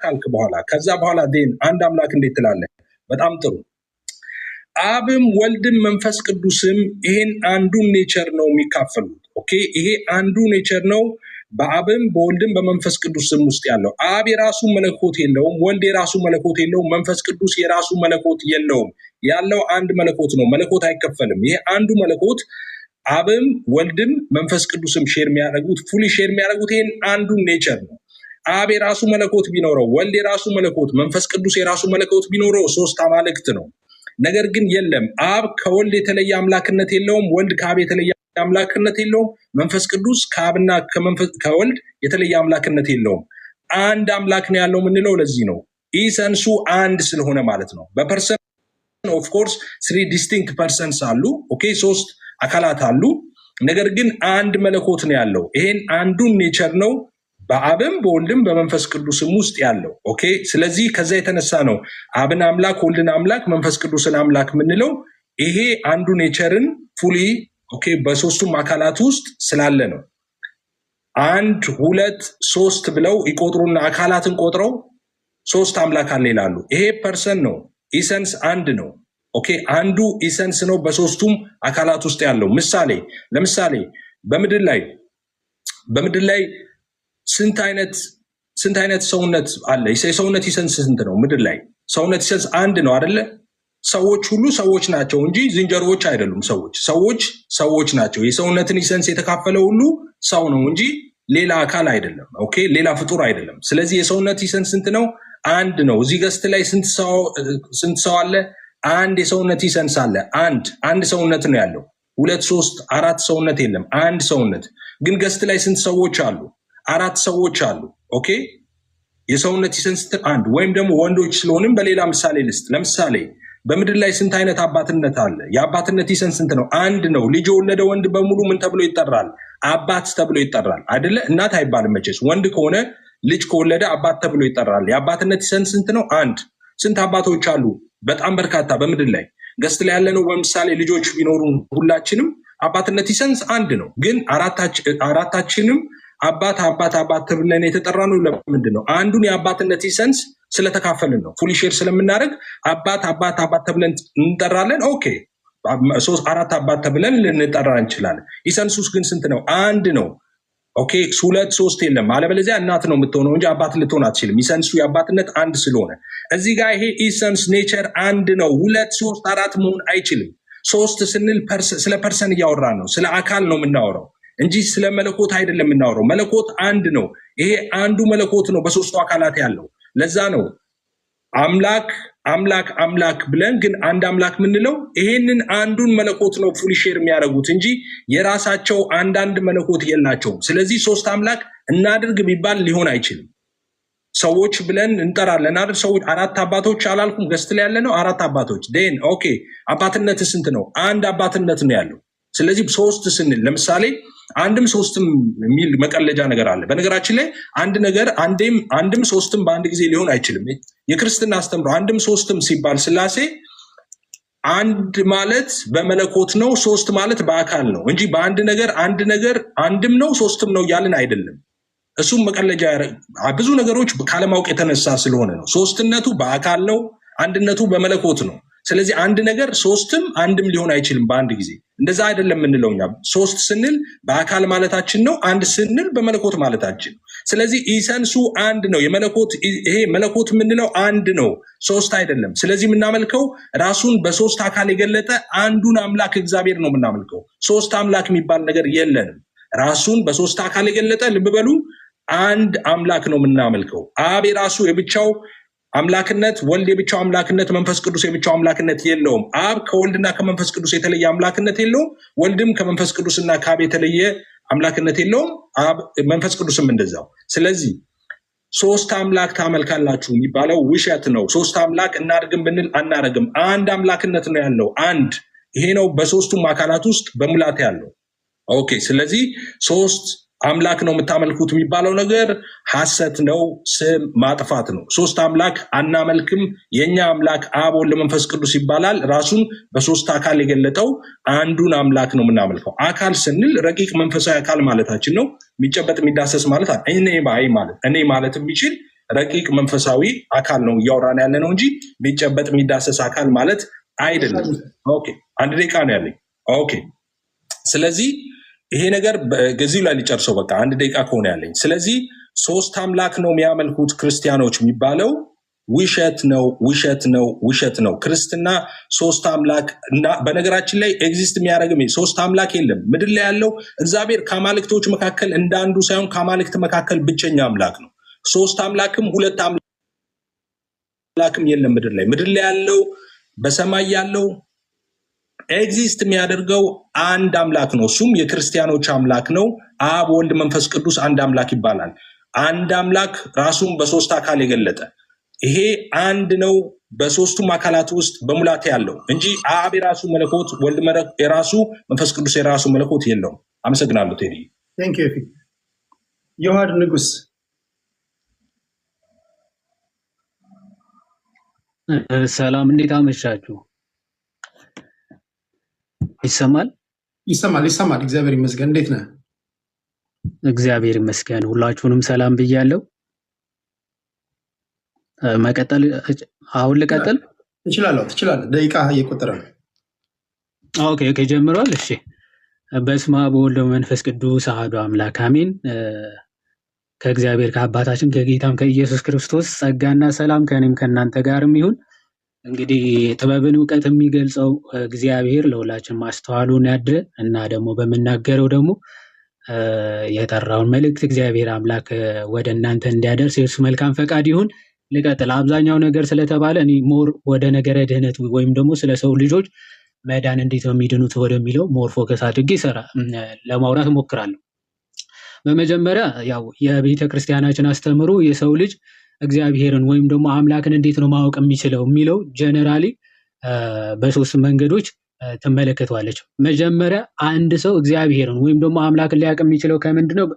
ካልክ በኋላ ከዛ በኋላ ዴን አንድ አምላክ እንዴት ትላለህ? በጣም ጥሩ። አብም ወልድም መንፈስ ቅዱስም ይሄን አንዱን ኔቸር ነው የሚካፈሉት። ኦኬ ይሄ አንዱ ኔቸር ነው በአብም በወልድም በመንፈስ ቅዱስም ውስጥ ያለው። አብ የራሱ መለኮት የለውም፣ ወልድ የራሱ መለኮት የለውም፣ መንፈስ ቅዱስ የራሱ መለኮት የለውም። ያለው አንድ መለኮት ነው። መለኮት አይከፈልም። ይሄ አንዱ መለኮት አብም ወልድም መንፈስ ቅዱስም ሼር የሚያደርጉት ፉሊ ሼር የሚያደርጉት ይሄን አንዱ ኔቸር ነው። አብ የራሱ መለኮት ቢኖረው፣ ወልድ የራሱ መለኮት፣ መንፈስ ቅዱስ የራሱ መለኮት ቢኖረው ሶስት አማልክት ነው። ነገር ግን የለም፣ አብ ከወልድ የተለየ አምላክነት የለውም፣ ወልድ ከአብ የተለየ አምላክነት የለውም፣ መንፈስ ቅዱስ ከአብና ከወልድ የተለየ አምላክነት የለውም። አንድ አምላክ ነው ያለው የምንለው ለዚህ ነው። ኢሰንሱ አንድ ስለሆነ ማለት ነው። በፐርሰን ኦፍ ኮርስ 3 ዲስቲንክት ፐርሰንስ አሉ። ኦኬ 3 አካላት አሉ። ነገር ግን አንድ መለኮት ነው ያለው። ይሄን አንዱን ኔቸር ነው በአብም በወልድም በመንፈስ ቅዱስም ውስጥ ያለው። ኦኬ ስለዚህ ከዛ የተነሳ ነው አብን አምላክ ወልድን አምላክ መንፈስ ቅዱስን አምላክ የምንለው። ይሄ አንዱ ኔቸርን ፉሊ ኦኬ በሶስቱም አካላት ውስጥ ስላለ ነው። 1 2 3 ብለው ይቆጥሩና አካላትን ቆጥረው 3 አምላክ አለ ይላሉ። ይሄ ፐርሰን ነው። ኢሰንስ አንድ ነው። ኦኬ አንዱ ኢሰንስ ነው በሶስቱም አካላት ውስጥ ያለው። ለምሳሌ በምድር ላይ ስንት አይነት ሰውነት አለ? የሰውነት ኢሰንስ ስንት ነው? ምድር ላይ ሰውነት ኢሰንስ አንድ ነው አይደለ? ሰዎች ሁሉ ሰዎች ናቸው እንጂ ዝንጀሮዎች አይደሉም። ሰዎች ናቸው። የሰውነትን ኢሰንስ የተካፈለ ሁሉ ሰው ነው እንጂ ሌላ አካል አይደለም። ኦኬ ሌላ ፍጡር አይደለም። ስለዚህ የሰውነት ኢሰንስ ስንት ነው? አንድ ነው። እዚህ ገስት ላይ ስንት ሰው አለ? አንድ የሰውነት ኢሰንስ አለ። አንድ ሰውነት ነው ያለው። 2 3 4 ሰውነት የለም። አንድ ሰውነት ግን ገስት ላይ ስንት ሰዎች አሉ? 4 ሰዎች አሉ። ኦኬ የሰውነት ኢሰንስ አንድ። ወይም ደግሞ ወንዶች ስለሆንም በሌላ ምሳሌ ልስጥ። ለምሳሌ በምድር ላይ ስንት አይነት አባትነት አለ? የአባትነት ኢሰንስ ስንት ነው? አንድ ነው። ልጅ የወለደ ወንድ በሙሉ ምን ተብሎ ይጠራል? አባት ተብሎ ይጠራል አይደለ? እናት አይባልም መቼስ። ወንድ ከሆነ ልጅ ከወለደ አባት ተብሎ ይጠራል። የአባትነት ኢሰንስ ስንት ነው? አንድ። ስንት አባቶች አሉ? በጣም በርካታ። በምድር ላይ ገስት ላይ ያለነው በምሳሌ ልጆች ቢኖሩ ሁላችንም አባትነት ኢሰንስ አንድ ነው። ግን አራታችንም አባት ተብለን የተጠራ ነው። ለምንድን ነው? አንዱን የአባትነት ኢሰንስ ስለተካፈልን ነው። ፉሊ ሼር ስለምናደርግ አባት ተብለን እንጠራለን። ኦኬ 4 አባት ተብለን ልንጠራ እንችላለን። ኢሰንሱስ ግን ስንት ነው? አንድ ነው። ኦኬ 2 3 የለም። አለበለዚያ እናት ነው የምትሆነው እንጂ አባት ልትሆን አትችልም። ኢሰንሱ የአባትነት አንድ ስለሆነ እዚህ ጋር ይሄ ኢሰንስ ኔቸር አንድ ነው። 2 3 4 መሆን አይችልም። 3 ስንል ስለ ፐርሰን እያወራን ነው። ስለ አካል ነው የምናወራው እንጂ ስለ መለኮት አይደለም የምናወራው። መለኮት አንድ ነው። ይሄ አንዱ መለኮት ነው በሶስቱ አካላት ያለው። ለዛ ነው አምላክ ብለን ግን አንድ አምላክ የምንለው። ይሄንን አንዱን መለኮት ነው ፉሊ ሼር የሚያደርጉት እንጂ የራሳቸው አንዳንድ መለኮት የላቸውም። ስለዚህ 3 አምላክ እናድርግ ቢባል ሊሆን አይችልም። ሰዎች ብለን እንጠራለን አይደል? ሰዎች 4 አባቶች አላልኩም? ገስት ላይ ያለ ነው 4 አባቶች ዴን ኦኬ አባትነት ስንት ነው? አንድ አባትነት ነው ያለው። ስለዚህ 3 ስንል ለምሳሌ አንድም 3ም የሚል መቀለጃ ነገር አለ። በነገራችን ላይ አንድ ነገር አንድም 3ም በአንድ ጊዜ ሊሆን አይችልም። የክርስትና አስተምሮ አንድም 3ም ሲባል ስላሴ አንድ ማለት በመለኮት ነው፣ 3 ማለት በአካል ነው እንጂ በአንድ ነገር አንድም ነው 3ም ነው እያልን አይደለም። እሱም መቀለጃ ብዙ ነገሮች ካለማወቅ የተነሳ ስለሆነ ነው። ሶስትነቱ በአካል ነው፣ አንድነቱ በመለኮት ነው። ስለዚህ አንድ ነገር 3ም አንድም ሊሆን አይችልም በአንድ ጊዜ። እንደዛ አይደለም የምንለው እኛ። 3 ስንል በአካል ማለታችን ነው፣ አንድ ስንል በመለኮት ማለታችን። ስለዚህ ኢሰንሱ አንድ ነው። ይሄ መለኮት የምንለው አንድ ነው፣ 3 አይደለም። ስለዚህ የምናመልከው ራሱን በ3 አካል የገለጠ አንዱን አምላክ እግዚአብሔር ነው የምናመልከው። 3 አምላክ የሚባል ነገር የለንም። ራሱን በ3 አካል የገለጠ ልብ በሉ አንድ አምላክ ነው የምናመልከው። አብ የራሱ የብቻው አምላክነት፣ ወልድ የብቻው አምላክነት፣ መንፈስ ቅዱስ የብቻው አምላክነት የለውም። አብ ከወልድና ከመንፈስ ቅዱስ የተለየ አምላክነት የለውም። ወልድም ከመንፈስ ቅዱስና ከአብ የተለየ አምላክነት የለውም። መንፈስ ቅዱስም እንደዛው። ስለዚህ 3 አምላክ ታመልካላችሁ የሚባለው ውሸት ነው። 3 አምላክ እናድርግም ብንል አናረግም። አንድ አምላክነት ነው ያለው። አንድ ይሄ ነው በሶስቱም አካላት ውስጥ በሙላት ያለው። ኦኬ ስለዚህ 3 አምላክ ነው የምታመልኩት የሚባለው ነገር ሐሰት ነው፣ ስም ማጥፋት ነው። 3 አምላክ አናመልክም። የኛ አምላክ አብ ወልድ መንፈስ ቅዱስ ይባላል። ራሱን በ3 አካል የገለጠው አንዱን አምላክ ነው የምናመልከው። አካል ስንል ረቂቅ መንፈሳዊ አካል ማለታችን ነው። የሚጨበጥ የሚዳሰስ ማለት እኔ ማለት የሚችል ረቂቅ መንፈሳዊ አካል ነው እያወራን ያለ ነው እንጂ ሊጨበጥ የሚዳሰስ አካል ማለት አይደለም። ኦኬ 1 ደቂቃ ነው ያለኝ። ኦኬ ስለዚህ ይሄ ነገር ገዚሁ ላይ ሊጨርሰው በቃ 1 ደቂቃ ከሆነ ያለኝ። ስለዚህ 3 አምላክ ነው የሚያመልኩት ክርስቲያኖች የሚባለው ውሸት ነው፣ ውሸት ነው፣ ውሸት ነው። ክርስትና 3 አምላክ እና በነገራችን ላይ ኤግዚስት የሚያደርግም 3 አምላክ የለም ምድር ላይ ያለው እግዚአብሔር ከአማልክቶች መካከል እንዳንዱ ሳይሆን ከአማልክት መካከል ብቸኛ አምላክ ነው። 3 አምላክም 2 አምላክም የለም ምድር ላይ ያለው በሰማይ ያለው ኤግዚስት የሚያደርገው አንድ አምላክ ነው። እሱም የክርስቲያኖች አምላክ ነው። አብ ወልድ መንፈስ ቅዱስ አንድ አምላክ ይባላል። አንድ አምላክ ራሱን በ3 አካል የገለጠ ይሄ አንድ ነው በ3ቱም አካላት ውስጥ በሙላት ያለው እንጂ አብ የራሱ መለኮት፣ ወልድ የራሱ፣ መንፈስ ቅዱስ የራሱ መለኮት የለውም። አመሰግናለሁ ቴዲ። ቴንክ ዩ ዮሐድ ንጉስ። ሰላም እንዴት አመሻችሁ? ይሰማል? ይሰማል። እግዚአብሔር ይመስገን። እንዴት ነህ? እግዚአብሔር ይመስገን። ሁላችሁንም ሰላም ብያለሁ። መቀጠል አሁን ልቀጥል? ትችላለህ። ደቂቃ እየቆጠረ ነው። ኦኬ ጀምሯል። እሺ በስመ አብ ወወልድ ወመንፈስ ቅዱስ አሐዱ አምላክ አሜን። ከእግዚአብሔር ከአባታችን ከጌታም ከኢየሱስ ክርስቶስ ጸጋና ሰላም ከእኔም ከእናንተ ጋርም ይሁን። እንግዲህ ጥበብን እውቀት የሚገልጸው እግዚአብሔር ለሁላችን ማስተዋሉን ያድል እና ደግሞ በምናገረው ደግሞ የጠራውን መልእክት እግዚአብሔር አምላክ ወደ እናንተ እንዲያደርስ የእሱ መልካም ፈቃድ ይሁን። ልቀጥል። አብዛኛው ነገር ስለተባለ እኔ ሞር ወደ ነገረ ድህነት ወይም ደግሞ ስለ ሰው ልጆች መዳን እንዴት ነው የሚድኑት ወደሚለው ሞር ፎከስ አድርጌ ለማውራት እሞክራለሁ። በመጀመሪያ ያው የቤተ ክርስቲያናችን አስተምሮ የሰው ልጅ እግዚአብሔርን ወይም ደግሞ አምላክን እንዴት ነው ማወቅ የሚችለው የሚለው ጀነራሊ በ3 መንገዶች ትመለከቷለች። መጀመሪያ አንድ ሰው እግዚአብሔርን ወይም ደግሞ አምላክን ሊያውቅ የሚችለው ከምንድነው?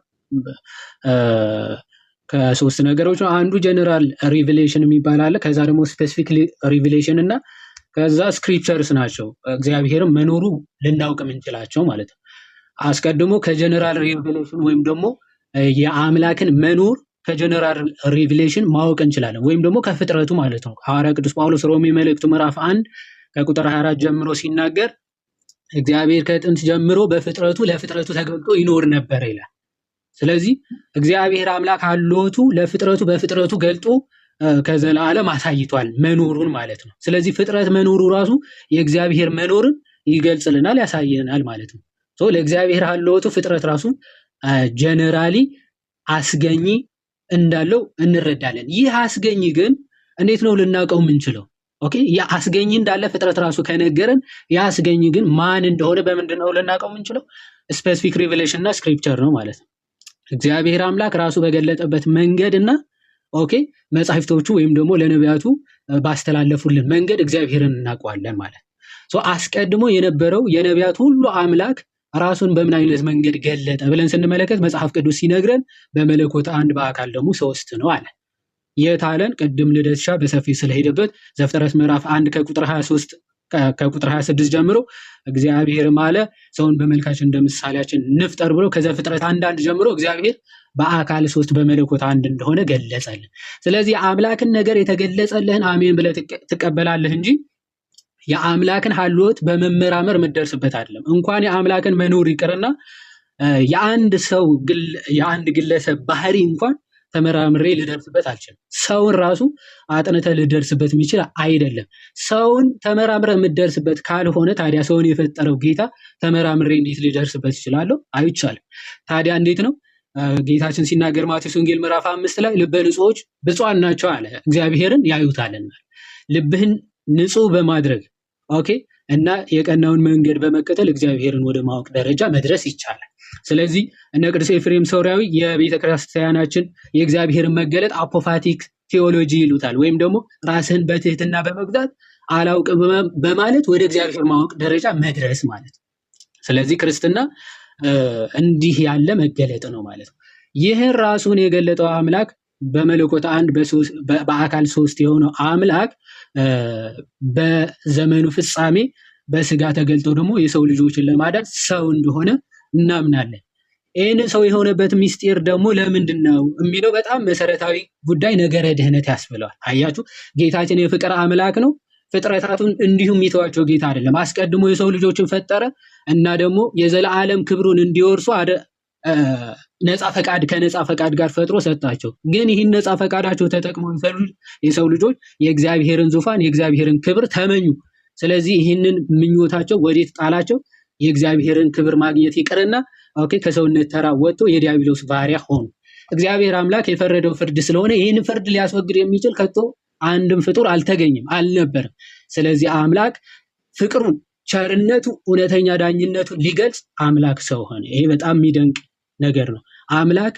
ከ3 ነገሮች ነው። አንዱ ጀነራል ሪቪሌሽን የሚባል አለ። ከዛ ደግሞ ስፔሲፊክ ሪቪሌሽን እና ከዛ ስክሪፕቸርስ ናቸው እግዚአብሔርን መኖሩ ልናውቅ የምንችላቸው ማለት ነው። አስቀድሞ ከጀነራል ሪቪሌሽን ወይም ደግሞ የአምላክን መኖር ከጀነራል ሪቪሌሽን ማወቅ እንችላለን ወይም ደግሞ ከፍጥረቱ ማለት ነው። ሐዋርያ ቅዱስ ጳውሎስ ሮሜ መልእክቱ ምዕራፍ 1 ከቁጥር 24 ጀምሮ ሲናገር እግዚአብሔር ከጥንት ጀምሮ በፍጥረቱ ለፍጥረቱ ተገልጦ ይኖር ነበር ይላል። ስለዚህ እግዚአብሔር አምላክ አሎቱ ለፍጥረቱ በፍጥረቱ ገልጦ ከዘላለም አሳይቷል መኖሩን ማለት ነው። ስለዚህ ፍጥረት መኖሩ ራሱ የእግዚአብሔር መኖርን ይገልጽልናል ያሳየናል ማለት ነው። ለእግዚአብሔር አሎቱ ፍጥረት ራሱ ጀነራሊ አስገኝ እንዳለው እንረዳለን። ይህ አስገኝ ግን እንዴት ነው ልናውቀው የምንችለው? ኦኬ ያ አስገኝ እንዳለ ፍጥረት ራሱ ከነገረን ያ አስገኝ ግን ማን እንደሆነ በምንድነው ልናውቀው የምንችለው? ስፔሲፊክ ሪቪሌሽን እና ስክሪፕቸር ነው ማለት ነው። እግዚአብሔር አምላክ ራሱ በገለጠበት መንገድና ኦኬ መጻሕፍቶቹ ወይም ደግሞ ለነቢያቱ ባስተላለፉልን መንገድ እግዚአብሔርን እናውቀዋለን ማለት ነው። አስቀድሞ የነበረው የነቢያት ሁሉ አምላክ ራሱን በምን አይነት መንገድ ገለጠ ብለን ስንመለከት መጽሐፍ ቅዱስ ሲነግረን በመለኮት አንድ በአካል ደግሞ 3 ነው አለ። የት አለን? ቅድም ልደትሻ በሰፊው ስለሄደበት ዘፍጥረት ምዕራፍ 1 ከቁጥር 23 ከቁጥር 26 ጀምሮ እግዚአብሔርም አለ ሰውን በመልካችን እንደ ምሳሌያችን እንፍጠር ብሎ ከዘፍጥረት 1 ጀምሮ እግዚአብሔር በአካል 3 በመለኮት አንድ እንደሆነ ገለጸልን። ስለዚህ የአምላክን ነገር የተገለጸልህን አሜን ብለህ ትቀበላለህ እንጂ የአምላክን ሀልወት በመመራመር የምትደርስበት አይደለም። እንኳን የአምላክን መኖር ይቅርና የአንድ ግለሰብ ባህሪ እንኳን ተመራምሬ ልደርስበት አልችልም። ሰውን ራሱ አጥንተ ልደርስበት የሚችል አይደለም። ሰውን ተመራምረ የምትደርስበት ካልሆነ ታዲያ ሰውን የፈጠረው ጌታ ተመራምሬ እንዴት ልደርስበት ይችላለሁ? አይቻልም። ታዲያ እንዴት ነው ጌታችን ሲናገር ማቴዎስ ወንጌል ምዕራፍ 5 ላይ ልበ ንጹሖች ብፁዓን ናቸው አለ፣ እግዚአብሔርን ያዩታልና። ልብህን ንጹህ በማድረግ ኦኬ እና የቀናውን መንገድ በመከተል እግዚአብሔርን ወደ ማወቅ ደረጃ መድረስ ይቻላል። ስለዚህ እነ ቅዱስ ኤፍሬም ሶርያዊ የቤተ ክርስቲያናችን የእግዚአብሔርን መገለጥ አፖፋቲክ ቴዎሎጂ ይሉታል፣ ወይም ደግሞ ራስህን በትህትና በመግዛት አላውቅም በማለት ወደ እግዚአብሔር ማወቅ ደረጃ መድረስ ማለት ነው። ስለዚህ ክርስትና እንዲህ ያለ መገለጥ ነው ማለት ነው። ይህን ራሱን የገለጠው አምላክ በመለኮት አንድ በአካል 3 የሆነው አምላክ በዘመኑ ፍጻሜ በስጋ ተገልጦ ደግሞ የሰው ልጆችን ለማዳን ሰው እንደሆነ እናምናለን። ይህን ሰው የሆነበት ሚስጢር ደግሞ ለምንድን ነው የሚለው በጣም መሰረታዊ ጉዳይ ነገረ ድህነት ያስብለዋል። አያችሁ፣ ጌታችን የፍቅር አምላክ ነው። ፍጥረታቱን እንዲሁም የሚተዋቸው ጌታ አይደለም። አስቀድሞ የሰው ልጆችን ፈጠረ እና ደግሞ የዘላለም ክብሩን እንዲወርሱ ነፃ ፈቃድ ከነፃ ፈቃድ ጋር ፈጥሮ ሰጣቸው። ግን ይህን ነፃ ፈቃዳቸው ተጠቅመው የሰው ልጆች የእግዚአብሔርን ዙፋን የእግዚአብሔርን ክብር ተመኙ። ስለዚህ ይህንን ምኞታቸው ወዴት ጣላቸው? የእግዚአብሔርን ክብር ማግኘት ይቅርና ከሰውነት ተራ ወጥቶ የዲያብሎስ ባሪያ ሆኑ። እግዚአብሔር አምላክ የፈረደው ፍርድ ስለሆነ ይህን ፍርድ ሊያስወግድ የሚችል ከቶ አንድም ፍጡር አልተገኘም፣ አልነበረም። ስለዚህ አምላክ ፍቅሩን፣ ቸርነቱ፣ እውነተኛ ዳኝነቱን ሊገልጽ አምላክ ሰው ሆነ። ይሄ በጣም የሚደንቅ ነገር ነው። አምላክ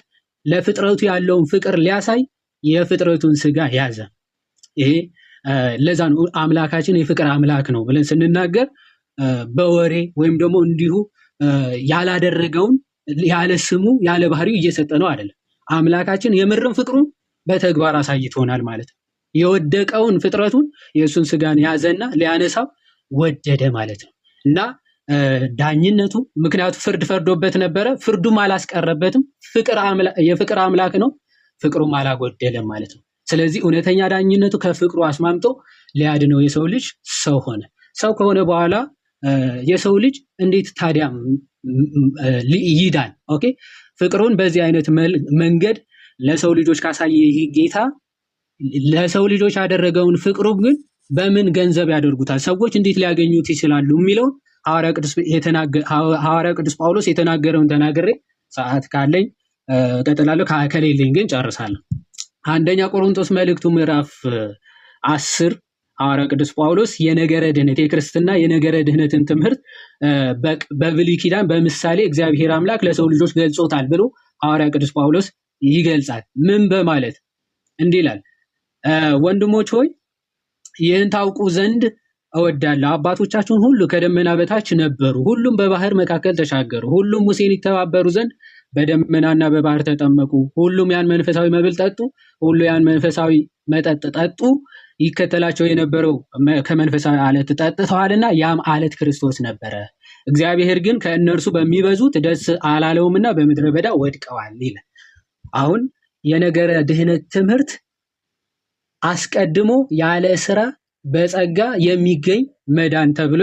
ለፍጥረቱ ያለውን ፍቅር ሊያሳይ የፍጥረቱን ስጋ ያዘ። ይሄ ለዛ ነው አምላካችን የፍቅር አምላክ ነው ብለን ስንናገር በወሬ ወይም ደግሞ እንዲሁ ያላደረገውን ያለ ስሙ ያለ ባህሪው እየሰጠ ነው አይደለም። አምላካችን የምርም ፍቅሩን በተግባር አሳይቶናል ማለት ነው። የወደቀውን ፍጥረቱን የእሱን ስጋን ያዘና ሊያነሳው ወደደ ማለት ነው። እና ዳኝነቱ ምክንያቱ ፍርድ ፈርዶበት ነበረ፣ ፍርዱም አላስቀረበትም። የፍቅር አምላክ ነው፣ ፍቅሩም አላጎደለም ማለት ነው። ስለዚህ እውነተኛ ዳኝነቱ ከፍቅሩ አስማምቶ ሊያድነው የሰው ልጅ ሰው ሆነ። ሰው ከሆነ በኋላ የሰው ልጅ እንዴት ታዲያ ይዳን? ፍቅሩን በዚህ አይነት መንገድ ለሰው ልጆች ካሳየ ይህ ጌታ ለሰው ልጆች ያደረገውን ፍቅሩ ግን በምን ገንዘብ ያደርጉታል? ሰዎች እንዴት ሊያገኙት ይችላሉ? የሚለውን ሐዋርያ ቅዱስ ጳውሎስ የተናገረውን ተናግሬ ሰዓት ካለኝ እቀጥላለሁ፣ ከሌለኝ ግን ጨርሳለሁ። አንደኛ ቆሮንቶስ መልእክቱ ምዕራፍ 10 ሐዋርያ ቅዱስ ጳውሎስ የነገረ ድህነት የክርስትና የነገረ ድህነትን ትምህርት በብሉይ ኪዳን በምሳሌ እግዚአብሔር አምላክ ለሰው ልጆች ገልጾታል ብሎ ሐዋርያ ቅዱስ ጳውሎስ ይገልጻል። ምን በማለት እንዲህ ይላል? ወንድሞች ሆይ ይህን ታውቁ ዘንድ እወዳለሁ። አባቶቻችሁን ሁሉ ከደመና በታች ነበሩ፣ ሁሉም በባህር መካከል ተሻገሩ፣ ሁሉም ሙሴን ይተባበሩ ዘንድ በደመናና በባህር ተጠመቁ፣ ሁሉም ያን መንፈሳዊ መብል ጠጡ፣ ሁሉ ያን መንፈሳዊ መጠጥ ጠጡ። ይከተላቸው የነበረው ከመንፈሳዊ አለት ጠጥተዋልና ያም አለት ክርስቶስ ነበረ። እግዚአብሔር ግን ከእነርሱ በሚበዙት ደስ አላለውምና በምድረ በዳ ወድቀዋል ይላል። አሁን የነገረ ድህነት ትምህርት አስቀድሞ ያለ ስራ በጸጋ የሚገኝ መዳን ተብሎ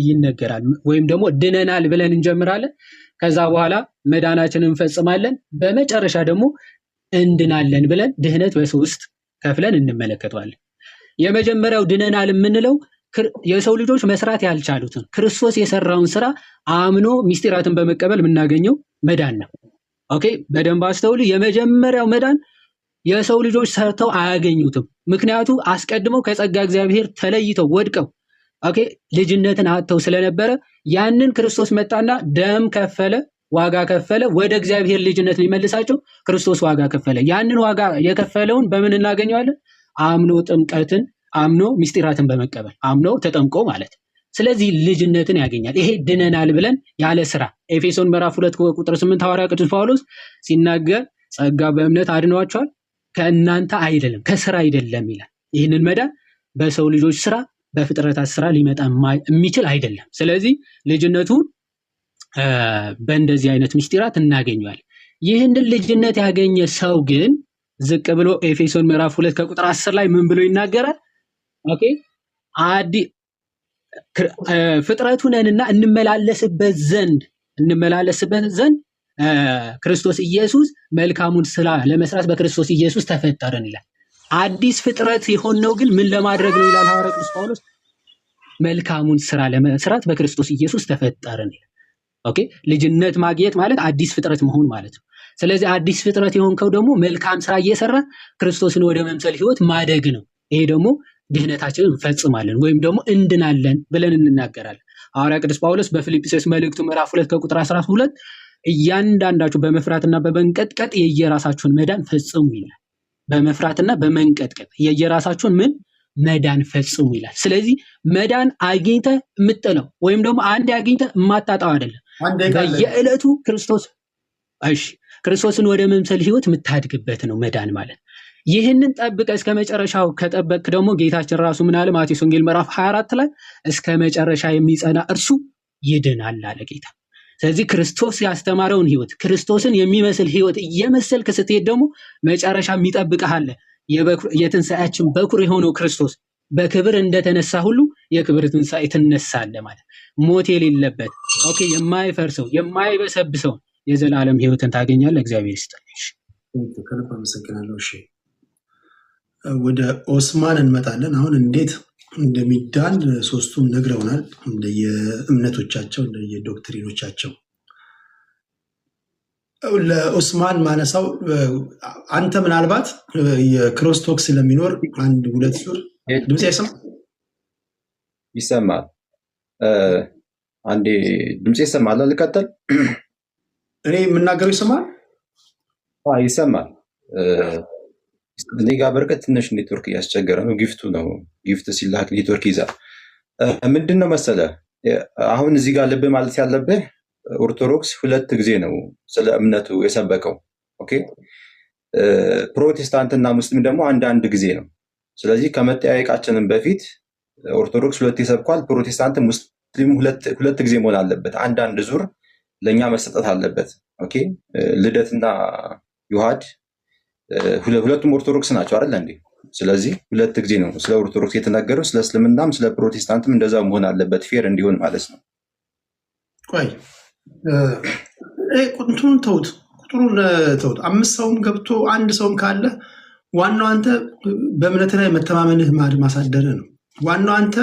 ይነገራል። ወይም ደግሞ ድነናል ብለን እንጀምራለን። ከዛ በኋላ መዳናችንን እንፈጽማለን። በመጨረሻ ደግሞ እንድናለን ብለን ድህነት በሶስት ከፍለን እንመለከተዋለን። የመጀመሪያው ድነናል የምንለው የሰው ልጆች መስራት ያልቻሉትን ክርስቶስ የሰራውን ስራ አምኖ ምስጢራትን በመቀበል የምናገኘው መዳን ነው። በደንብ አስተውሉ። የመጀመሪያው መዳን የሰው ልጆች ሰርተው አያገኙትም። ምክንያቱ አስቀድመው ከጸጋ እግዚአብሔር ተለይተው ወድቀው ልጅነትን አጥተው ስለነበረ ያንን ክርስቶስ መጣና ደም ከፈለ፣ ዋጋ ከፈለ፣ ወደ እግዚአብሔር ልጅነት ሊመልሳቸው ክርስቶስ ዋጋ ከፈለ። ያንን ዋጋ የከፈለውን በምን እናገኘዋለን? አምኖ ጥምቀትን አምኖ ምስጢራትን በመቀበል አምኖ ተጠምቆ ማለት። ስለዚህ ልጅነትን ያገኛል። ይሄ ድነናል ብለን ያለ ስራ ኤፌሶን ምዕራፍ 2 ቁጥር 8 ሐዋርያ ቅዱስ ጳውሎስ ሲናገር ጸጋ በእምነት አድኗቸዋል ከእናንተ አይደለም ከስራ አይደለም ይላል። ይህንን መዳን በሰው ልጆች ስራ በፍጥረታት ስራ ሊመጣ የሚችል አይደለም። ስለዚህ ልጅነቱን በእንደዚህ አይነት ምስጢራት እናገኘዋለን። ይህንን ልጅነት ያገኘ ሰው ግን ዝቅ ብሎ ኤፌሶን ምዕራፍ 2 ከቁጥር 10 ላይ ምን ብሎ ይናገራል? ፍጥረቱ ነንና እንመላለስበት ዘንድ ክርስቶስ ኢየሱስ መልካሙን ስራ ለመስራት በክርስቶስ ኢየሱስ ተፈጠረን ይላል። አዲስ ፍጥረት የሆነው ግን ምን ለማድረግ ነው ይላል ሐዋርያ ቅዱስ ጳውሎስ? መልካሙን ስራ ለመስራት በክርስቶስ ኢየሱስ ተፈጠረን ይላል። ልጅነት ማግኘት ማለት አዲስ ፍጥረት መሆን ማለት ነው። ስለዚህ አዲስ ፍጥረት የሆንከው ደግሞ መልካም ስራ እየሰራ ክርስቶስን ወደ መምሰል ህይወት ማደግ ነው። ይሄ ደግሞ ድህነታችንን እንፈጽማለን ወይም ደግሞ እንድናለን ብለን እንናገራለን። ሐዋርያ ቅዱስ ጳውሎስ በፊልጵስዩስ መልእክቱ ምዕራፍ 2 ከቁጥር 12 እያንዳንዳችሁ በመፍራትና በመንቀጥቀጥ የየራሳችሁን መዳን ፈጽሙ ይላል። በመፍራትና በመንቀጥቀጥ የየራሳችሁን መዳን ፈጽሙ ይላል። ስለዚህ መዳን አግኝተ የምጥለው ወይም ደግሞ አንድ አግኝተ የማታጣው አይደለም። በየዕለቱ ክርስቶስን ወደ መምሰል ህይወት የምታድግበት ነው መዳን ማለት። ይህንን ጠብቀ እስከ መጨረሻው ከጠበቅ ደግሞ ጌታችን ራሱ ምን አለ? ማቴዎስ ወንጌል ምዕራፍ 24 ላይ እስከ መጨረሻ የሚጸና እርሱ ይድናል አለ ጌታ። ስለዚህ ክርስቶስ ያስተማረውን ህይወት ክርስቶስን የሚመስል ህይወት እየመሰልክ ስትሄድ ደግሞ መጨረሻ የሚጠብቅህ አለ። የትንሣኤያችን በኩር የሆነው ክርስቶስ በክብር እንደተነሳ ሁሉ የክብር ትንሣኤ ትነሳለህ ማለት ሞት የሌለበት ኦኬ፣ የማይፈርሰው የማይበሰብሰው የዘላለም ህይወትን ታገኛለህ። እግዚአብሔር ይስጥልኝ። ከልብ አመሰግናለሁ። እሺ ወደ ኦስማን እንመጣለን። አሁን እንዴት እንደሚዳን ሶስቱም ነግረውናል፣ እንደየእምነቶቻቸው እንደየዶክትሪኖቻቸው። ለኦስማን ማነሳው አንተ ምናልባት የክሮስቶክ ስለሚኖር አንድ ሁለት ሱር ድምፅ አይሰማ ይሰማል። አንዴ ድምፅ ይሰማል። ልቀጥል። እኔ የምናገረው ይሰማል? ይሰማል። እኔ ጋር በርቀት ትንሽ ኔትወርክ እያስቸገረ ነው። ጊፍቱ ነው። ጊፍት ሲላክ ኔትወርክ ይዛል። ምንድን ነው መሰለ አሁን እዚህ ጋር ልብ ማለት ያለብህ ኦርቶዶክስ ሁለት ጊዜ ነው ስለ እምነቱ የሰበከው። ኦኬ፣ ፕሮቴስታንትና ሙስሊም ደግሞ አንድ ጊዜ ነው። ስለዚህ ከመጠያየቃችንም በፊት ኦርቶዶክስ ሁለት ይሰብኳል፣ ፕሮቴስታንት ሙስሊም ሁለት ጊዜ መሆን አለበት። አንድ ዙር ለእኛ መሰጠት አለበት። ኦኬ፣ ልደትና ዮሐድ ሁለቱም ኦርቶዶክስ ናቸው አይደል እንዴ? ስለዚህ ሁለት ጊዜ ነው ስለ ኦርቶዶክስ የተናገረው። ስለ እስልምናም ስለ ፕሮቴስታንትም እንደዛ መሆን አለበት፣ ፌር እንዲሆን ማለት ነው። ቆይ ቁጥሩን ተውት፣ ቁጥሩን ተውት። 5 ሰውም ገብቶ 1 ሰውም ካለ ዋናው አንተ በእምነት ላይ መተማመንህ ማሳደር ነው። ዋናው አንተ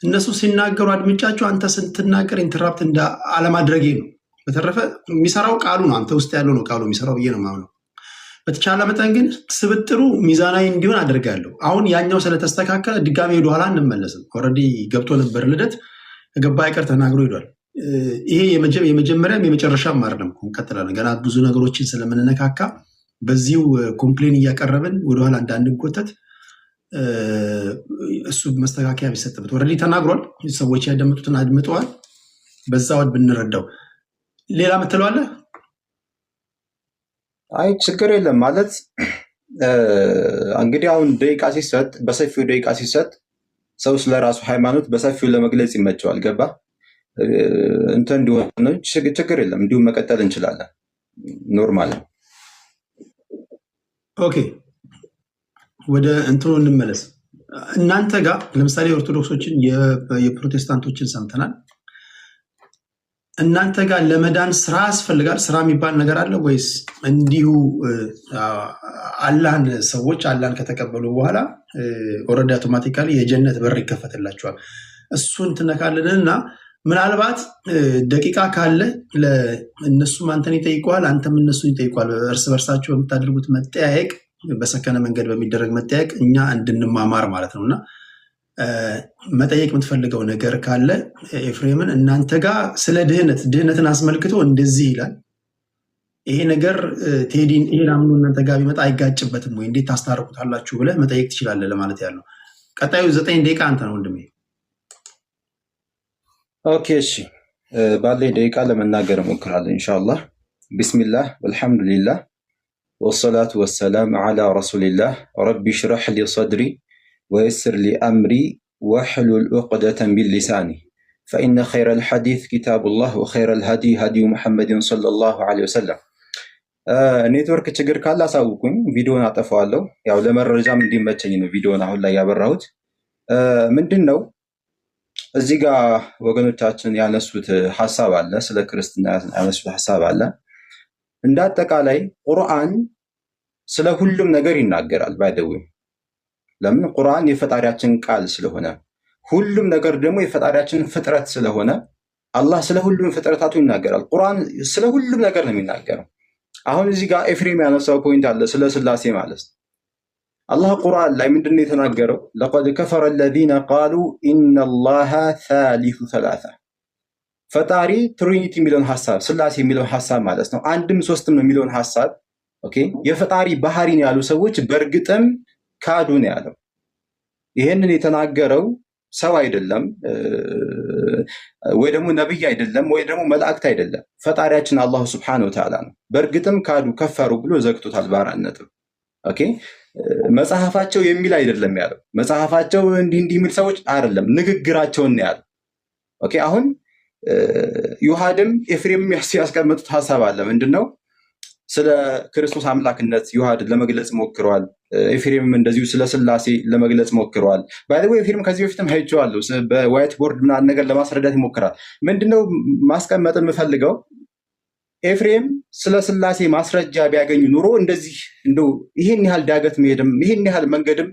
እነሱ ሲናገሩ አድምጫቸው አንተ ስትናገር ኢንተራፕት እንደ አለማድረጌ ነው። በተረፈ የሚሰራው ቃሉ ነው፣ አንተ ውስጥ ያለው ነው ቃሉ የሚሰራው ብዬ ነው የማምነው። በተቻለ መጠን ግን ስብጥሩ ሚዛናዊ እንዲሆን አድርጋለሁ። አሁን ያኛው ስለተስተካከለ ድጋሚ ወደኋላ እንመለስም። ኦልሬዲ ገብቶ ነበር ልደት ገባ አይቀር ተናግሮ ሄዷል። ይሄ የመጀመሪያም የመጨረሻም አይደለም። እንቀጥላለን። ገና ብዙ ነገሮችን ስለምንነካካ በዚሁ ኮምፕሌን እያቀረብን ወደኋላ እንዳንጎተት እሱ መስተካከያ ቢሰጥበት። ኦልሬዲ ተናግሯል። ሰዎች ያደምጡትን አድምጠዋል። በዛ ወድ ብንረዳው። ሌላ ምትለዋለህ? አይ ችግር የለም ማለት እንግዲህ አሁን ደቂቃ ሲሰጥ በሰፊው ደቂቃ ሲሰጥ ሰው ስለራሱ ሃይማኖት በሰፊው ለመግለጽ ይመቸዋል። ገባ እንትን እንዲሆን ችግር የለም። እንዲሁም መቀጠል እንችላለን። ኖርማል ነው። ኦኬ፣ ወደ እንትኑ እንመለስ። እናንተ ጋር ለምሳሌ ኦርቶዶክሶችን የፕሮቴስታንቶችን ሰምተናል። እናንተ ጋር ለመዳን ስራ ያስፈልጋል? ስራ የሚባል ነገር አለ ወይስ እንዲሁ አላህን ሰዎች አላህን ከተቀበሉ በኋላ ኦልሬዲ አውቶማቲካሊ የጀነት በር ይከፈትላቸዋል? እሱን ትነካልንና ምናልባት ደቂቃ ካለ እነሱም አንተን ይጠይቀዋል፣ አንተም እነሱን ይጠይቀዋል። እርስ በርሳቸው በምታደርጉት መጠያየቅ፣ በሰከነ መንገድ በሚደረግ መጠያየቅ እኛ እንድንማማር ማለት ነው። እና መጠየቅ የምትፈልገው ነገር ካለ ኤፍሬምን፣ እናንተ ጋር ስለ ድህነትን አስመልክቶ እንደዚህ ይላል ይሄ ነገር ቴዲን ይሄን አምኖ እናንተ ጋር ቢመጣ አይጋጭበትም ወይ እንዴት ታስታርቁታላችሁ ብለህ መጠየቅ ትችላለህ ለማለት ያለው። ቀጣዩ 9 ደቂቃ አንተ ነው ወንድሜ። ኦኬ እሺ፣ ባለኝ ደቂቃ ለመናገር እሞክራለሁ ኢንሻአላህ። ቢስሚላህ ወልሐምዱሊላህ ወሰላቱ ወሰላም ዐላ ረሱሊላህ ረቢ ሽረሕ ሊ ሰድሪ ወየስር ሊ አምሪ ወሕሉል ዑቅደተን ሚን ሊሳኒ ፈኢነ ኸይረል ሐዲስ ኪታቡላህ ወኸይረል ሀዲ ሀዲዩ ሙሐመድን ሰለላሁ ዐለይሂ ወሰለም። ኔትወርክ ችግር ካለ አሳውቁኝ፣ ቪዲዮን አጠፋዋለሁ። ያው ለመረጃም እንዲመቸኝ ነው ቪዲዮን አሁን ላይ ያበራሁት። ምንድን ነው እዚህ ጋር ወገኖቻችን ያነሱት ሐሳብ አለ፣ ስለ ክርስትና ያነሱት ሐሳብ አለ። እንደ አጠቃላይ ቁርአን ስለ ሁሉም ነገር ይናገራል። ባይደው ለምን? ቁርአን የፈጣሪያችን ቃል ስለሆነ፣ ሁሉም ነገር ደግሞ የፈጣሪያችን ፍጥረት ስለሆነ አላህ ስለ ሁሉም ፍጥረታቱ ይናገራል። ቁርአን ስለ ሁሉም ነገር ነው የሚናገረው። አሁን እዚህ ጋር ኤፍሬም ያነሳው ፖይንት አለ፣ ስለ ስላሴ ማለት ነው። አላህ ቁርአን ላይ ምንድነው የተናገረው? ለቀድ ከፈረ الذين قالوا ان الله ثالث ثلاثه። ፈጣሪ ትሪኒቲ የሚለውን ሐሳብ ስላሴ የሚለውን ሐሳብ ማለት ነው አንድም ሶስትም ነው የሚለውን ሐሳብ ኦኬ የፈጣሪ ባህሪን ያሉ ሰዎች በእርግጥም ካዱ ነው ያለው። ይሄንን የተናገረው ሰው አይደለም ወይ ደግሞ ነብይ አይደለም ወይ ደግሞ መላእክት አይደለም፣ ፈጣሪያችን አላህ Subhanahu Wa Ta'ala ነው። በእርግጥም ካዱ ከፈሩ ብሎ ዘግቶታል ባራነት። ኦኬ መጽሐፋቸው የሚል አይደለም ያለው፣ መጽሐፋቸው እንዲህ የሚል ሰዎች አይደለም፣ ንግግራቸውን ነው ያለው። ኦኬ አሁን ዮሐድም ኤፍሬምም ያስቀመጡት ሀሳብ አለ። ምንድነው? ስለ ክርስቶስ አምላክነት ዮሐድ ለመግለጽ ሞክረዋል። ኤፍሬምም እንደዚሁ ስለ ስላሴ ለመግለጽ ሞክረዋል። ባይዘው ኤፍሬም ከዚህ በፊትም አይቼዋለሁ፣ በዋይት ቦርድ ምናምን ነገር ለማስረዳት ይሞክራል። ምንድነው ማስቀመጥ የምፈልገው ኤፍሬም ስለ ስላሴ ማስረጃ ቢያገኙ ኑሮ እንደዚህ እንደው ይሄን ያህል ዳገት መሄድም ይሄን ያህል መንገድም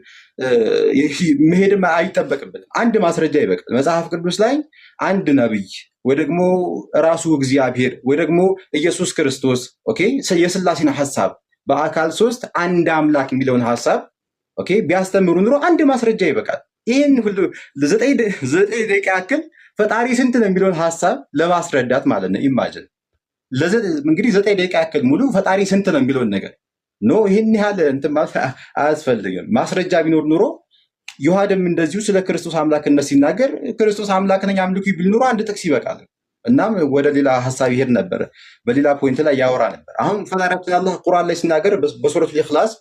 መሄድም አይጠበቅበትም። አንድ ማስረጃ ይበቃል። መጽሐፍ ቅዱስ ላይ አንድ ነብይ ወይ ደግሞ ራሱ እግዚአብሔር ወይ ደግሞ ኢየሱስ ክርስቶስ ኦኬ የስላሴን ሐሳብ በአካል ሶስት አንድ አምላክ የሚለውን ሐሳብ ኦኬ ቢያስተምሩ ኑሮ አንድ ማስረጃ ይበቃል። ይሄን ሁሉ ዘጠኝ ደቂቃ ያክል ፈጣሪ ስንት ነው የሚለውን ሐሳብ ለማስረዳት ማለት ነው። ኢማጂን እንግዲህ 9 ደቂቃ ያክል ሙሉ ፈጣሪ ስንት ነው የሚለውን ነገር ኖ ይህን ያህል እንትን ማለት አያስፈልግም። ማስረጃ ቢኖር ኑሮ ዮሐድም እንደዚሁ ስለ ክርስቶስ አምላክነት ሲናገር ክርስቶስ አምላክ ነኝ አምልኩ ቢል ኑሮ አንድ ጥቅስ ይበቃል። እናም ወደ ሌላ ሐሳብ ይሄድ ነበር፣ በሌላ ፖይንት ላይ ያወራ ነበር። አሁን ፈጣሪያችን አላህ ቁርአን ላይ ሲናገር በሱረቱል ኢኽላስ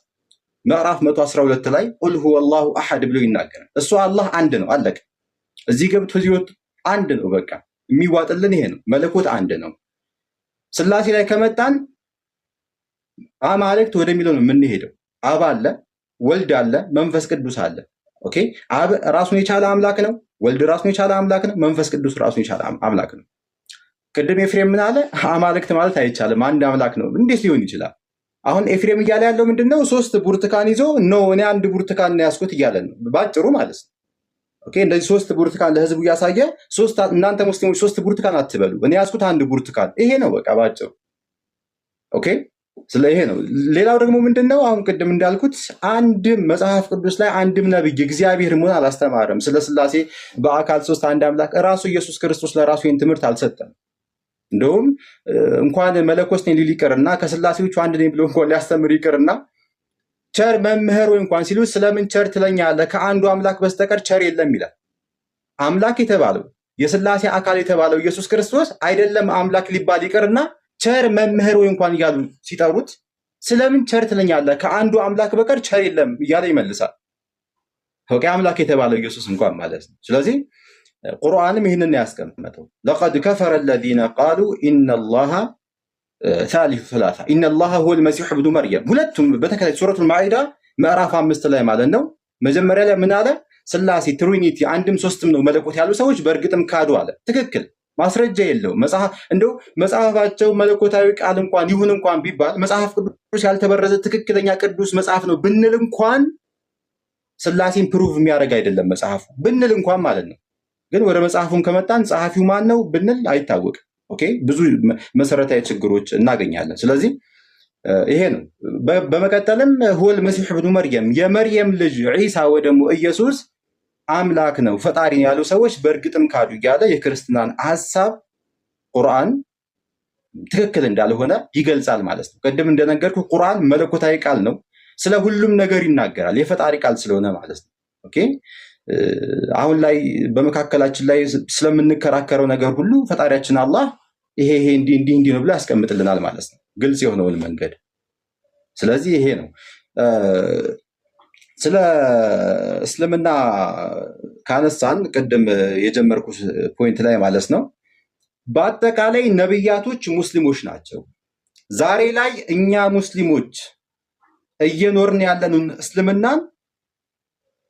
ምዕራፍ 112 ላይ ቁል ሁወላሁ አሐድ ብሎ ይናገራል። እሱ አላህ አንድ ነው፣ አለቀ። እዚህ ገብቶ ህይወት አንድ ነው፣ በቃ የሚዋጥልን ይሄ ነው። መለኮት አንድ ነው። ስላሴ ላይ ከመጣን አማልክት ወደሚለው ነው የምንሄደው። አብ አለ፣ ወልድ አለ፣ መንፈስ ቅዱስ አለ። ኦኬ አብ ራሱን የቻለ አምላክ ነው፣ ወልድ ራሱን የቻለ አምላክ ነው፣ መንፈስ ቅዱስ ራሱን የቻለ አምላክ ነው። ቅድም ኤፍሬም ምን አለ? አማልክት ማለት አይቻልም፣ አንድ አምላክ ነው። እንዴት ሊሆን ይችላል? አሁን ኤፍሬም እያለ ያለው ምንድነው? 3 ብርቱካን ይዞ ነው እኔ አንድ ብርቱካን ነው ያስኩት እያለ ነው ባጭሩ ማለት ነው። ኦኬ እንደዚህ 3 ብርቱካን ለህዝቡ እያሳየ እናንተ ሙስሊሞች 3 ብርቱካን አትበሉ፣ እኔ ያስኩት አንድ ብርቱካን፣ ይሄ ነው በቃ ባጭሩ። ኦኬ ስለ ይሄ ነው። ሌላው ደግሞ ምንድነው? አሁን ቅድም እንዳልኩት አንድ መጽሐፍ ቅዱስ ላይ አንድም ነብይ እግዚአብሔር መሆን አላስተማረም። ስለ ስላሴ በአካል 3 አንድ አምላክ ራሱ ኢየሱስ ክርስቶስ ለራሱ ይህን ትምህርት አልሰጠም። እንደውም እንኳን መለኮት ነኝ ሊል ይቅርና ከስላሴዎቹ አንድ ነኝ ብሎ እንኳን ሊያስተምር ይቅርና ቸር መምህር ወይ እንኳን ሲሉ ስለምን ቸር ትለኛለህ? ከአንዱ አምላክ በስተቀር ቸር የለም ይላል። አምላክ የተባለው የስላሴ አካል የተባለው ኢየሱስ ክርስቶስ አይደለም አምላክ ሊባል ይቅርና ቸር መምህር ወይ እንኳን እያሉ ሲጠሩት ስለምን ቸር ትለኛለህ? ከአንዱ አምላክ በቀር ቸር የለም እያለ ይመልሳል። ኦኬ አምላክ የተባለው ኢየሱስ እንኳን ማለት ነው። ስለዚህ ቁርአንም ይህንን ያስቀመጠው ለቀድ ከፈረ الذين قالوا ان الله ثالث ثلاثه ان الله هو المسيح ابن مريم። ሁለቱም በተከታታይ ሱረቱል ማኢዳ ምዕራፍ 5 ላይ ማለት ነው። መጀመሪያ ላይ ምን አለ? ስላሴ ትሪኒቲ አንድም ሶስትም ነው መለኮት ያሉ ሰዎች በእርግጥም ካዱ አለ። ትክክል፣ ማስረጃ የለው። እንደው መጽሐፋቸው መለኮታዊ ቃል እንኳን ይሁን እንኳን ቢባል መጽሐፍ ቅዱስ ያልተበረዘ ትክክለኛ ቅዱስ መጽሐፍ ነው ብንል እንኳን ስላሴን ፕሩቭ የሚያደርግ አይደለም መጽሐፉ ብንል እንኳን ማለት ነው። ግን ወደ መጽሐፉን ከመጣን ጸሐፊው ማን ነው ብንል አይታወቅም። ኦኬ ብዙ መሰረታዊ ችግሮች እናገኛለን። ስለዚህ ይሄ ነው። በመቀጠልም ሁወል መሲህ ኢብኑ መርየም የመርየም ልጅ ዒሳ ወይ ደግሞ ኢየሱስ አምላክ ነው ፈጣሪ ያሉ ሰዎች በእርግጥም ካዱ እያለ የክርስትናን ሐሳብ ቁርአን ትክክል እንዳልሆነ ይገልጻል ማለት ነው። ቅድም እንደነገርኩ ቁርአን መለኮታዊ ቃል ነው። ስለ ሁሉም ነገር ይናገራል የፈጣሪ ቃል ስለሆነ ማለት ነው። ኦኬ አሁን ላይ በመካከላችን ላይ ስለምንከራከረው ነገር ሁሉ ፈጣሪያችን አላህ ይሄ እንዲህ ነው ብሎ ያስቀምጥልናል ማለት ነው፣ ግልጽ የሆነውን መንገድ። ስለዚህ ይሄ ነው። ስለ እስልምና ካነሳን ቅድም የጀመርኩት ፖይንት ላይ ማለት ነው፣ በአጠቃላይ ነብያቶች ሙስሊሞች ናቸው። ዛሬ ላይ እኛ ሙስሊሞች እየኖርን ያለንን እስልምናን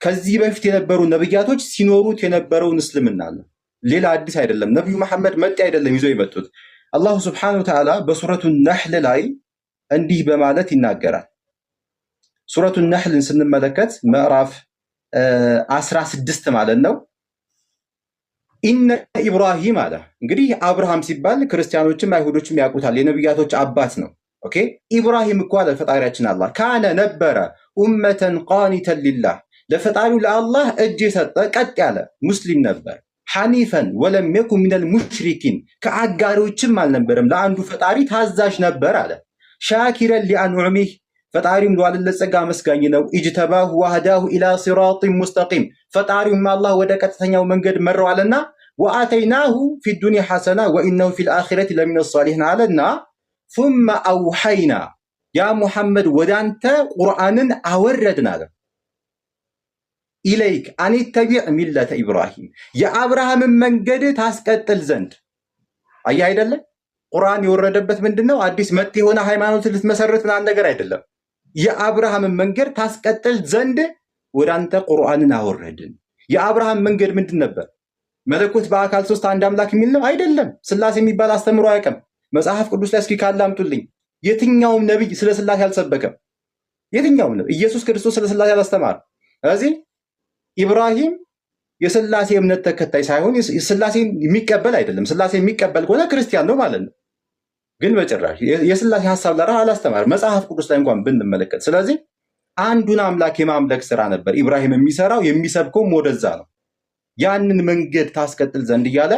ከዚህ በፊት የነበሩ ነብያቶች ሲኖሩት የነበረውን እስልምና ነው። ሌላ አዲስ አይደለም። ነብዩ መሐመድ መጤ አይደለም ይዞ የመጡት። አላሁ ስብሐነሁ ወተዓላ በሱረቱ ነህል ላይ እንዲህ በማለት ይናገራል። ሱረቱ ነህልን ስንመለከት ምዕራፍ 16 ማለት ነው። ኢነ ኢብራሂም አለ። እንግዲህ አብርሃም ሲባል ክርስቲያኖችም አይሁዶችም ያውቁታል፣ የነብያቶች አባት ነው። ኦኬ ኢብራሂም እኮ አለ ፈጣሪያችን አላህ ካነ ነበረ ኡመተን ቃኒተን ሊላህ ለፈጣሪው ለአላህ እጅ የሰጠ ቀጥ ያለ ሙስሊም ነበር። ሐኒፈን ወለም የኩን ሚነል ሙሽሪኪን ከአጋሪዎችም አልነበረም፣ ለአንዱ ፈጣሪ ታዛዥ ነበር አለ። ሻኪረን ሊአንዑሚህ ፈጣሪውም ለዋለለት ጸጋ መስጋኝ ነው። ኢጅተባሁ ወህዳሁ ኢላ ሲራጢን ሙስተቂም ፈጣሪውም አላህ ወደ ቀጥተኛው መንገድ መራዋልና ወአተይናሁ ፊ ዱንያ ሐሰና ወኢነሁ ፊል አኺረቲ ለሚነ ሷሊሒን አለና ثم አውሐይና ያ ሙሐመድ ወዳንተ ቁርአንን አወረድን አለ ኢለይክ አን ተቢዕ ሚለተ ኢብራሂም የአብርሃምን መንገድ ታስቀጥል ዘንድ አየህ አይደለ? ቁርአን የወረደበት ምንድነው? አዲስ መጤ የሆነ ሃይማኖት ልትመሰረት ምናምን ነገር አይደለም። የአብርሃምን መንገድ ታስቀጥል ዘንድ ወደ አንተ ቁርአንን አወረድን። የአብርሃም መንገድ ምንድን ነበር? መለኮት በአካል ሶስት አንድ አምላክ የሚል ነው አይደለም። ስላሴ የሚባል አስተምሮ አያውቅም። መጽሐፍ ቅዱስ ላይ እስኪ ካለ አምጡልኝ። የትኛውም ነቢይ ስለ ስላሴ አልሰበከም። የትኛውም ነቢይ ኢየሱስ ክርስቶስ ስለ ስላሴ አላስተማረም። ስለዚህ ኢብራሂም የስላሴ እምነት ተከታይ ሳይሆን ስላሴን የሚቀበል አይደለም። ስላሴ የሚቀበል ከሆነ ክርስቲያን ነው ማለት ነው። ግን በጭራሽ የስላሴ ሀሳብ ለራ አላስተማርም መጽሐፍ ቅዱስ ላይ እንኳን ብንመለከት። ስለዚህ አንዱን አምላክ የማምለክ ስራ ነበር ኢብራሂም የሚሰራው፣ የሚሰብከውም ወደዛ ነው። ያንን መንገድ ታስቀጥል ዘንድ እያለ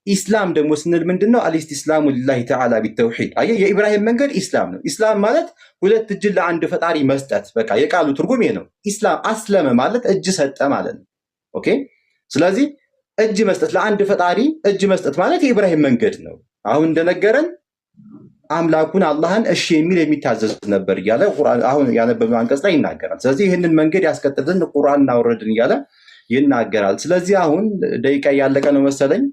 ኢስላም ደግሞ ስንል ምንድነው? አልኢስቲስላሙ ሊላሂ ተዓላ ቢተውሂድ። አየህ፣ የኢብራሂም መንገድ ኢስላም ነው። ኢስላም ማለት ሁለት እጅን ለአንድ ፈጣሪ መስጠት። በቃ የቃሉ ትርጉም ይሄ ነው። ኢስላም አስለመ ማለት እጅ ሰጠ ማለት ነው። ኦኬ። ስለዚህ እጅ መስጠት፣ ለአንድ ፈጣሪ እጅ መስጠት ማለት የኢብራሂም መንገድ ነው። አሁን እንደነገረን አምላኩን አላህን እሺ የሚል የሚታዘዝ ነበር እያለ አሁን ያነበብነው አንቀጽ ላይ ይናገራል። ስለዚህ ይህንን መንገድ ያስቀጥል ዘንድ ቁርአን እናወረድን እያለ ይናገራል። ስለዚህ አሁን ደቂቃ እያለቀ ነው መሰለኝ።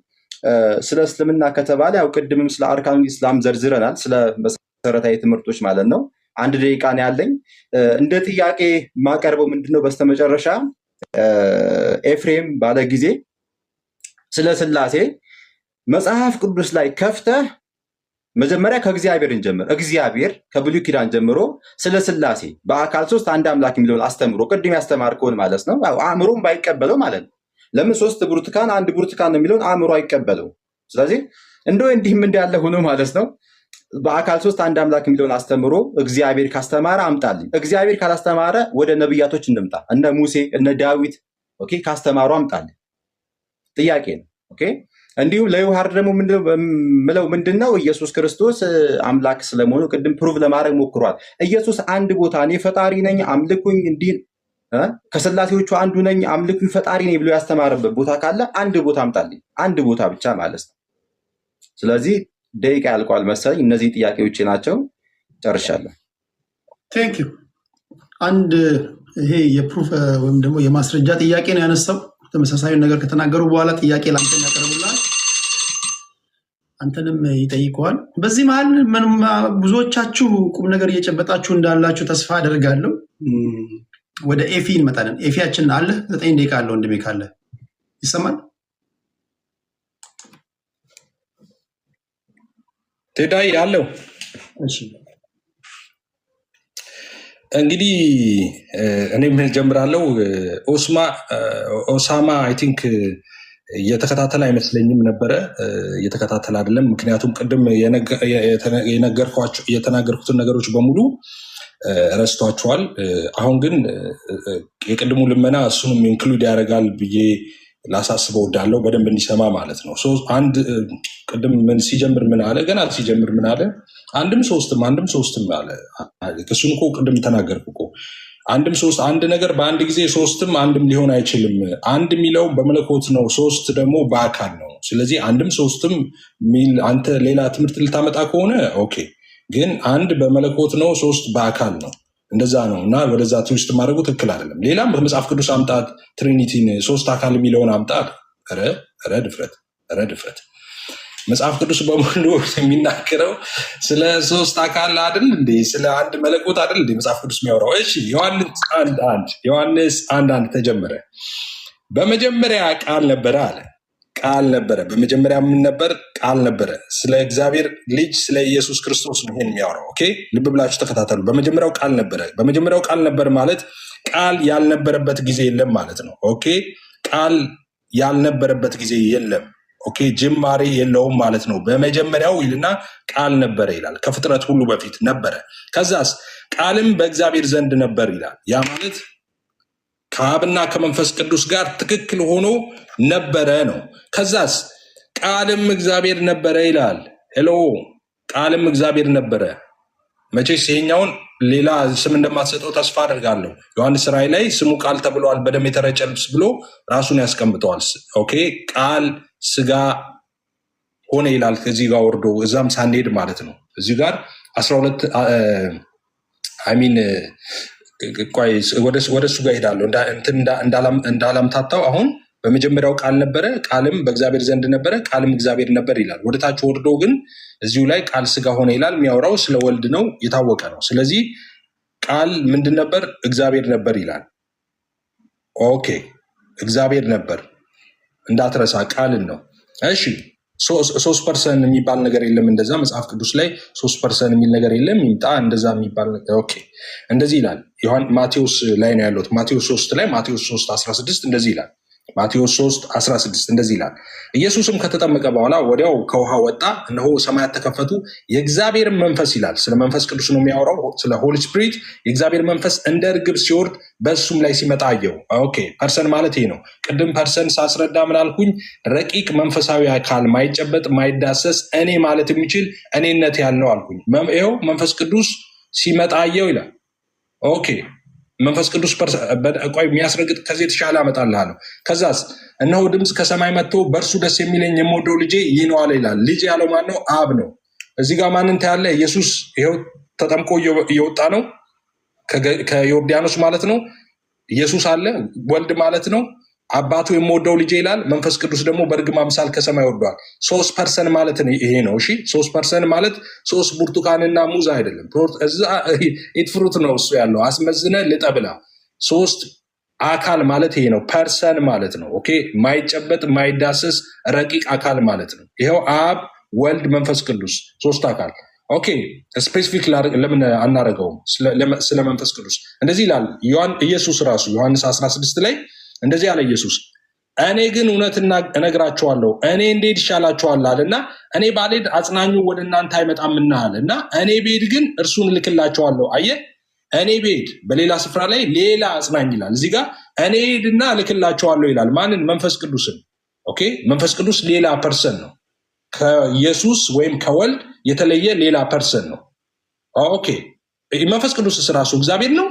ስለ እስልምና ከተባለ ያው ቅድምም ስለ አርካኑል ኢስላም ዘርዝረናል፣ ስለ መሰረታዊ ትምህርቶች ማለት ነው። 1 ደቂቃ ነው ያለኝ። እንደ ጥያቄ ማቀርበው ምንድነው በስተመጨረሻ ኤፍሬም ባለ ጊዜ ስለ ስላሴ መጽሐፍ ቅዱስ ላይ ከፍተህ መጀመሪያ ከእግዚአብሔር እንጀምር። እግዚአብሔር ከብሉይ ኪዳን ጀምሮ ስለ ስላሴ በአካል ሶስት አንድ አምላክ የሚለውን አስተምሮ ቅድም ያስተማርከውን ማለት ነው። አእምሮም ባይቀበለው ማለት ነው። ለምን 3 ብርቱካን 1 ብርቱካን ነው የሚለውን አእምሮ አይቀበለው። ስለዚህ እንደው እንዲህም እንዳለ ሆኖ ማለት ነው በአካል ሶስት አንድ አምላክ የሚለውን አስተምሮ እግዚአብሔር ካስተማረ አምጣልኝ። እግዚአብሔር ካላስተማረ ወደ ነብያቶች እንምጣ። እነ ሙሴ እነ ዳዊት ኦኬ ካስተማሩ አምጣልኝ። ጥያቄ ነው። ኦኬ። እንዲሁም ለዮሐር ደግሞ ምለው ምንድነው ኢየሱስ ክርስቶስ አምላክ ስለመሆኑ ቅድም ፕሩቭ ለማድረግ ሞክሯል። ኢየሱስ አንድ ቦታ እኔ ፈጣሪ ነኝ አምልኩኝ እንዲህ ከስላሴዎቹ አንዱ ነኝ አምልኩኝ ፈጣሪ ነኝ ብሎ ያስተማረበት ቦታ ካለ አንድ ቦታ አምጣልኝ። አንድ ቦታ ብቻ ማለት ነው። ስለዚህ ደቂቃ ያልቋል መሰለኝ። እነዚህ ጥያቄዎች ናቸው። ጨርሻለሁ። ቴንክ ዩ። አንድ ይሄ የፕሩፍ ወይም ደግሞ የማስረጃ ጥያቄ ነው ያነሳው። ተመሳሳይ ነገር ከተናገሩ በኋላ ጥያቄ ላንተ ያቀርቡልሃል፣ አንተንም ይጠይቀዋል። በዚህ መሀል ብዙዎቻችሁ ቁም ነገር እየጨበጣችሁ እንዳላችሁ ተስፋ አደርጋለሁ። ወደ ኤፊ እንመጣለን። ኤፊያችን አለ 9 ደቂቃ አለ። ወንድሜ ካለ ይሰማል? ቴዳይ አለው። እሺ እንግዲህ እኔ ምን ጀምራለሁ። ኦሳማ አይ ቲንክ እየተከታተለ አይመስለኝም ነበረ። እየተከታተለ አይደለም። ምክንያቱም ቅድም የተናገርኩትን ነገሮች በሙሉ ረስቷቸዋል። አሁን ግን የቅድሙ ልመና እሱንም ኢንክሉድ ያደርጋል ብዬ ላሳስበው እወዳለሁ፣ በደንብ እንዲሰማ ማለት ነው። አንድ ቅድም ሲጀምር ምን አለ? ገና ሲጀምር ምን አለ? አንድም ሶስትም አለ። እሱን እኮ ቅድም ተናገርኩ እኮ። አንድም ሶስት አንድ ነገር በአንድ ጊዜ ሶስትም አንድም ሊሆን አይችልም። አንድ የሚለው በመለኮት ነው፣ ሶስት ደግሞ በአካል ነው። ስለዚህ አንድም ሶስትም ሚል አንተ ሌላ ትምህርት ልታመጣ ከሆነ ኦኬ፣ ግን አንድ በመለኮት ነው፣ ሶስት በአካል ነው። እንደዛ ነው እና ወደዛ ትዊስት ማድረጉ ትክክል አይደለም። ሌላም በመጽሐፍ ቅዱስ አምጣት፣ ትሪኒቲን 3 አካል የሚለውን አምጣት። ረ ድፍረት። መጽሐፍ ቅዱስ በሙሉ የሚናገረው ስለ 3 አካል አይደል እንዴ? ስለ አንድ መለኮት አይደል እንዴ መጽሐፍ ቅዱስ የሚያወራው? እሺ ዮሐንስ 1:1 ተጀመረ። በመጀመሪያ ቃል ነበረ አለ። ቃል ነበረ። በመጀመሪያ ምን ነበር? ቃል ነበረ። ስለ እግዚአብሔር ልጅ ስለ ኢየሱስ ክርስቶስ ነው ይሄን የሚያወራው። ኦኬ፣ ልብ ብላችሁ ተከታተሉ። በመጀመሪያው ቃል ነበረ። በመጀመሪያው ቃል ነበር ማለት ቃል ያልነበረበት ጊዜ የለም ማለት ነው። ኦኬ፣ ቃል ያልነበረበት ጊዜ የለም። ኦኬ፣ ጅማሬ የለውም ማለት ነው። በመጀመሪያው ይልና ቃል ነበረ ይላል። ከፍጥረት ሁሉ በፊት ነበረ። ከዛስ ቃልም በእግዚአብሔር ዘንድ ነበር ይላል። ያ ማለት ከአብና ከመንፈስ ቅዱስ ጋር ትክክል ሆኖ ነበረ ነው። ከዛስ ቃልም እግዚአብሔር ነበረ ይላል። ሄሎ፣ ቃልም እግዚአብሔር ነበረ። መቼስ ይሄኛውን ሌላ ስም እንደማትሰጠው ተስፋ አደርጋለሁ። ዮሐንስ ራእይ ላይ ስሙ ቃል ተብለዋል፣ በደም የተረጨ ልብስ ብሎ ራሱን ያስቀምጠዋል። ኦኬ፣ ቃል ስጋ ሆነ ይላል። ከዚህ ጋር ወርዶ እዛም ሳንሄድ ማለት ነው። እዚህ ጋር 12 ቆይ ወደ እሱ ጋር ሄዳለሁ እንዳላምታታው። አሁን በመጀመሪያው ቃል ነበረ፣ ቃልም በእግዚአብሔር ዘንድ ነበረ፣ ቃልም እግዚአብሔር ነበር ይላል። ወደታች ወርዶ ግን እዚሁ ላይ ቃል ስጋ ሆነ ይላል። የሚያወራው ስለ ወልድ ነው፣ የታወቀ ነው። ስለዚህ ቃል ምንድን ነበር? እግዚአብሔር ነበር ይላል። ኦኬ እግዚአብሔር ነበር እንዳትረሳ፣ ቃልን ነው። እሺ 3% የሚባል ነገር የለም። እንደዛ መጽሐፍ ቅዱስ ላይ 3% የሚል ነገር የለም። ይምጣ እንደዛ የሚባል ነገር። ኦኬ እንደዚህ ይላል። ማቴዎስ ላይ ነው ያለሁት። ማቴዎስ 3 ላይ ማቴዎስ 3:16 እንደዚህ ይላል። ማቴዎስ 3:16 እንደዚህ ይላል። ኢየሱስም ከተጠመቀ በኋላ ወዲያው ከውሃ ወጣ፣ እነሆ ሰማያት ተከፈቱ፣ የእግዚአብሔር መንፈስ ይላል። ስለ መንፈስ ቅዱስ ነው የሚያወራው፣ ስለ ሆሊ ስፒሪት። የእግዚአብሔር መንፈስ እንደ እርግብ ሲወርድ በእሱም ላይ ሲመጣ አየው። ኦኬ ፐርሰን ማለት ይሄ ነው። ቅድም ፐርሰን ሳስረዳ ምን አልኩኝ? ረቂቅ መንፈሳዊ አካል፣ ማይጨበጥ ማይዳሰስ፣ እኔ ማለት የሚችል እኔነት ያለው አልኩኝ። ይኸው መንፈስ ቅዱስ ሲመጣ አየው ይላል። ኦኬ መንፈስ ቅዱስ ቆይ የሚያስረግጥ ከዚህ የተሻለ አመጣልሃለሁ። ከዛስ እነሆ ድምፅ ከሰማይ መጥቶ በእርሱ ደስ የሚለኝ የምወደው ልጄ ይህ ነው አለ ይላል። ልጅ ያለው ማን ነው? አብ ነው። እዚህ ጋር ማንን ታያለ? ኢየሱስ ይኸው ተጠምቆ እየወጣ ነው ከዮርዳኖስ ማለት ነው። ኢየሱስ አለ፣ ወልድ ማለት ነው። አባቱ የምወደው ልጄ ይላል። መንፈስ ቅዱስ ደግሞ በእርግብ አምሳል ከሰማይ ወርዷል። 3% ማለት ይሄ ነው። እሺ 3% ማለት 3 ብርቱካንና ሙዝ አይደለም። ኢትፍሩት ነው እሱ ያለው። አስመዝነ ልጠብላ 3 አካል ማለት ይሄ ነው። ፐርሰን ማለት ነው። ኦኬ ማይጨበጥ ማይዳሰስ ረቂቅ አካል ማለት ነው። ይሄው አብ ወልድ መንፈስ ቅዱስ 3 አካል። ኦኬ ስፔሲፊክ ለምን አናረገውም? ስለ መንፈስ ቅዱስ እንደዚህ ይላል ኢየሱስ ራሱ ዮሐንስ 16 ላይ እንደዚህ ያለ ኢየሱስ እኔ ግን እውነት እነግራቸዋለሁ እኔ እንዴት ይሻላቸዋል አለና እኔ ባልሄድ አጽናኙ ወደ እናንተ አይመጣምና አለና እኔ ብሄድ ግን እርሱን እልክላቸዋለሁ። አየህ እኔ ብሄድ በሌላ ስፍራ ላይ ሌላ አጽናኝ ይላል። እዚህ ጋር እኔ ሄድና እልክላቸዋለሁ ይላል። ማንን? መንፈስ ቅዱስን። ኦኬ መንፈስ ቅዱስ ሌላ ፐርሰን ነው። ከኢየሱስ ወይም ከወልድ የተለየ ሌላ ፐርሰን ነው። ኦኬ መንፈስ ቅዱስ ራሱ እግዚአብሔር ነው።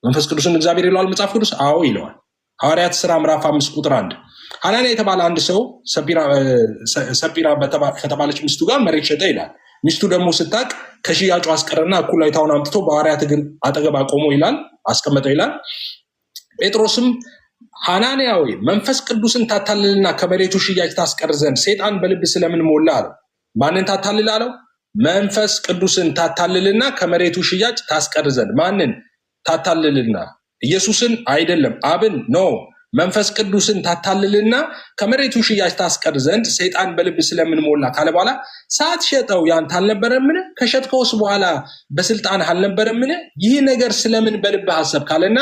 መንፈስ ቅዱስን እግዚአብሔር ይለዋል መጽሐፍ ቅዱስ? አዎ ይለዋል። ሐዋርያት ሥራ ምዕራፍ 5 ቁጥር 1 ሐናንያ የተባለ አንድ ሰው ሰጲራ ከተባለች ሚስቱ ጋር መሬት ሸጠ ይላል። ሚስቱ ደግሞ ስታቅ ከሽያጩ አስቀረና እኩሌታውን አምጥቶ በሐዋርያት እግር አጠገብ አቆሞ ይላል አስቀመጠው ይላል። ጴጥሮስም ሐናንያ ሆይ መንፈስ ቅዱስን ታታልልና ከመሬቱ ሽያጭ ታስቀር ዘንድ ሰይጣን በልብ ስለምን ሞላ አለው። ማንን ታታልል አለው? መንፈስ ቅዱስን ታታልልና ከመሬቱ ሽያጭ ታስቀር ዘንድ። ማንን ታታልልና? ኢየሱስን አይደለም፣ አብን ነው። መንፈስ ቅዱስን ታታልልና ከመሬቱ ሽያጭ ታስቀር ዘንድ ሰይጣን በልብ ስለምን ሞላ ካለ በኋላ ሳትሸጠው ያንተ አልነበረምን? ከሸጥከውስ በኋላ በስልጣን አልነበረምን? ይህ ነገር ስለምን በልብ ሐሰብ ካለና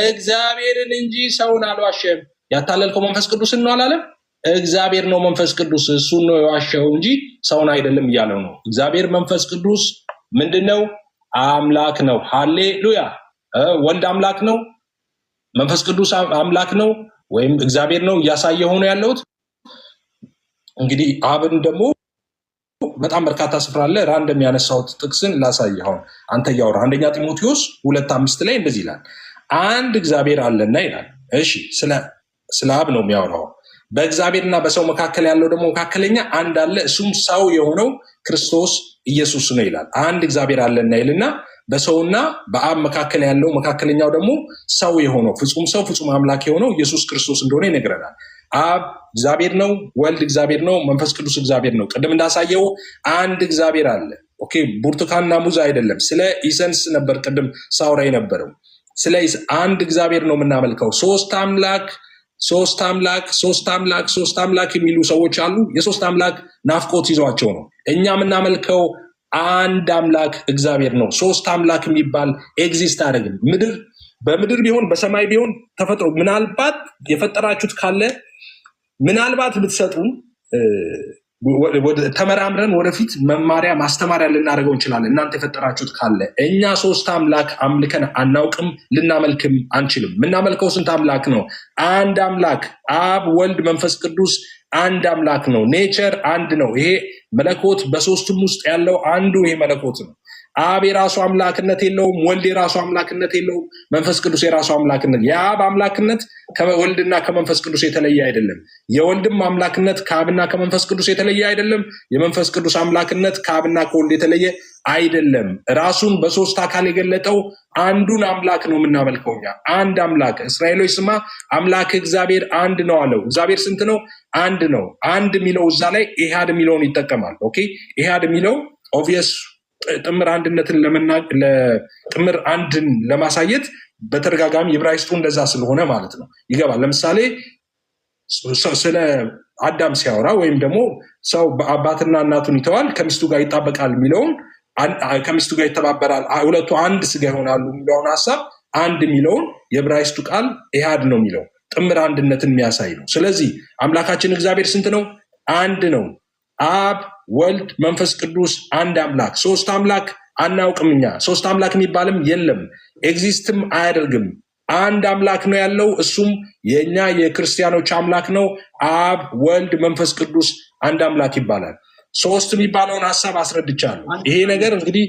እግዚአብሔርን እንጂ ሰውን አልዋሸም። ያታለልከው መንፈስ ቅዱስን ነው አላለም? እግዚአብሔር ነው መንፈስ ቅዱስ፣ እሱን ነው የዋሸው እንጂ ሰውን አይደለም እያለው ነው። እግዚአብሔር መንፈስ ቅዱስ ምንድነው? አምላክ ነው። ሃሌሉያ። ወልድ አምላክ ነው፣ መንፈስ ቅዱስ አምላክ ነው ወይም እግዚአብሔር ነው እያሳየ ሆኖ ያለውት። እንግዲህ አብን ደግሞ በጣም በርካታ ስፍራ አለ። ራንደም ያነሳሁት ጥቅስን ላሳይ። አሁን አንተ እያወራ አንደኛ ጢሞቴዎስ 2:5 ላይ እንደዚህ ይላል፣ አንድ እግዚአብሔር አለና ይላል። እሺ ስለ አብ ነው የሚያወራው። በእግዚአብሔርና በሰው መካከል ያለው ደግሞ መካከለኛ አንድ አለ፣ እሱም ሰው የሆነው ክርስቶስ ኢየሱስ ነው ይላል። አንድ እግዚአብሔር አለና ይልና በሰውና በአብ መካከል ያለው መካከለኛው ደግሞ ሰው የሆነው ፍጹም ሰው ፍጹም አምላክ የሆነው ኢየሱስ ክርስቶስ እንደሆነ ይነግረናል። አብ እግዚአብሔር ነው፣ ወልድ እግዚአብሔር ነው፣ መንፈስ ቅዱስ እግዚአብሔር ነው። ቅድም እንዳሳየው አንድ እግዚአብሔር አለ። ኦኬ ቡርቱካንና ሙዝ አይደለም። ስለ ኢሰንስ ነበር ቅድም ሳውራ የነበረው። ስለ አንድ እግዚአብሔር ነው የምናመልከው። ሶስት አምላክ የሚሉ ሰዎች አሉ። የሶስት አምላክ ናፍቆት ይዟቸው ነው። እኛ የምናመልከው አንድ አምላክ እግዚአብሔር ነው። ሶስት አምላክ የሚባል ኤግዚስት አደረግም። በምድር ቢሆን በሰማይ ቢሆን ተፈጥሮ ምናልባት የፈጠራችሁት ካለ ምናልባት ብትሰጡን ተመራምረን ወደፊት መማሪያ ማስተማሪያ ልናደርገው እንችላለን። እናንተ የፈጠራችሁት ካለ እኛ ሶስት አምላክ አምልከን አናውቅም፣ ልናመልክም አንችልም። የምናመልከው ስንት አምላክ ነው? አንድ አምላክ አብ፣ ወልድ፣ መንፈስ ቅዱስ አንድ አምላክ ነው። ኔቸር አንድ ነው። ይሄ መለኮት በሶስቱም ውስጥ ያለው አንዱ ይሄ መለኮት ነው። አብ የራሱ አምላክነት የለውም፣ ወልድ የራሱ አምላክነት የለውም፣ መንፈስ ቅዱስ የራሱ አምላክነት። የአብ አምላክነት ከወልድና ከመንፈስ ቅዱስ የተለየ አይደለም። የወልድም አምላክነት ከአብና ከመንፈስ ቅዱስ የተለየ አይደለም። የመንፈስ ቅዱስ አምላክነት ከአብና ከወልድ የተለየ አይደለም። ራሱን በሶስት አካል የገለጠው አንዱን አምላክ ነው የምናመልከው እኛ። አንድ አምላክ። እስራኤሎች ስማ አምላክ እግዚአብሔር አንድ ነው አለው። እግዚአብሔር ስንት ነው? አንድ ነው። አንድ የሚለው እዛ ላይ ኢሃድ የሚለውን ይጠቀማል። ኦኬ ኢሃድ የሚለው ኦብቪየስ ጥምር አንድነትን ጥምር አንድን ለማሳየት በተደጋጋሚ ዕብራይስጡ እንደዛ ስለሆነ ማለት ነው ይገባል። ለምሳሌ ስለ አዳም ሲያወራ ወይም ደግሞ ሰው አባትና እናቱን ይተዋል ከሚስቱ ጋር ይጣበቃል የሚለውን ከሚስቱ ጋር ይተባበራል ሁለቱ አንድ ስጋ ይሆናሉ የሚለውን ሐሳብ አንድ የሚለውን የዕብራይስጡ ቃል ኢሃድ ነው የሚለው ጥምር አንድነትን የሚያሳይ ነው። ስለዚህ አምላካችን እግዚአብሔር ስንት ነው? አንድ ነው። አብ ወልድ መንፈስ ቅዱስ አንድ አምላክ። ሶስት አምላክ አናውቅም እኛ። ሶስት አምላክ የሚባልም የለም፣ ኤግዚስትም አያደርግም። አንድ አምላክ ነው ያለው፣ እሱም የኛ የክርስቲያኖች አምላክ ነው። አብ ወልድ መንፈስ ቅዱስ አንድ አምላክ ይባላል። ሶስት የሚባለውን ሐሳብ አስረድቻለሁ። ይሄ ነገር እንግዲህ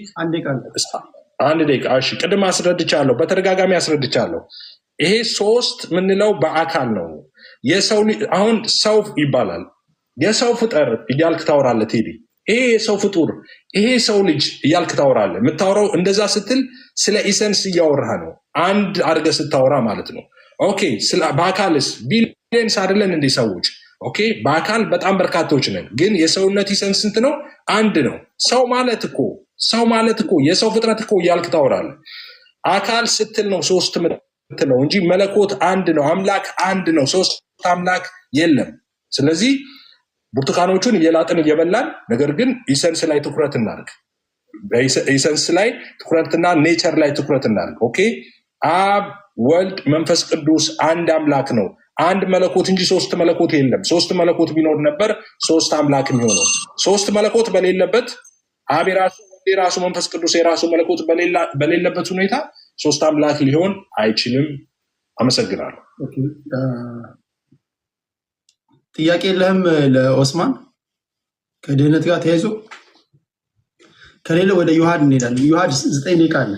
አንድ ደቂቃ እሺ፣ ቅድም አስረድቻለሁ፣ በተደጋጋሚ አስረድቻለሁ። ይሄ ሶስት ምንለው በአካል ነው። የሰው አሁን ሰው ይባላል። የሰው ፍጡር እያልክ ታወራለህ ቴዲ። ይሄ የሰው ፍጡር፣ ይሄ ሰው ልጅ እያልክ ታወራለህ። የምታወራው እንደዛ ስትል ስለ ኢሰንስ እያወራህ ነው፣ አንድ አድርገህ ስታወራ ማለት ነው። ኦኬ በአካልስ ቢሊየንስ አይደለን እንዴ ሰዎች? ኦኬ በአካል በጣም በርካታዎች ነን፣ ግን የሰውነት ኢሰንስ ስንት ነው? አንድ ነው። ሰው ማለት እኮ የሰው ፍጥረት እኮ እያልክ ታወራለህ። አካል ስትል ነው ሶስት ምትለው እንጂ መለኮት አንድ ነው፣ አምላክ አንድ ነው፣ ሶስት አምላክ የለም። ስለዚህ ብርቱካኖቹን እየላጥን እየበላን፣ ነገር ግን ኢሰንስ ላይ ትኩረት እናድርግ። ኢሰንስ ላይ ትኩረትና ኔቸር ላይ ትኩረት እናድርግ። ኦኬ አብ ወልድ መንፈስ ቅዱስ አንድ አምላክ ነው። አንድ መለኮት እንጂ ሶስት መለኮት የለም። ሶስት መለኮት ቢኖር ነበር ሶስት አምላክ የሚሆነው። ሶስት መለኮት በሌለበት አብ የራሱ ወልድ የራሱ መንፈስ ቅዱስ የራሱ መለኮት በሌለበት ሁኔታ ሶስት አምላክ ሊሆን አይችልም። አመሰግናለሁ። ጥያቄ የለህም ለኦስማን? ከድህነት ጋር ተያይዞ ከሌለ ወደ ዮሐድ እንሄዳለን። ዮሐድ 9 ደቂቃ አለ።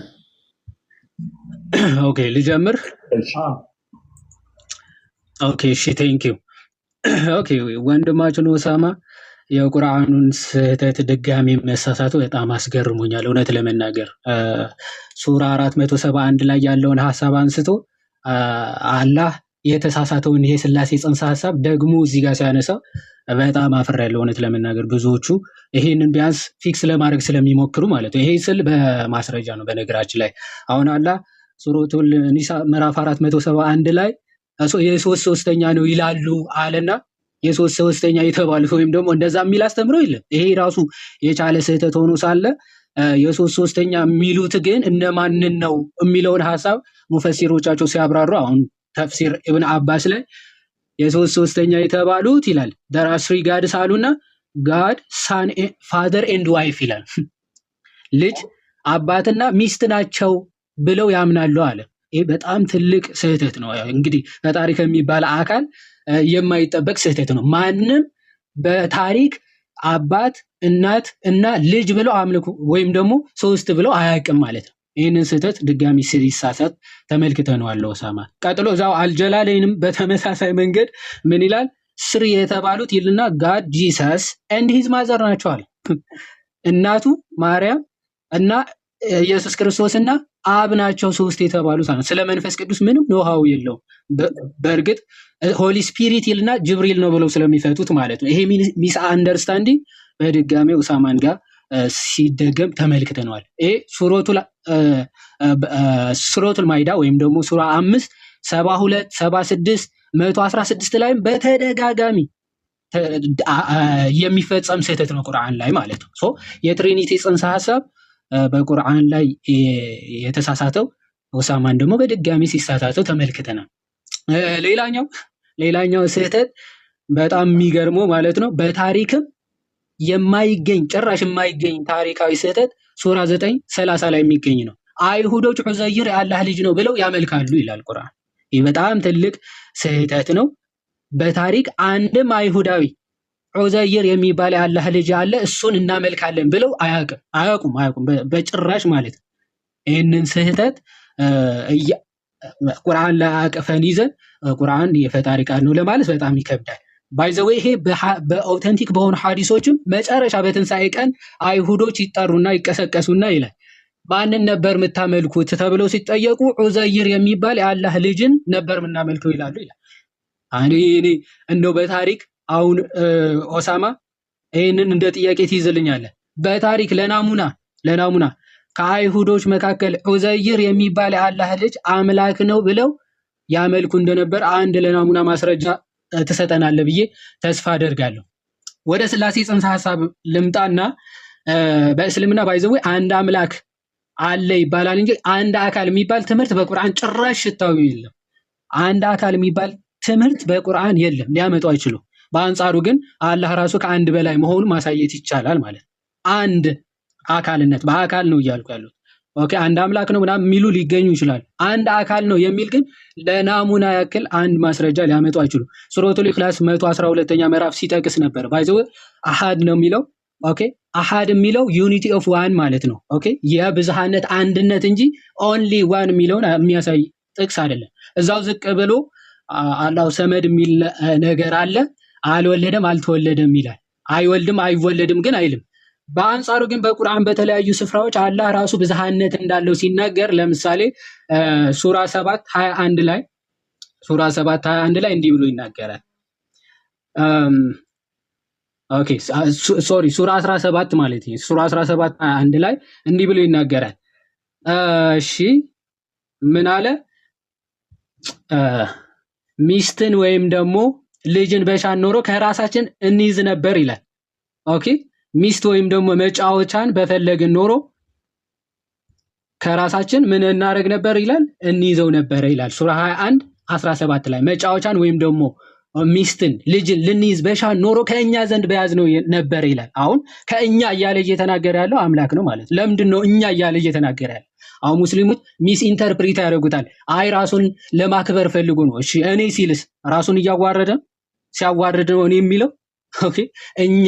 ኦኬ ልጀምር። ኦኬ እሺ ቴንኪው። ኦኬ ወንድማችን ኦሳማ የቁርአኑን ስህተት ድጋሚ መሳሳቱ በጣም አስገርሞኛል እውነት ለመናገር። ሱራ 471 ላይ ያለውን ሐሳብ አንስቶ አላህ የተሳሳተውን ይሄ ስላሴ ጽንሰ ሐሳብ ደግሞ እዚህ ጋር ሲያነሳ በጣም አፍሬያለሁ እውነት ለመናገር። ብዙዎቹ ይሄንን ቢያንስ ፊክስ ለማድረግ ስለሚሞክሩ ማለት ነው። ይሄ ስል በማስረጃ ነው። በነገራችን ላይ አሁን አላህ ሱረቱል ኒሳ ምዕራፍ 471 ላይ የሶስት ሶስተኛ ነው ይላሉ አለና የሶስት ሶስተኛ የተባሉት ወይም ደግሞ እንደዛ የሚል አስተምረው የለም። ይሄ ራሱ የቻለ ስህተት ሆኖ ሳለ የሶስት ሶስተኛ የሚሉት ግን እነማንን ነው የሚለውን ሐሳብ ሙፈሲሮቻቸው ሲያብራሩ አሁን ተፍሲር ኢብን አባስ ላይ የሶስት ሶስተኛ የተባሉት ይላል there are three gods አሉና God son father and wife ይላል። ልጅ አባትና ሚስት ናቸው ብለው ያምናሉ አለ። ይሄ በጣም ትልቅ ስህተት ነው። እንግዲህ ፈጣሪ ከሚባል አካል የማይጠበቅ ስህተት ነው። ማንም በታሪክ አባት እናት እና ልጅ ብለው አምልኩ ወይም ደግሞ ሶስት ብለው አያውቅም ማለት ነው። ይህንን ስህተት ድጋሚ ሲሳሳት ተመልክተነዋል ኦሳማ። ቀጥሎ እዛው አልጀላለይንም በተመሳሳይ መንገድ ምን ይላል? ስሪ የተባሉት ይልና ጋድ ጂሰስ ኤንድ ሂዝ ማዘር ናቸው አለ። እናቱ ማርያም እና ኢየሱስ ክርስቶስና አብ ናቸው ሶስት የተባሉት አለ። ስለ መንፈስ ቅዱስ ምንም ኖሃው የለውም። በእርግጥ ሆሊ ስፒሪት ይልና ጅብሪል ነው ብለው ስለሚፈቱት ማለት ነው። ይሄ ሚስ አንደርስታንዲንግ በድጋሚ ኦሳማን ጋር ሲደገም ተመልክተነዋል። ይሄ ሱረቱል ማይዳ ወይም ደግሞ ሱራ 5 72 76 116 ላይ በተደጋጋሚ የሚፈጸም ስህተት ነው ቁርአን ላይ ማለት ነው። ሶ የትሪኒቲ ጽንሰ ሐሳብ በቁርአን ላይ የተሳሳተው ኦሳማን ደግሞ በድጋሚ ሲሳሳተው ተመልክተናል። ሌላኛው ስህተት በጣም የሚገርመው ማለት ነው በታሪክም የማይገኝ ጭራሽ የማይገኝ ታሪካዊ ስህተት ሱራ 9:30 ላይ የሚገኝ ነው። አይሁዶች ዑዘይር የአላህ ልጅ ነው ብለው ያመልካሉ ይላል ቁርአን። ይህ በጣም ትልቅ ስህተት ነው። በታሪክ አንድም አይሁዳዊ ዑዘይር የሚባል የአላህ ልጅ አለ እሱን እናመልካለን ብለው አያውቁም በጭራሽ ማለት ነው። ይህንን ስህተት ቁርአን ላይ አቅፈን ይዘን ቁርአን የፈጣሪ ቃል ነው ለማለት በጣም ይከብዳል። ባይዘው ይሄ በአውተንቲክ በሆኑ ሐዲሶችም መጨረሻ በትንሳኤ ቀን አይሁዶች ይጠሩና ይቀሰቀሱና ይላል ማንን ነበር የምታመልኩት ተብለው ሲጠየቁ ዑዘይር የሚባል የአላህ ልጅን ነበር የምናመልከው ይላሉ ይላል። እኔ እንደው በታሪክ አሁን ኦሳማ ይሄንን እንደ ጥያቄ ትይዝልኛለህ። በታሪክ ለናሙና ከአይሁዶች መካከል ዑዘይር የሚባል የአላህ ልጅ አምላክ ነው ብለው ያመልኩ እንደነበር አንድ ለናሙና ማስረጃ ትሰጠናለህ ብዬ ተስፋ አደርጋለሁ። ወደ ስላሴ ጽንሰ ሐሳብ ልምጣና በእስልምና ባይዘው አንድ አምላክ አለ ይባላል እንጂ አንድ አካል የሚባል ትምህርት በቁርአን ጭራሽ ሽታው የለም። አንድ አካል የሚባል ትምህርት በቁርአን የለም፣ ሊያመጡ አይችሉም። በአንጻሩ ግን አላህ ራሱ ከአንድ በላይ መሆኑን ማሳየት ይቻላል ማለት ነው። አንድ አካልነት በአካል ነው እያልኩ ያሉት ኦኬ፣ አንድ አምላክ ነው ምናምን የሚሉ ሊገኙ ይችላል። አንድ አካል ነው የሚል ግን ለናሙና ያክል አንድ ማስረጃ ሊያመጡ አይችሉም። ሱረቱል ኢኽላስ 112ኛ ምዕራፍ ሲጠቅስ ነበር ባይዘው አሐድ ነው የሚለው ኦኬ፣ አሐድ የሚለው ዩኒቲ ኦፍ ዋን ማለት ነው። ኦኬ፣ የብዝሃነት አንድነት እንጂ ኦንሊ ዋን የሚለውን የሚያሳይ ጥቅስ አይደለም። እዛው ዝቅ ብሎ አላሁ ሰመድ የሚል ነገር አለ፣ አልወለደም አልተወለደም ይላል። አይወልድም አይወለድም ግን አይልም። በአንጻሩ ግን በቁርአን በተለያዩ ስፍራዎች አላህ ራሱ ብዝሃነት እንዳለው ሲናገር ለምሳሌ ሱራ 7:21 ላይ እንዲህ ብሎ ይናገራል። ኦኬ ሶሪ ሱራ 17 ማለት ነው። ሱራ 17:21 ላይ እንዲህ ብሎ ይናገራል። እሺ ምን አለ? ሚስትን ወይም ደግሞ ልጅን በሻን ኖሮ ከራሳችን እንይዝ ነበር ይላል። ኦኬ ሚስት ወይም ደግሞ መጫወቻን በፈለግን ኖሮ ከራሳችን ምን እናደርግ ነበር ይላል? እንይዘው ነበር ይላል። ሱራ 21:17 ላይ መጫወቻን ወይም ደግሞ ሚስትን ልጅን ልንይዝ በሻን ኖሮ ከእኛ ዘንድ በያዝነው ነበር ይላል። አሁን ከእኛ እያለ እየተናገረ ያለው አምላክ ነው ማለት። ለምንድን ነው እኛ እያለ እየተናገረ ያለው? አሁን ሙስሊሞች ሚስ ኢንተርፕሪት ያደርጉታል። አይ ራሱን ለማክበር ፈልጎ ነው። እሺ እኔ ሲልስ ራሱን እያዋረደ ሲያዋርድ ነው እኔ የሚለው። ኦኬ እኛ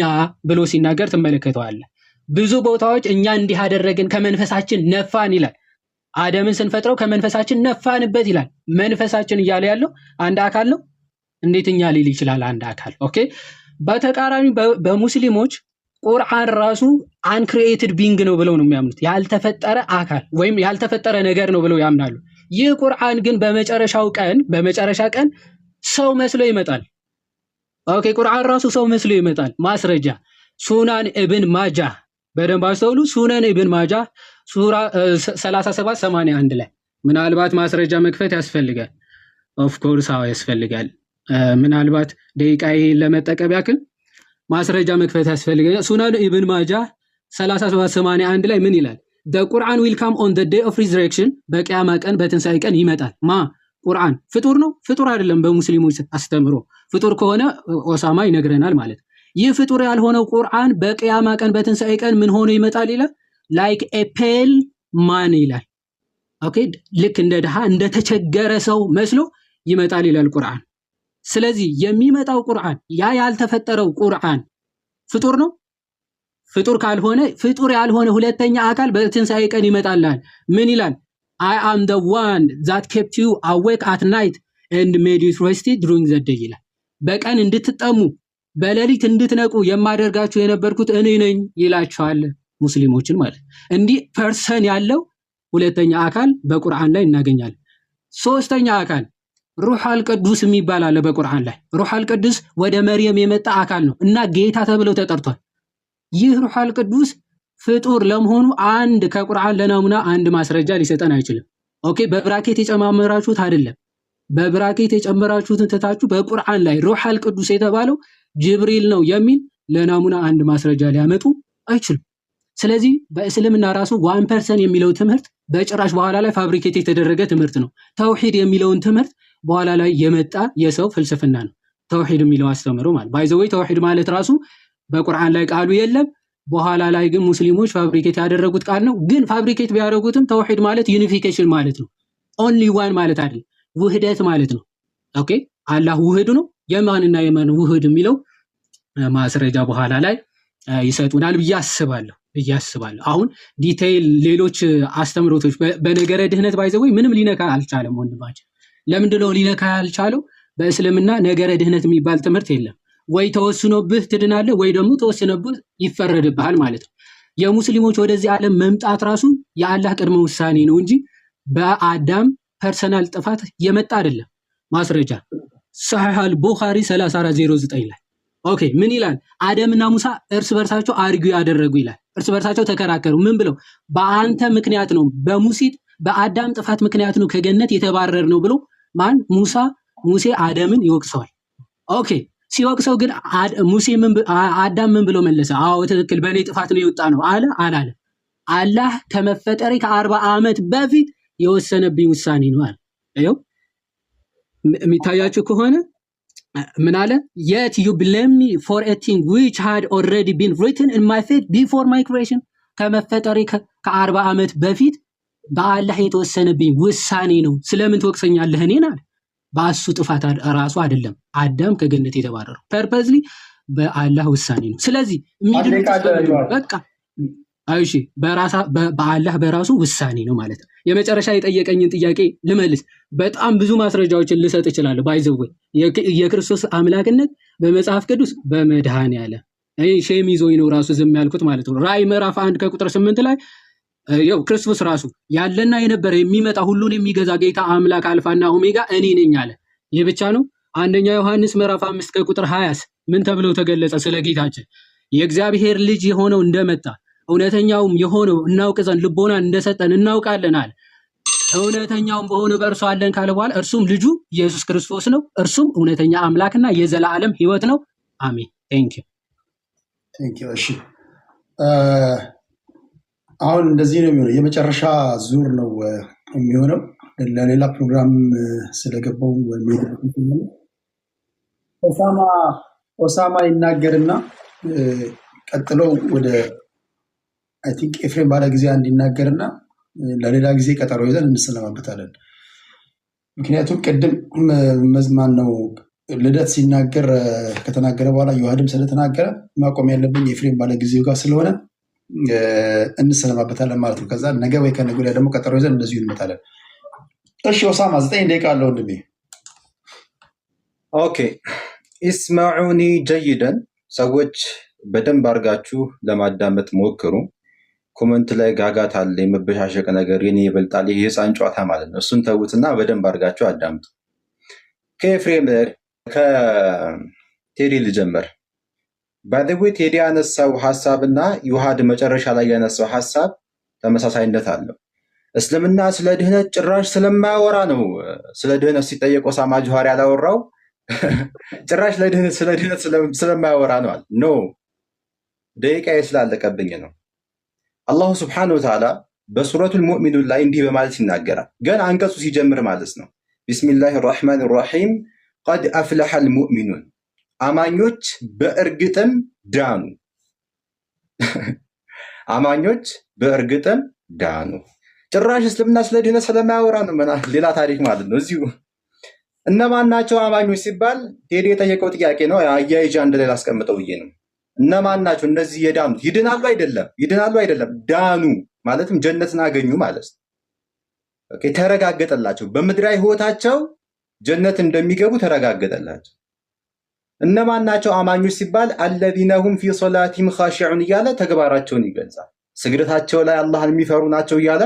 ብሎ ሲናገር ትመለከተዋለህ። ብዙ ቦታዎች እኛ እንዲህ አደረግን ከመንፈሳችን ነፋን ይላል። አደምን ስንፈጥረው ከመንፈሳችን ነፋንበት ይላል። መንፈሳችን እያለ ያለው አንድ አካል ነው። እንዴት እኛ ሊል ይችላል አንድ አካል? ኦኬ በተቃራኒ በሙስሊሞች ቁርአን ራሱ አንክሪኤትድ ቢንግ ነው ብለው ነው የሚያምኑት። ያልተፈጠረ አካል ወይም ያልተፈጠረ ነገር ነው ብለው ያምናሉ። ይህ ቁርአን ግን በመጨረሻ ቀን ሰው መስሎ ይመጣል። ኦኬ ቁርአን ራሱ ሰው መስሎ ይመጣል። ማስረጃ ሱናን ኢብን ማጃህ በደንብ አስተውሉ። ሱናን ኢብን ማጃህ ሱራ 37:81 ላይ ምናልባት ማስረጃ መክፈት ያስፈልጋል። ኦፍ ኮርስ አዎ ያስፈልጋል። ምናልባት ደቂቃዬ ለመጠቀም ያክል ማስረጃ መክፈት ያስፈልጋል። ሱናን ኢብን ማጃህ 37:81 ላይ ምን ይላል? the Quran will come on the day of resurrection በቂያማ ቀን በትንሳኤ ቀን ይመጣል። ቁርአን ፍጡር ነው? ፍጡር አይደለም። በሙስሊሞች አስተምሮ ፍጡር ከሆነ ኦሳማ ይነግረናል ማለት። ይህ ፍጡር ያልሆነው ቁርአን በቂያማ ቀን በትንሳኤ ቀን ምን ሆኖ ይመጣል ይላል? like a pale man ይላል። ኦኬ ልክ እንደ ድሃ እንደ ተቸገረ ሰው መስሎ ይመጣል ይላል ቁርአን። ስለዚህ የሚመጣው ቁርአን ያ ያልተፈጠረው ቁርአን ፍጡር ነው? ፍጡር ካልሆነ ፍጡር ያልሆነ ሁለተኛ አካል በትንሳኤ ቀን ይመጣልሃል። ምን ይላል? I am the one that kept you awake at night and made you rested during the day ይላል። በቀን እንድትጠሙ በሌሊት እንድትነቁ የማደርጋችሁ የነበርኩት እኔ ነኝ ይላቸዋል ሙስሊሞችን ማለት። እንዲህ ፐርሰን ያለው ሁለተኛ አካል በቁርአን ላይ እናገኛለን። ሶስተኛ አካል ሩሐል ቅዱስ የሚባል አለ በቁርአን ላይ። ሩሐል ቅዱስ ወደ መርየም የመጣ አካል ነው እና ጌታ ተብሎ ተጠርቷል። ይህ ሩሐል ቅዱስ ፍጡር ለመሆኑ አንድ ከቁርአን ለናሙና አንድ ማስረጃ ሊሰጠን አይችልም። ኦኬ በብራኬት የጨማመራችሁት አይደለም። በብራኬት የጨመራችሁትን ትታችሁ በቁርአን ላይ ሩሐል ቅዱስ የተባለው ጅብሪል ነው የሚል ለናሙና አንድ ማስረጃ ሊያመጡ አይችሉም። ስለዚህ በእስልምና ራሱ 1% የሚለው ትምህርት በጭራሽ በኋላ ላይ ፋብሪኬት የተደረገ ትምህርት ነው። ተውሂድ የሚለውን ትምህርት በኋላ ላይ የመጣ የሰው ፍልስፍና ነው። ተውሂድ የሚለው አስተምሮ ማለት ባይዘው ተውሂድ ማለት ራሱ በቁርአን ላይ ቃሉ የለም። በኋላ ላይ ግን ሙስሊሞች ፋብሪኬት ያደረጉት ቃል ነው። ግን ፋብሪኬት ቢያደርጉትም ተውሂድ ማለት ዩኒፊኬሽን ማለት ነው። ኦንሊ ዋን ማለት አይደለም፣ ውህደት ማለት ነው። ኦኬ አላህ ውህድ ነው። የማንና የማን ውህድ የሚለው ማስረጃ በኋላ ላይ ይሰጡናል ብዬ አስባለሁ። አሁን ዲቴይል ሌሎች አስተምሮቶች በነገረ ድህነት ባይዘው ምንም ሊነካ አልቻለም ወንድማችን። ለምንድነው ሊነካ ያልቻለው? በእስልምና ነገረ ድህነት የሚባል ትምህርት የለም። ወይ ተወስኖብህ ትድናለህ ወይ ደግሞ ተወስኖብህ ይፈረድብሃል ማለት ነው። የሙስሊሞች ወደዚህ ዓለም መምጣት ራሱ የአላህ ቅድመ ውሳኔ ነው እንጂ በአዳም ፐርሰናል ጥፋት የመጣ አይደለም። ማስረጃ ሰሒህ አልቡኻሪ 3409 ላይ ኦኬ ምን ይላል? አደምና ሙሳ እርስ በርሳቸው አርጊው ያደረጉ ይላል። እርስ በርሳቸው ተከራከሩ። ምን ብለው? በአንተ ምክንያት ነው፣ በአዳም ጥፋት ምክንያት ነው ከገነት የተባረር ነው ብሎ ማን? ሙሴ አደምን ይወቅሰዋል። ኦኬ ሲወቅሰው ግን አዳም ምን ብሎ መለሰ? አዎ ትክክል፣ በእኔ ጥፋት ነው የወጣ ነው አለ አላለ? አላህ ከመፈጠሪ ከ40 ዓመት በፊት የወሰነብኝ ውሳኔ ነው አለ። ይኸው የሚታያችሁ ከሆነ ምን አለ? yet you blame me for a thing which had already been written in my fate before my creation ከመፈጠሪ ከ40 ዓመት በፊት በአላህ የተወሰነብኝ ውሳኔ ነው፣ ስለምን ትወቅሰኛለህ እኔን አለ። በአሱ ጥፋት ራሱ አይደለም አዳም ከገነት የተባረረው፣ ፐርፐዝሊ በአላህ ውሳኔ ነው። ስለዚህ በቃ አይሺ በአላህ በራሱ ውሳኔ ነው ማለት ነው። የመጨረሻ የጠየቀኝን ጥያቄ ልመልስ። በጣም ብዙ ማስረጃዎችን ልሰጥ እችላለሁ። ባይዘው የክርስቶስ አምላክነት በመጽሐፍ ቅዱስ በመድኃኔዓለም ሼም ይዞኝ ነው ራሱ ዝም ያልኩት ማለት ነው። ራዕይ ምዕራፍ 1 ከቁጥር 8 ላይ ያው ክርስቶስ ራሱ ያለና የነበረ የሚመጣ ሁሉን የሚገዛ ጌታ አምላክ አልፋና ኦሜጋ እኔ ነኝ አለ። ይህ ብቻ ነው? አንደኛ ዮሐንስ ምዕራፍ 5 ከቁጥር 20 ምን ተብሎ ተገለጸ? ስለ ጌታችን የእግዚአብሔር ልጅ የሆነው እንደመጣ እውነተኛውም የሆነው እናውቅ ዘንድ ልቦናን እንደሰጠን እናውቃለን አለ። እውነተኛውም በሆነ በእርሱ አለን ካለ በኋላ እርሱም ልጁ ኢየሱስ ክርስቶስ ነው። እርሱም እውነተኛ አምላክና የዘላለም ሕይወት ነው። አሜን። ቴንክ ዩ። እሺ አሁን እንደዚህ ነው የሚሆነው። የመጨረሻ ዙር ነው የሚሆነው። ለሌላ ፕሮግራም ስለገባው ኦሳማ ይናገርና ቀጥለው ወደ አይ ቲንክ ኤፍሬም ባለ ጊዜ እንዲናገርና ለሌላ ጊዜ ቀጠሮ ይዘን እንሰለማበታለን። ምክንያቱም ቅድም መዝማን ነው ልደት ሲናገር ከተናገረ በኋላ ዮሐድም ስለተናገረ ማቆም ያለብኝ ኤፍሬም ባለ ጊዜው ጋር ስለሆነ እንሰለማበታለን ማለት ነው። ከዛ ነገ ወይ ከነገ ወዲያ ደግሞ ቀጠሮ ይዘን እንደዚሁ እንመጣለን። እሺ ኦሳማ 9 ደቂቃ አለው ወንድሜ። ኦኬ ኢስማዑኒ ጀይደን። ሰዎች በደንብ አድርጋችሁ ለማዳመጥ ሞክሩ። ኮመንት ላይ ጋጋት አለ፣ የመበሻሸቅ ነገር፣ የኔ ይበልጣል፣ ይሄ የህፃን ጨዋታ ማለት ነው። እሱን ተዉትና በደንብ አድርጋችሁ አዳምጡ። ከኤፍሬም ከቴዲ ልጀምር። ባይዘዌ ቴዲ ያነሳው ሀሳብና ዮሐድ መጨረሻ ላይ ያነሳው ሀሳብ ተመሳሳይነት አለው። እስልምና ስለ ድህነት ጭራሽ ስለማያወራ ነው። ስለ ድህነት ሲጠየቅ ኦሳማ ጆሃር ያላወራው ጭራሽ ስለ ድህነት ስለማያወራ ነው አለ። ኖ ደቂቃዬ ስላለቀብኝ ነው። አላሁ ስብሓነሁ ወተዓላ በሱረቱል ሙእሚኑን ላይ እንዲህ በማለት ይናገራል። ገና አንቀጹ ሲጀምር ማለት ነው። ቢስሚላሂ ራሕማን ራሒም ቀድ አፍለሐል ሙእሚኑን፣ አማኞች በእርግጥም ዳኑ። አማኞች በእርግጥም ዳኑ። ጭራሽ እስልምና ስለ ድህነት ስለማያወራ ነው። ሌላ ታሪክ ማለት ነው። እዚሁ እነማን ናቸው አማኞች ሲባል ቴዲ የጠየቀው ጥያቄ ነው። አያይዣ አንድ ላይ ላስቀምጠው ብዬ ነው። እነማን ናቸው እነዚህ የዳኑት? ይድናሉ አይደለም፣ ዳኑ ማለትም ጀነትን አገኙ ማለት ነው። ኦኬ ተረጋገጠላቸው። በምድራዊ ህይወታቸው ጀነት እንደሚገቡ ተረጋገጠላቸው። እነማን ናቸው አማኞች ሲባል አለዚነ ሁም ፊ ሶላቲሂም ኻሺዑን እያለ ተግባራቸውን ይገልጻል። ስግደታቸው ላይ አላህን የሚፈሩ ናቸው እያለ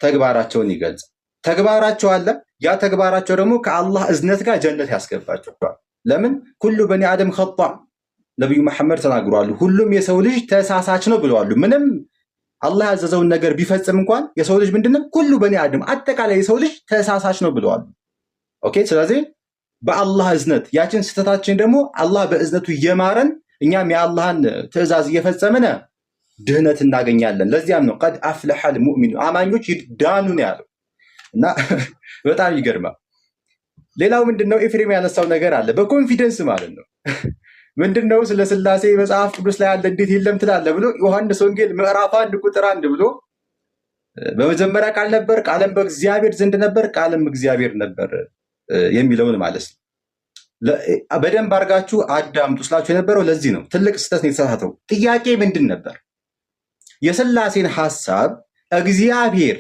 ተግባራቸውን ይገልጻል። ተግባራቸው አለ። ያ ተግባራቸው ደግሞ ከአላህ እዝነት ጋር ጀነት ያስገባቸዋል። ለምን? ኩሉ በኒ አደም ኸጣ፣ ነቢዩ መሐመድ ተናግረዋል። ሁሉም የሰው ልጅ ተሳሳች ነው ብለዋል። ምንም አላህ ያዘዘውን ነገር ቢፈጽም እንኳን የሰው ልጅ ምንድነው? ኩሉ በኒ አደም፣ አጠቃላይ የሰው ልጅ ተሳሳች ነው ብለዋል። ኦኬ ስለዚህ በአላህ እዝነት ያችን ስህተታችን ደግሞ አላህ በእዝነቱ እየማረን እኛም የአላህን ትእዛዝ እየፈጸምን ድህነት እናገኛለን። ለዚያም ነው ቀድ አፍለሐል ሙእሚኑ፣ አማኞች ይዳኑ ነው ያለው። እና በጣም ይገርማል። ሌላው ምንድነው? ኤፍሬም ያነሳው ነገር አለ በኮንፊደንስ ማለት ነው። ምንድነው? ስለ ስላሴ መጽሐፍ ቅዱስ ላይ አለ እንዴት የለም ትላለህ ብሎ ዮሐንስ ወንጌል ምዕራፍ 1 ቁጥር 1 ብሎ በመጀመሪያ ቃል ነበር፣ ቃልም በእግዚአብሔር ዘንድ ነበር፣ ቃልም እግዚአብሔር ነበር የሚለውን ማለት ነው። በደንብ አድርጋችሁ አዳምጡ ስላችሁ የነበረው ለዚህ ነው። ትልቅ ስህተት ነው የተሳሳተው። ጥያቄ ምንድን ነበር? የሥላሴን ሐሳብ እግዚአብሔር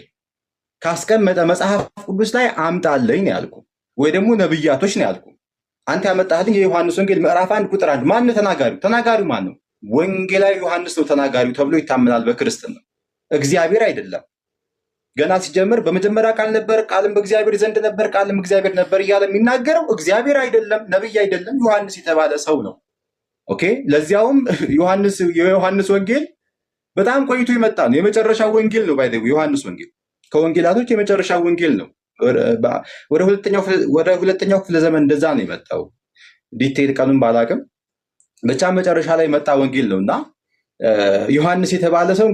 ካስቀመጠ መጽሐፍ ቅዱስ ላይ አምጣለኝ ነው ያልኩ፣ ወይ ደግሞ ነብያቶች ነው ያልኩ። አንተ ያመጣልኝ የዮሐንስ ወንጌል ምዕራፍ 1 ቁጥር 1 ማን ነው ተናጋሪው? ተናጋሪው ማን ነው? ወንጌላዊ ዮሐንስ ነው ተናጋሪው ተብሎ ይታመናል በክርስትና። እግዚአብሔር አይደለም። ገና ሲጀምር በመጀመሪያ ቃል ነበር፣ ቃልም በእግዚአብሔር ዘንድ ነበር፣ ቃልም እግዚአብሔር ነበር እያለ የሚናገረው እግዚአብሔር አይደለም፣ ነብይ አይደለም፣ ዮሐንስ የተባለ ሰው ነው። ኦኬ። ለዚያውም የዮሐንስ ወንጌል በጣም ቆይቶ የመጣ ነው። የመጨረሻው ወንጌል ነው። ባይ ዮሐንስ ወንጌል ከወንጌላቶች የመጨረሻው ወንጌል ነው። ወደ ሁለተኛው ክፍለ ዘመን እንደዛ ነው የመጣው። ዲቴይል ቀኑን ባላቅም ብቻ መጨረሻ ላይ የመጣ ወንጌል ነው እና ዮሐንስ የተባለ ሰው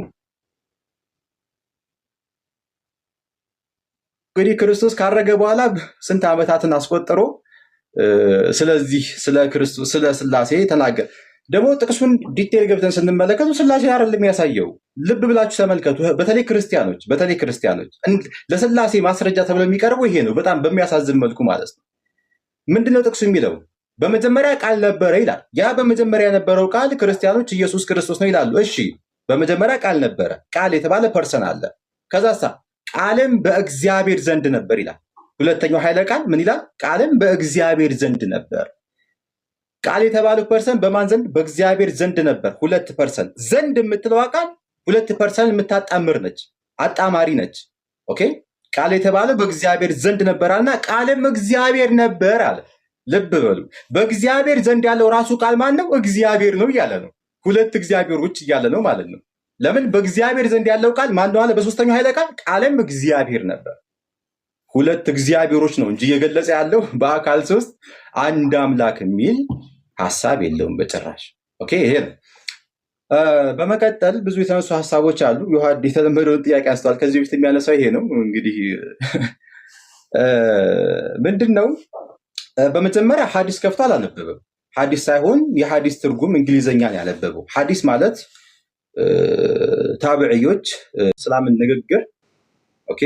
እንግዲህ ክርስቶስ ካረገ በኋላ ስንት ዓመታትን አስቆጥሮ ስለዚህ ስለ ክርስቶስ ስለ ሥላሴ ተናገረ። ደግሞ ጥቅሱን ዲቴል ገብተን ስንመለከቱ ሥላሴ አይደለም የሚያሳየው። ልብ ብላችሁ ተመልከቱ። በተለይ ክርስቲያኖች ለሥላሴ ማስረጃ ተብሎ የሚቀርበው ይሄ ነው፣ በጣም በሚያሳዝን መልኩ ማለት ነው። ምንድነው ጥቅሱ የሚለው? በመጀመሪያ ቃል ነበረ ይላል። ያ በመጀመሪያ የነበረው ቃል ክርስቲያኖች ኢየሱስ ክርስቶስ ነው ይላሉ። እሺ፣ በመጀመሪያ ቃል ነበረ። ቃል የተባለ ፐርሰን አለ። ከዛሳ ቃልም በእግዚአብሔር ዘንድ ነበር ይላል። ሁለተኛው ኃይለ ቃል ምን ይላል? ቃልም በእግዚአብሔር ዘንድ ነበር። ቃል የተባለው ፐርሰን በማን ዘንድ? በእግዚአብሔር ዘንድ ነበር። ሁለት ፐርሰን ዘንድ የምትለዋ ቃል ሁለት ፐርሰን የምታጣምር ነች፣ አጣማሪ ነች። ኦኬ። ቃል የተባለው በእግዚአብሔር ዘንድ ነበርና ቃልም እግዚአብሔር ነበር አለ። ልብ በሉ። በእግዚአብሔር ዘንድ ያለው ራሱ ቃል ማን ነው? እግዚአብሔር ነው እያለ ነው። ሁለት እግዚአብሔሮች እያለ ነው ማለት ነው። ለምን? በእግዚአብሔር ዘንድ ያለው ቃል ማን ነው አለ? በሶስተኛው ኃይለ ቃል ቃልም እግዚአብሔር ነበር። ሁለት እግዚአብሔሮች ነው እንጂ እየገለጸ ያለው በአካል ሶስት አንድ አምላክ የሚል ሐሳብ የለውም በጭራሽ። ኦኬ። ይሄ ነው። በመቀጠል ብዙ የተነሱ ሐሳቦች አሉ። ዮሐድ የተለመደውን ጥያቄ አንስተዋል። ከዚህ በፊት የሚያነሳው ይሄ ነው። እንግዲህ ምንድን ነው? በመጀመሪያ ሐዲስ ከፍቶ አላነበበም። ሐዲስ ሳይሆን የሐዲስ ትርጉም እንግሊዘኛን ያነበበው። ሐዲስ ማለት ታብዕዮች እስላምን ንግግር ኦኬ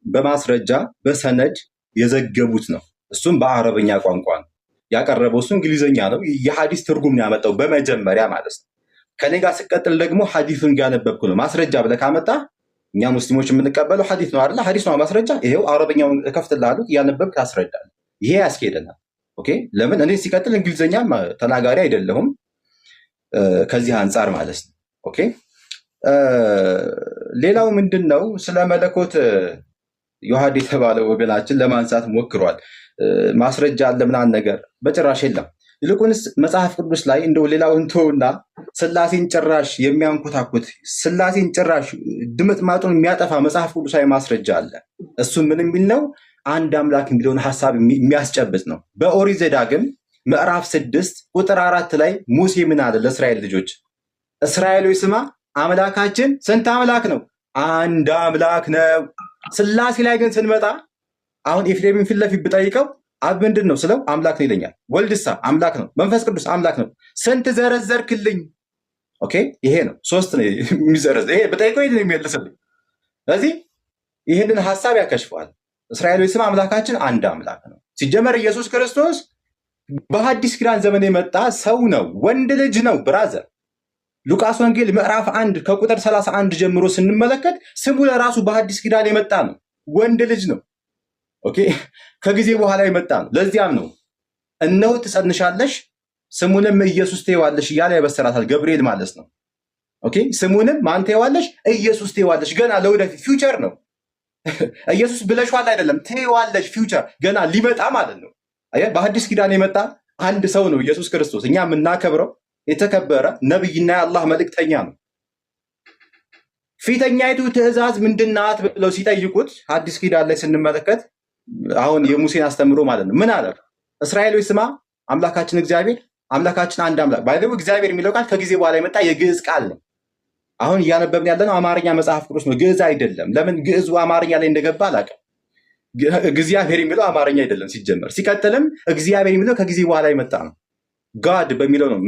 በማስረጃ በሰነድ የዘገቡት ነው። እሱም በአረበኛ ቋንቋ ነው ያቀረበው። እሱ እንግሊዘኛ ነው። የሐዲስ ትርጉም ያመጣው በመጀመሪያ ማለት ነው። ከኔ ጋር ስቀጥል ደግሞ ሐዲሱን ያነበብኩ ነው። ማስረጃ ብለህ ካመጣ እኛ ሙስሊሞች የምንቀበለው ሐዲስ ነው አይደል? ሐዲስ ነው ማስረጃ። ይሄው አረበኛውን ከፍትልሃለሁ እያነበብክ ታስረዳለህ። ይሄ ያስኬደናል። ኦኬ። ለምን እኔ ሲቀጥል እንግሊዘኛ ተናጋሪ አይደለሁም ከዚህ አንጻር ማለት ነው። ኦኬ። ሌላው ምንድን ነው? ስለ መለኮት ዮሐድ የተባለው ወገናችን ለማንሳት ሞክሯል። ማስረጃ አለ ምናምን ነገር በጭራሽ የለም። ይልቁንስ መጽሐፍ ቅዱስ ላይ እንደው ሌላውን ተውና ሥላሴን ጭራሽ የሚያንኮታኩት ሥላሴን ጭራሽ ድምጥማጡን የሚያጠፋ መጽሐፍ ቅዱሳዊ ማስረጃ አለ። እሱ ምን የሚል ነው? አንድ አምላክ የሚለውን ሐሳብ የሚያስጨብጥ ነው። በኦሪት ዘዳግም ምዕራፍ 6 ቁጥር 4 ላይ ሙሴ ምን አለ ለእስራኤል ልጆች? እስራኤሎች ስማ፣ አምላካችን ስንት አምላክ ነው? አንድ አምላክ ነው። ሥላሴ ላይ ግን ስንመጣ አሁን ኤፍሬምን ፊት ለፊት ብጠይቀው አብ ምንድን ነው ስለው አምላክ ነው ይለኛል። ወልድሳ አምላክ ነው፣ መንፈስ ቅዱስ አምላክ ነው። ስንት ዘረዘርክልኝ? ኦኬ። ይሄ ነው ሶስት ነው የሚዘረዝ። ይሄ ብጠይቀው ይሄን የሚመልስልኝ። ስለዚህ ይህንን ሐሳብ ያከሽፈዋል። እስራኤሎች ስም አምላካችን አንድ አምላክ ነው። ሲጀመር ኢየሱስ ክርስቶስ በሐዲስ ኪዳን ዘመን የመጣ ሰው ነው፣ ወንድ ልጅ ነው። ብራዘር ሉቃስ ወንጌል ምዕራፍ 1 ከቁጥር 31 ጀምሮ ስንመለከት ስሙ ለራሱ በሐዲስ ኪዳን የመጣ ነው፣ ወንድ ልጅ ነው። ኦኬ። ከጊዜ በኋላ የመጣ ነው። ለዚያም ነው እነሆ ትጸንሻለሽ ስሙንም ኢየሱስ ትይዋለሽ እያለ ያበሰራታል ገብርኤል ማለት ነው። ኦኬ። ስሙንም ማን ትይዋለሽ? ኢየሱስ ትይዋለሽ። ገና ለወደፊት ፊውቸር ነው። ኢየሱስ ብለሽዋል አይደለም፣ ትይዋለሽ፣ ፊውቸር ገና ሊመጣ ማለት ነው። በሐዲስ ኪዳን የመጣ አንድ ሰው ነው ኢየሱስ ክርስቶስ። እኛ የምናከብረው የተከበረ ነብይና የአላህ መልእክተኛ ነው። ፊተኛይቱ ትእዛዝ ምንድናት ብለው ሲጠይቁት ሐዲስ ኪዳን ላይ ስንመለከት አሁን የሙሴን አስተምሮ ማለት ነው ምን አለ? እስራኤሎች ስማ አምላካችን እግዚአብሔር አምላካችን አንድ አምላክ። ባይዘው እግዚአብሔር የሚለው ቃል ከጊዜ በኋላ የመጣ የግዕዝ ቃል ነው። አሁን እያነበብን ያለነው አማርኛ መጽሐፍ ቅዱስ ነው፣ ግዕዝ አይደለም። ለምን ግዕዙ አማርኛ ላይ እንደገባ አላውቅም። እግዚአብሔር የሚለው አማርኛ አይደለም ሲጀመር። ሲቀጥልም እግዚአብሔር የሚለው ከጊዜ በኋላ የመጣ ነው። ጋድ በሚለው ነው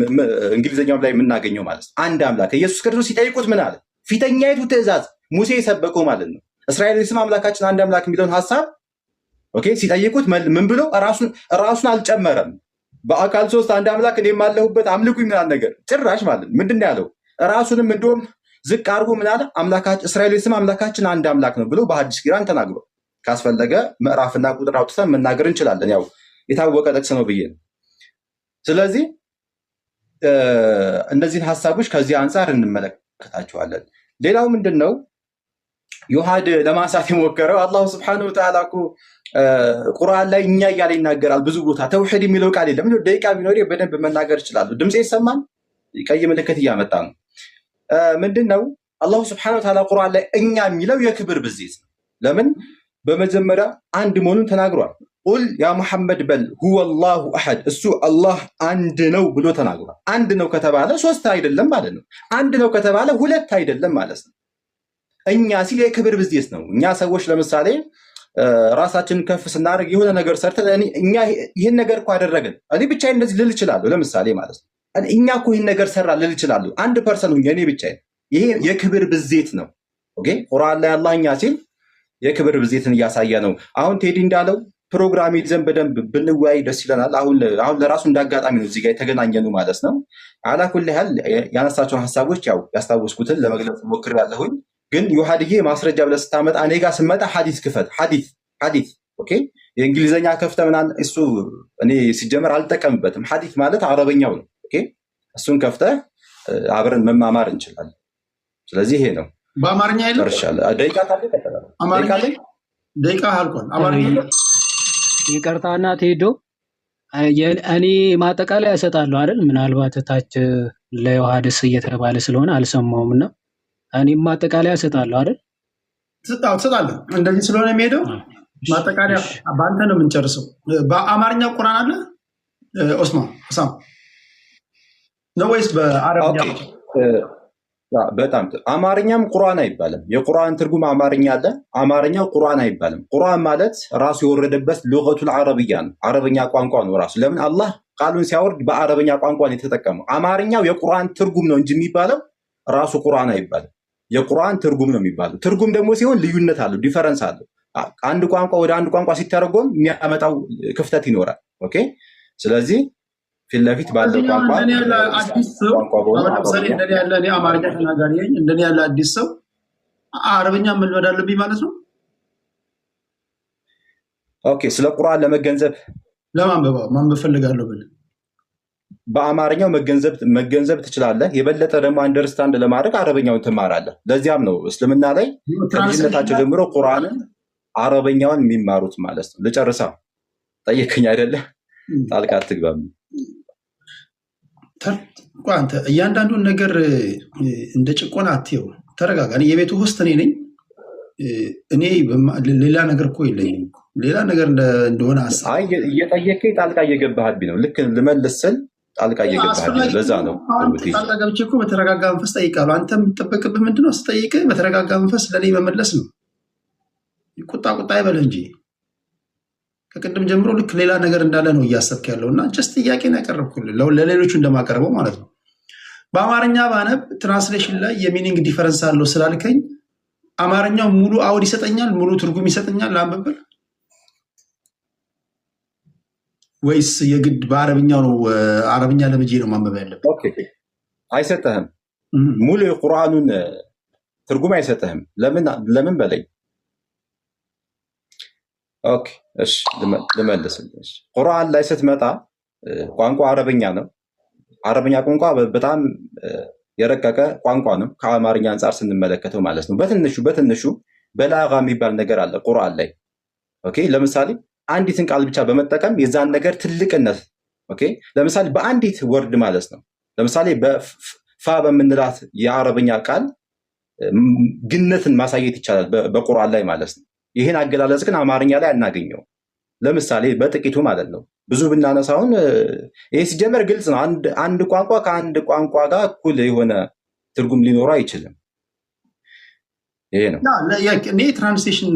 እንግሊዝኛው ላይ የምናገኘው ማለት ነው። አንድ አምላክ። ኢየሱስ ክርስቶስ ሲጠይቁት ምን አለ? ፊተኛይቱ ትእዛዝ ሙሴ የሰበከው ማለት ነው። እስራኤል ስም አምላካችን አንድ አምላክ የሚለውን ሐሳብ ኦኬ ሲጠይቁት ምን ብሎ ራሱን አልጨመረም። በአካል ሶስት አንድ አምላክ እኔም አለሁበት አምልኩኝ ምናምን ነገር ጭራሽ ማለት ምንድን ነው ያለው? ራሱንም እንደውም ዝቅ አድርጎ ምን አለ? አምላካችን እስራኤል ስም አምላካችን አንድ አምላክ ነው ብሎ በሐዲስ ኪዳን ተናግሯል። ካስፈለገ ምዕራፍና ቁጥር አውጥተን መናገር እንችላለን። ያው የታወቀ ጥቅስ ነው ብዬ ነው። ስለዚህ እነዚህን ሀሳቦች ከዚህ አንጻር እንመለከታቸዋለን። ሌላው ምንድን ነው ዮሐድ ለማንሳት የሞከረው አላሁ ስብሐነሁ ወተዓላ እኮ ቁርአን ላይ እኛ እያለ ይናገራል። ብዙ ቦታ ተውሂድ የሚለው ቃል የለም። ደቂቃ ቢኖር በደንብ መናገር ይችላሉ። ድምፄ ይሰማል? ቀይ ምልክት እያመጣ ነው። ምንድን ነው አላሁ ስብሐነሁ ወተዓላ ቁርአን ላይ እኛ የሚለው የክብር ብዜት ነው። ለምን? በመጀመሪያ አንድ መሆኑን ተናግሯል። ቁል ያ ሙሐመድ በል ሁወ አላሁ አሐድ፣ እሱ አላህ አንድ ነው ብሎ ተናግሯል። አንድ ነው ከተባለ ሶስት አይደለም ማለት ነው። አንድ ነው ከተባለ ሁለት አይደለም ማለት ነው። እኛ ሲል የክብር ብዜት ነው። እኛ ሰዎች ለምሳሌ ራሳችንን ከፍ ስናደርግ የሆነ ነገር ሰርተን እኛ ይህን ነገር እኮ አደረግን እኔ ብቻዬን እንደዚህ ልል እችላለሁ። ለምሳሌ ማለት ነው እኛ እኮ ይህን ነገር ሰራ ልል እችላለሁ። አንድ ፐርሰን ሁኜ እኔ ብቻዬን። ይሄ የክብር ብዜት ነው። ኦኬ ቁርአን ላይ አላህ እኛ ሲል የክብር ብዜትን እያሳየ ነው። አሁን ቴዲ እንዳለው ፕሮግራም ይዘን በደንብ ብንወያይ ደስ ይለናል። አሁን ለራሱ እንዳጋጣሚ ነው እዚህ ጋር የተገናኘነው ማለት ነው። አላኩል ያህል ያነሳቸውን ሀሳቦች ያው ያስታወስኩትን ለመግለጽ ሞክሬያለሁኝ። ግን ዮሐድዬ ማስረጃ ብለህ ስታመጣ እኔ ጋር ስመጣ ሐዲስ ክፈት። ሐዲስ ኦኬ። የእንግሊዝኛ ከፍተህ ምናምን እሱ እኔ ሲጀመር አልጠቀምበትም። ሐዲስ ማለት አረበኛው ነው። ኦኬ እሱን ከፍተህ አብረን መማማር እንችላለን። ስለዚህ ይሄ ነው። በአማርኛ የለም። ጨርሻለሁ። ደቂቃ ካለ ደቂቃ አልቋል። አማርኛ ይቅርታና ቴዶ እኔ ማጠቃለያ እሰጣለሁ አይደል? ምናልባት ታች ለዮሐድስ እየተባለ ስለሆነ አልሰማውም እና እኔም ማጠቃለያ እሰጣለሁ አይደል? ትሰጣለህ። እንደዚህ ስለሆነ የሚሄደው ማጠቃለያ በአንተ ነው የምንጨርሰው። በአማርኛ ቁርአን አለ ኦስማን ሳም ነው ወይስ በአረብኛ? በጣም አማርኛም ቁርአን አይባልም። የቁርአን ትርጉም አማርኛ አለ፣ አማርኛው ቁርአን አይባልም። ቁርአን ማለት ራሱ የወረደበት ሉገቱል አረብያ ነው፣ አረበኛ ቋንቋ ነው ራሱ። ለምን አላህ ቃሉን ሲያወርድ በአረበኛ ቋንቋ ነው የተጠቀመው። አማርኛው የቁርአን ትርጉም ነው እንጂ የሚባለው ራሱ ቁርአን አይባልም። የቁርአን ትርጉም ነው የሚባለው። ትርጉም ደግሞ ሲሆን ልዩነት አለው፣ ዲፈረንስ አለው። አንድ ቋንቋ ወደ አንድ ቋንቋ ሲተረጎም የሚያመጣው ክፍተት ይኖራል። ኦኬ ስለዚህ ፊት ለፊት ባለው ቋንቋ እንደኔ ያለ አማርኛ ተናጋሪ ነኝ። እንደኔ ያለ አዲስ ሰው አረብኛ መልመድ አለብኝ ማለት ነው። ኦኬ ስለ ቁርአን ለመገንዘብ ማንበብ ፈልጋለሁ ብል በአማርኛው መገንዘብ ትችላለህ። የበለጠ ደግሞ አንደርስታንድ ለማድረግ አረበኛውን ትማራለህ። ለዚያም ነው እስልምና ላይ ከልጅነታቸው ጀምሮ ቁርአንን አረበኛውን የሚማሩት ማለት ነው። ልጨርሳ ጠየቀኝ አይደለ? ጣልቃ አትግባም። አንተ እያንዳንዱን ነገር እንደ ጭቆና አትየው። ተረጋጋ። የቤቱ ውስጥ እኔ ነኝ። እኔ ሌላ ነገር እኮ የለኝም። ሌላ ነገር እንደሆነ እየጠየቀኝ ጣልቃ እየገባህብኝ ነው። ልክ ልመልስ ስል ጣልቃ እየገባህብኝ ነው። ለዛ ነው ጣልቃ ገብቼ እኮ በተረጋጋ መንፈስ ጠይቃለሁ። አንተ የምትጠበቅብህ ምንድነው? ስጠይቅህ በተረጋጋ መንፈስ ለእኔ መመለስ ነው። ቁጣ አይበልህ እንጂ ከቅድም ጀምሮ ልክ ሌላ ነገር እንዳለ ነው እያሰብክ ያለው እና ጀስት ጥያቄን ያቀረብኩልህ ለሌሎቹ እንደማቀርበው ማለት ነው። በአማርኛ ባነብ ትራንስሌሽን ላይ የሚኒንግ ዲፈረንስ አለው ስላልከኝ አማርኛው ሙሉ አውድ ይሰጠኛል፣ ሙሉ ትርጉም ይሰጠኛል ላንብብል ወይስ የግድ በአረብኛው ነው? አረብኛ ለምጄ ነው ማንበብ ያለብህ? አይሰጠህም። ሙሉ የቁርአኑን ትርጉም አይሰጠህም። ለምን በለኝ። ኦኬ እሺ ልመልስልህ። ቁርአን ላይ ስትመጣ ቋንቋ አረበኛ ነው። አረበኛ ቋንቋ በጣም የረቀቀ ቋንቋ ነው ከአማርኛ አንጻር ስንመለከተው ማለት ነው። በትንሹ በላጋ የሚባል ነገር አለ ቁርአን ላይ። ኦኬ ለምሳሌ አንዲትን ቃል ብቻ በመጠቀም የዛን ነገር ትልቅነት ኦኬ ለምሳሌ በአንዲት ወርድ ማለት ነው። ለምሳሌ በፋ በምንላት የአረበኛ ቃል ግነትን ማሳየት ይቻላል በቁርአን ላይ ማለት ነው። ይህን አገላለጽ ግን አማርኛ ላይ አናገኘው። ለምሳሌ በጥቂቱ ማለት ነው። ብዙ ብናነሳውን ይህ ሲጀመር ግልጽ ነው። አንድ ቋንቋ ከአንድ ቋንቋ ጋር እኩል የሆነ ትርጉም ሊኖረው አይችልም። ይሄ ነው። እኔ ትራንስሌሽን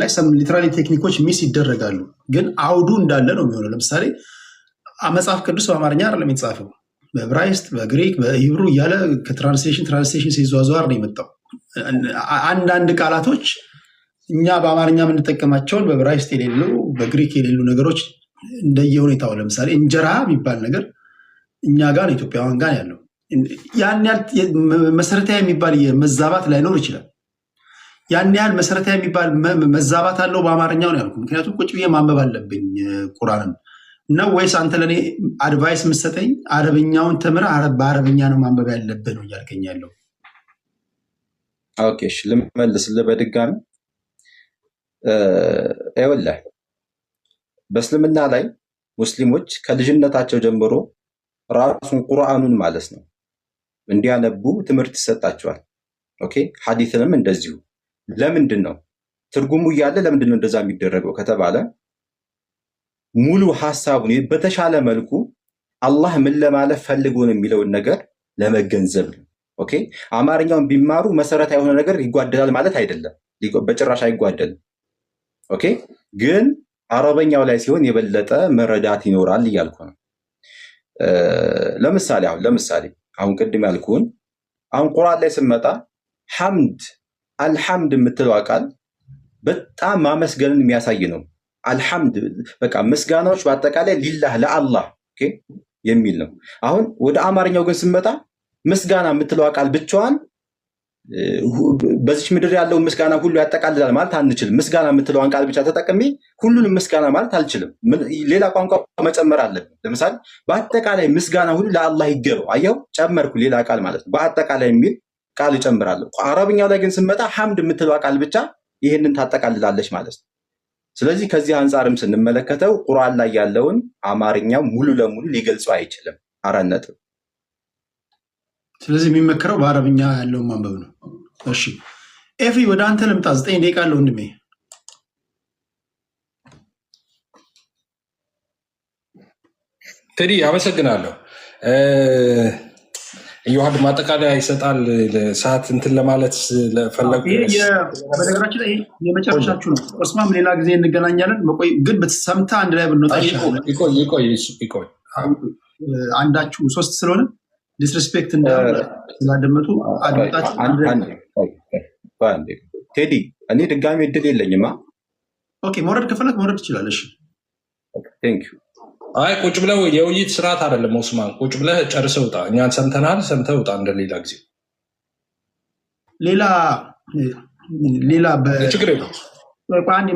ላይ ሊትራሊ ቴክኒኮች ሚስ ይደረጋሉ፣ ግን አውዱ እንዳለ ነው የሚሆነው። ለምሳሌ መጽሐፍ ቅዱስ በአማርኛ አይደለም የተጻፈው፣ በዕብራይስጥ፣ በግሪክ፣ በሂብሩ እያለ ከትራንስሌሽን ሲዟዟር ነው የመጣው። አንዳንድ ቃላቶች እኛ በአማርኛ የምንጠቀማቸውን በዕብራይስጥ የሌሉ በግሪክ የሌሉ ነገሮች እንደየሁኔታው ለምሳሌ እንጀራ የሚባል ነገር እኛ ጋር ኢትዮጵያውያን ጋር ያለው ያን ያህል መሰረታዊ የሚባል መዛባት ላይኖር ይችላል። ያን ያህል መሰረታዊ የሚባል መዛባት አለው በአማርኛው ነው ያልኩት። ምክንያቱም ቁጭ ብዬ ማንበብ አለብኝ ቁርአንን ነው ወይስ አንተ ለኔ አድቫይስ የምትሰጠኝ አረብኛውን ተምረህ በአረብኛ ነው ማንበብ ያለብህ ነው እያልከኝ ያለው? ኦኬ እሺ ልመልስልህ በድጋሚ ይኸውልህ በእስልምና ላይ ሙስሊሞች ከልጅነታቸው ጀምሮ ራሱን ቁርአኑን ማለት ነው እንዲያነቡ ትምህርት ይሰጣቸዋል። ኦኬ ሐዲስንም እንደዚሁ። ለምንድን ነው ትርጉሙ እያለ ለምንድን ነው እንደዛ የሚደረገው ከተባለ ሙሉ ሐሳቡን በተሻለ መልኩ አላህ ምን ለማለት ፈልጎ ነው የሚለውን ነገር ለመገንዘብ ነው። ኦኬ አማርኛውን ቢማሩ መሰረታዊ የሆነ ነገር ይጓደላል ማለት አይደለም፣ በጭራሽ አይጓደልም። ኦኬ ግን አረበኛው ላይ ሲሆን የበለጠ መረዳት ይኖራል እያልኩ ነው። ለምሳሌ አሁን ቅድም ያልኩን አሁን ቁርአን ላይ ስመጣ ሐምድ አልሐምድ የምትለው ቃል በጣም ማመስገንን የሚያሳይ ነው። አልሐምድ በቃ ምስጋናዎች በአጠቃላይ ሊላህ ለአላህ የሚል ነው። አሁን ወደ አማርኛው ግን ስመጣ ምስጋና የምትለው ቃል ብቻዋን በዚች ምድር ያለውን ምስጋና ሁሉ ያጠቃልላል ማለት አንችልም። ምስጋና የምትለውን ቃል ብቻ ተጠቅሜ ሁሉንም ምስጋና ማለት አልችልም። ሌላ ቋንቋ መጨመር አለብን። ለምሳሌ በአጠቃላይ ምስጋና ሁሉ ለአላህ ይገባው። አየው ጨመርኩ ሌላ ቃል ማለት ነው። በአጠቃላይ የሚል ቃል እጨምራለሁ። አረብኛው ላይ ግን ስመጣ ሐምድ የምትለው ቃል ብቻ ይህንን ታጠቃልላለች ማለት ነው። ስለዚህ ከዚህ አንጻርም ስንመለከተው ቁርአን ላይ ያለውን አማርኛው ሙሉ ለሙሉ ሊገልጸው አይችልም። 4 ነጥብ። ስለዚህ የሚመከረው በአረብኛ ያለውን ማንበብ ነው። እሺ ኤፍሪ ወደ አንተ ልምጣ። 9 ደቂቃ አለ ወንድሜ። ቴዲ አመሰግናለሁ። ዮሐድ ማጠቃለያ ይሰጣል። ሰዓት እንትን ለማለት ለፈለጉ በነገራችን ላይ የመጨረሻችሁ ነው። ኦስማም ሌላ ጊዜ እንገናኛለን። ግን በተሰምታ አንድ ላይ ብንወጣ ይሻላል። ይቆይ አንዳችሁ 3 ስለሆነ ዲስሪስፔክት ስላደመጡ አድመጣችሁ። ቴዲ እኔ ድጋሚ እድል የለኝማ። ኦኬ መውረድ ከፈለክ መውረድ ትችላለሽ። ቴንክ ዩ። አይ ቁጭ ብለው የውይይት ስርዓት አይደለም ኦስማን፣ ቁጭ ብለህ ጨርሰህ ውጣ። እኛን ሰምተናል፣ ሰምተህ ውጣ። እንደሌላ ጊዜ ሌላ ችግር የለም። አንድ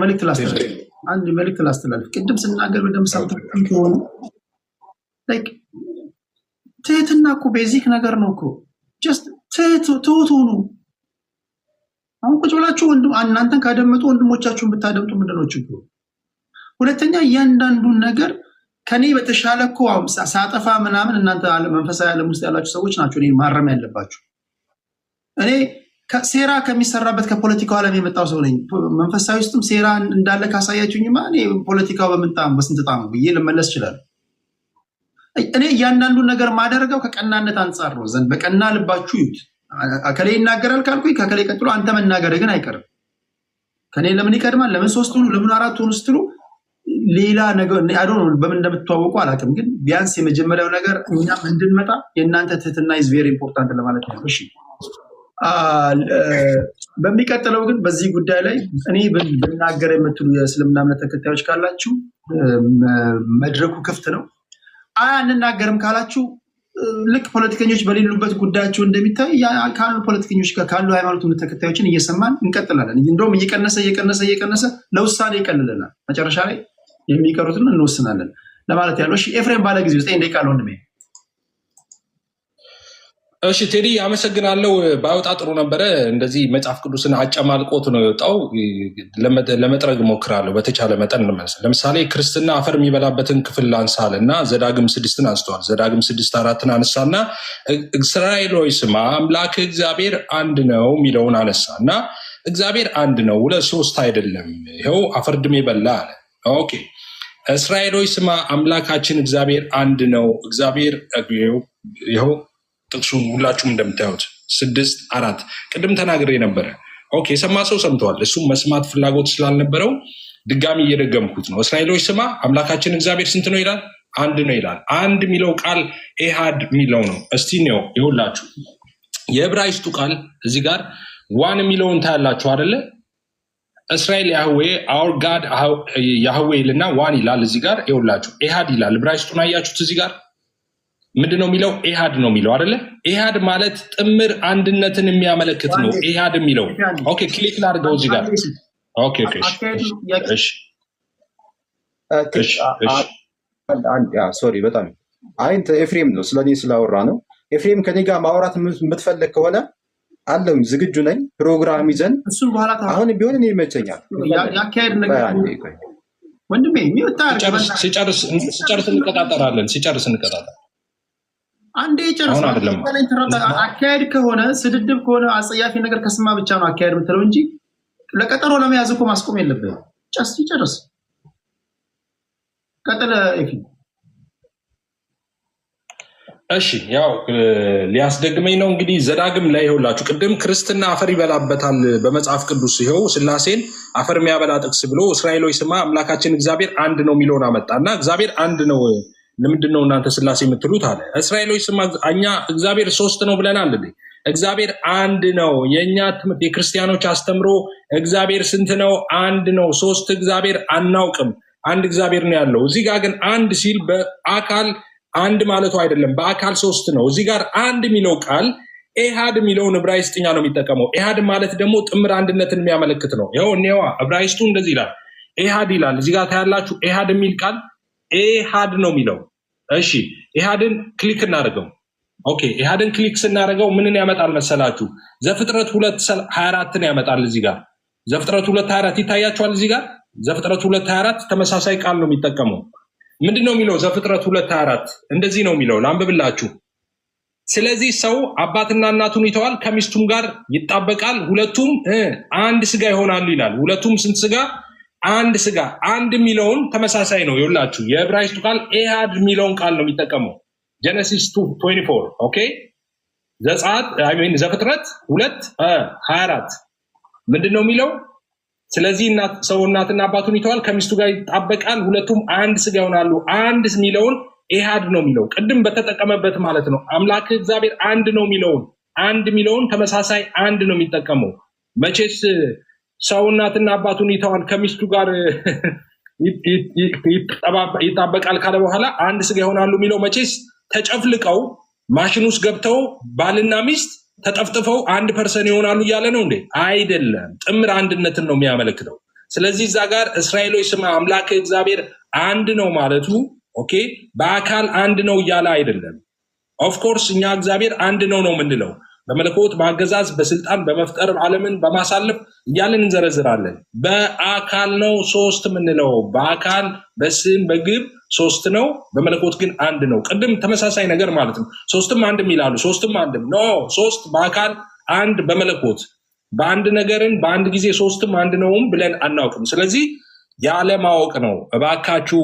መልዕክት ላስተላልፍ። ቅድም ስናገር በደምብ ሰምታችሁ ከሆነ ትህትና እኮ ቤዚክ ነገር ነው እኮ። ጀስት ትሁት ሁኑ። አሁን ቁጭ ብላችሁ እናንተን ካደመጡ ወንድሞቻችሁን ብታደምጡ ምንድን ነው ችግሩ? ሁለተኛ እያንዳንዱን ነገር ከኔ በተሻለ እኮ ሳጠፋ ምናምን እናንተ መንፈሳዊ ዓለም ውስጥ ያላችሁ ሰዎች ናቸው እኔ ማረም ያለባችሁ። እኔ ሴራ ከሚሰራበት ከፖለቲካው ዓለም የመጣው ሰው ነኝ። መንፈሳዊ ውስጥም ሴራ እንዳለ ካሳያችሁኝማ እኔ ፖለቲካው በስንት ጣሙ ብዬ ልመለስ እችላለሁ። እኔ እያንዳንዱን ነገር ማደረገው ከቀናነት አንጻር ነው። ዘንድ በቀና ልባችሁ ይዩት። ከላይ ይናገራል ካልኩኝ ከከላይ ቀጥሎ አንተ መናገር ግን አይቀርም። ከኔ ለምን ይቀድማል? ለምን 3 ሆኑ? ለምን 4 ሆኑ ስትሉ ሌላ ነገር በምን እንደምትተዋወቁ አላውቅም። ግን ቢያንስ የመጀመሪያው ነገር እኛም እንድንመጣ የእናንተ ትህትና ኢዝ ቬሪ ኢምፖርታንት ለማለት ነው። እሺ በሚቀጥለው ግን በዚህ ጉዳይ ላይ እኔ ብናገር የምትሉ የእስልምና እምነት ተከታዮች ካላችሁ መድረኩ ክፍት ነው። አንናገርም ካላችሁ ልክ ፖለቲከኞች በሌሉበት ጉዳያቸው እንደሚታይ ካሉ ፖለቲከኞች ጋር ካሉ ሃይማኖት ተከታዮችን እየሰማን እንቀጥላለን። እንደውም እየቀነሰ ለውሳኔ ይቀልልናል። መጨረሻ ላይ የሚቀሩትን እንወስናለን ለማለት ያለው። እሺ ኤፍሬም ባለ ጊዜ 9 ደቂቃ ነው ወንድሜ። እሺ ቴዲ አመሰግናለሁ። ባወጣ ጥሩ ነበረ። እንደዚህ መጽሐፍ ቅዱስን አጨማልቆት ነው የወጣው። ለመጥረግ ሞክራለሁ በተቻለ መጠን እንመልስ። ለምሳሌ ክርስትና አፈር የሚበላበትን ክፍል አንሳል እና ዘዳግም 6ን አንስተዋል። ዘዳግም 6:4 አነሳና እስራኤል ሆይ ስማ አምላክ እግዚአብሔር አንድ ነው የሚለውን አነሳ እና እግዚአብሔር አንድ ነው 2 3 አይደለም፣ ይኸው አፈር ድሜ በላ አለ። ኦኬ እስራኤል ሆይ ስማ አምላካችን እግዚአብሔር አንድ ነው። እግዚአብሔር ይኸው ጥቅሱን ሁላችሁም እንደምታዩት 6:4 ቅድም ተናግሬ ነበረ። ኦኬ የሰማ ሰው ሰምተዋል። እሱም መስማት ፍላጎት ስላልነበረው ድጋሚ እየደገምኩት ነው። እስራኤሎች ስማ አምላካችን እግዚአብሔር ስንት ነው ይላል? አንድ ነው ይላል። አንድ የሚለው ቃል ኤሃድ የሚለው ነው። እስቲ ነው ይሁላችሁ የዕብራይስጡ ቃል እዚህ ጋር ዋን የሚለውን ታያላችሁ አይደለ? እስራኤል ያህዌ our God ያህዌ ይልና ዋን ይላል እዚህ ጋር ይኸውላችሁ ኤሃድ ይላል ዕብራይስጡን አያችሁት እዚህ ጋር ምንድነው የሚለው ኤሃድ ነው የሚለው አይደለ ኤሃድ ማለት ጥምር አንድነትን የሚያመለክት ነው ኤሃድ የሚለው ኦኬ ክሊክ ላድርገው እዚህ ጋር ኦኬ እሺ ሶሪ በጣም አይንተ ኤፍሬም ነው ስለኔ ስላወራ ነው ኤፍሬም ከኔ ጋር ማውራት የምትፈልግ ከሆነ አለም ዝግጁ ነኝ ፕሮግራም ይዘን እሱን በኋላ አሁን ቢሆን እኔ ይመቸኛል ያካሄድ ነገር ወንድሜ ሚውታ ሲጨርስ እንቀጣጠራለን ሲጨርስ እንቀጣጠር አንዴ ጨርስ አካሄድ ከሆነ ስድድብ ከሆነ አጸያፊ ነገር ከስማ ብቻ ነው አካሄድ የምትለው እንጂ ለቀጠሮ ለመያዝ እኮ ማስቆም የለብህም ጨርስ ቀጥለ ኤፊ እሺ ያው ሊያስደግመኝ ነው እንግዲህ ዘዳግም ላይ ይኸውላችሁ ቅድም ክርስትና አፈር ይበላበታል በመጽሐፍ ቅዱስ ይኸው ስላሴን አፈር የሚያበላ ጥቅስ ብሎ እስራኤሎች ስማ አምላካችን እግዚአብሔር አንድ ነው የሚለውን አመጣና እግዚአብሔር አንድ ነው ለምንድን ነው እናንተ ስላሴ የምትሉት አለ እስራኤሎች ስማ እኛ እግዚአብሔር ሶስት ነው ብለናል እንዴ እግዚአብሔር አንድ ነው የኛ የክርስቲያኖች አስተምሮ እግዚአብሔር ስንት ነው አንድ ነው ሶስት እግዚአብሔር አናውቅም አንድ እግዚአብሔር ነው ያለው እዚህ ጋር ግን አንድ ሲል በአካል አንድ ማለቱ አይደለም በአካል ሶስት ነው እዚህ ጋር አንድ የሚለው ቃል ኤሃድ የሚለውን ዕብራይስጥኛ ነው የሚጠቀመው ኤሃድ ማለት ደግሞ ጥምር አንድነትን የሚያመለክት ነው ይኸው እኔዋ ዕብራይስጡ እንደዚህ ይላል ኤሃድ ይላል እዚህ ጋር ታያላችሁ ኤሃድ የሚል ቃል ኤሃድ ነው የሚለው እሺ ኤሃድን ክሊክ እናደርገው ኦኬ ኤሃድን ክሊክ ስናደርገው ምንን ያመጣል መሰላችሁ ዘፍጥረት 2:24 ነው ያመጣል እዚህ ጋር ዘፍጥረት 2:24 ይታያችኋል እዚህ ጋር ዘፍጥረት 2:24 ተመሳሳይ ቃል ነው የሚጠቀመው ምንድነው የሚለው ዘፍጥረት 2:24 እንደዚህ ነው የሚለው ላንብብላችሁ ስለዚህ ሰው አባትና እናቱን ይተዋል ከሚስቱም ጋር ይጣበቃል ሁለቱም አንድ ስጋ ይሆናሉ ይላል ሁለቱም ስንት ስጋ አንድ ስጋ አንድ የሚለውን ተመሳሳይ ነው ይኸውላችሁ የዕብራይስጡ ቃል ኤሃድ የሚለውን ቃል ነው የሚጠቀመው ጀነሲስ 2:24 ኦኬ ዘፍጥረት 2:24 ምንድነው የሚለው ስለዚህ ሰው እናትና አባቱን ይተዋል ከሚስቱ ጋር ይጣበቃል ሁለቱም አንድ ስጋ ይሆናሉ አንድ የሚለውን ኤሃድ ነው የሚለው ቅድም በተጠቀመበት ማለት ነው አምላክ እግዚአብሔር አንድ ነው የሚለውን ተመሳሳይ አንድ ነው የሚጠቀመው መቼስ ሰው እናትና አባቱን ይተዋል ከሚስቱ ጋር ይጣበቃል ካለ በኋላ አንድ ስጋ ይሆናሉ የሚለው መቼስ ተጨፍልቀው ማሽን ውስጥ ገብተው ባልና ሚስት ተጠፍጥፈው አንድ ፐርሰን ይሆናሉ እያለ ነው እንዴ አይደለም ጥምር አንድነትን ነው የሚያመለክተው ስለዚህ እዛ ጋር እስራኤሎች ስማ አምላክ እግዚአብሔር አንድ ነው ማለቱ ኦኬ በአካል አንድ ነው እያለ አይደለም ኦፍ ኮርስ እኛ እግዚአብሔር አንድ ነው የምንለው በመለኮት በአገዛዝ በስልጣን በመፍጠር ዓለምን በማሳለፍ እያለን እንዘረዝራለን በአካል ነው ሶስት የምንለው በአካል በስም በግብ ሶስት ነው በመለኮት ግን አንድ ነው ቅድም ተመሳሳይ ነገር ማለት ነው ሶስትም አንድም ይላሉ ሶስትም አንድም ኖ ሶስት በአካል አንድ በመለኮት በአንድ ነገርን በአንድ ጊዜ ሶስትም አንድ ነውም ብለን አናውቅም ስለዚህ ያለ ማወቅ ነው እባካችሁ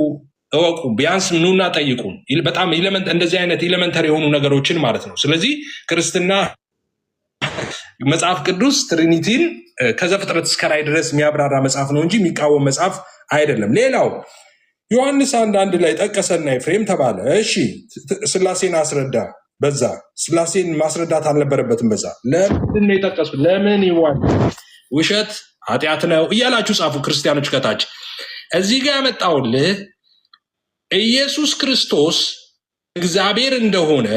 እወቁ ቢያንስ ኑና ጠይቁ በጣም እንደዚህ አይነት ኤሌመንተሪ የሆኑ ነገሮችን ማለት ነው ስለዚህ ክርስትና መጽሐፍ ቅዱስ ትሪኒቲን ከዘፍጥረት እስከ ራዕይ ድረስ የሚያብራራ መጽሐፍ ነው እንጂ የሚቃወም መጽሐፍ አይደለም ሌላው ዮሐንስ 1:1 ላይ ጠቀሰና ኤፍሬም ተባለ እሺ ስላሴን አስረዳ በዛ ስላሴን ማስረዳት አልነበረበትም በዛ ለምን ነው የጠቀሱት ለምን ይዋል ውሸት ኃጢአት ነው እያላችሁ ጻፉ ክርስቲያኖች ከታች እዚህ ጋር ያመጣውልህ ኢየሱስ ክርስቶስ እግዚአብሔር እንደሆነ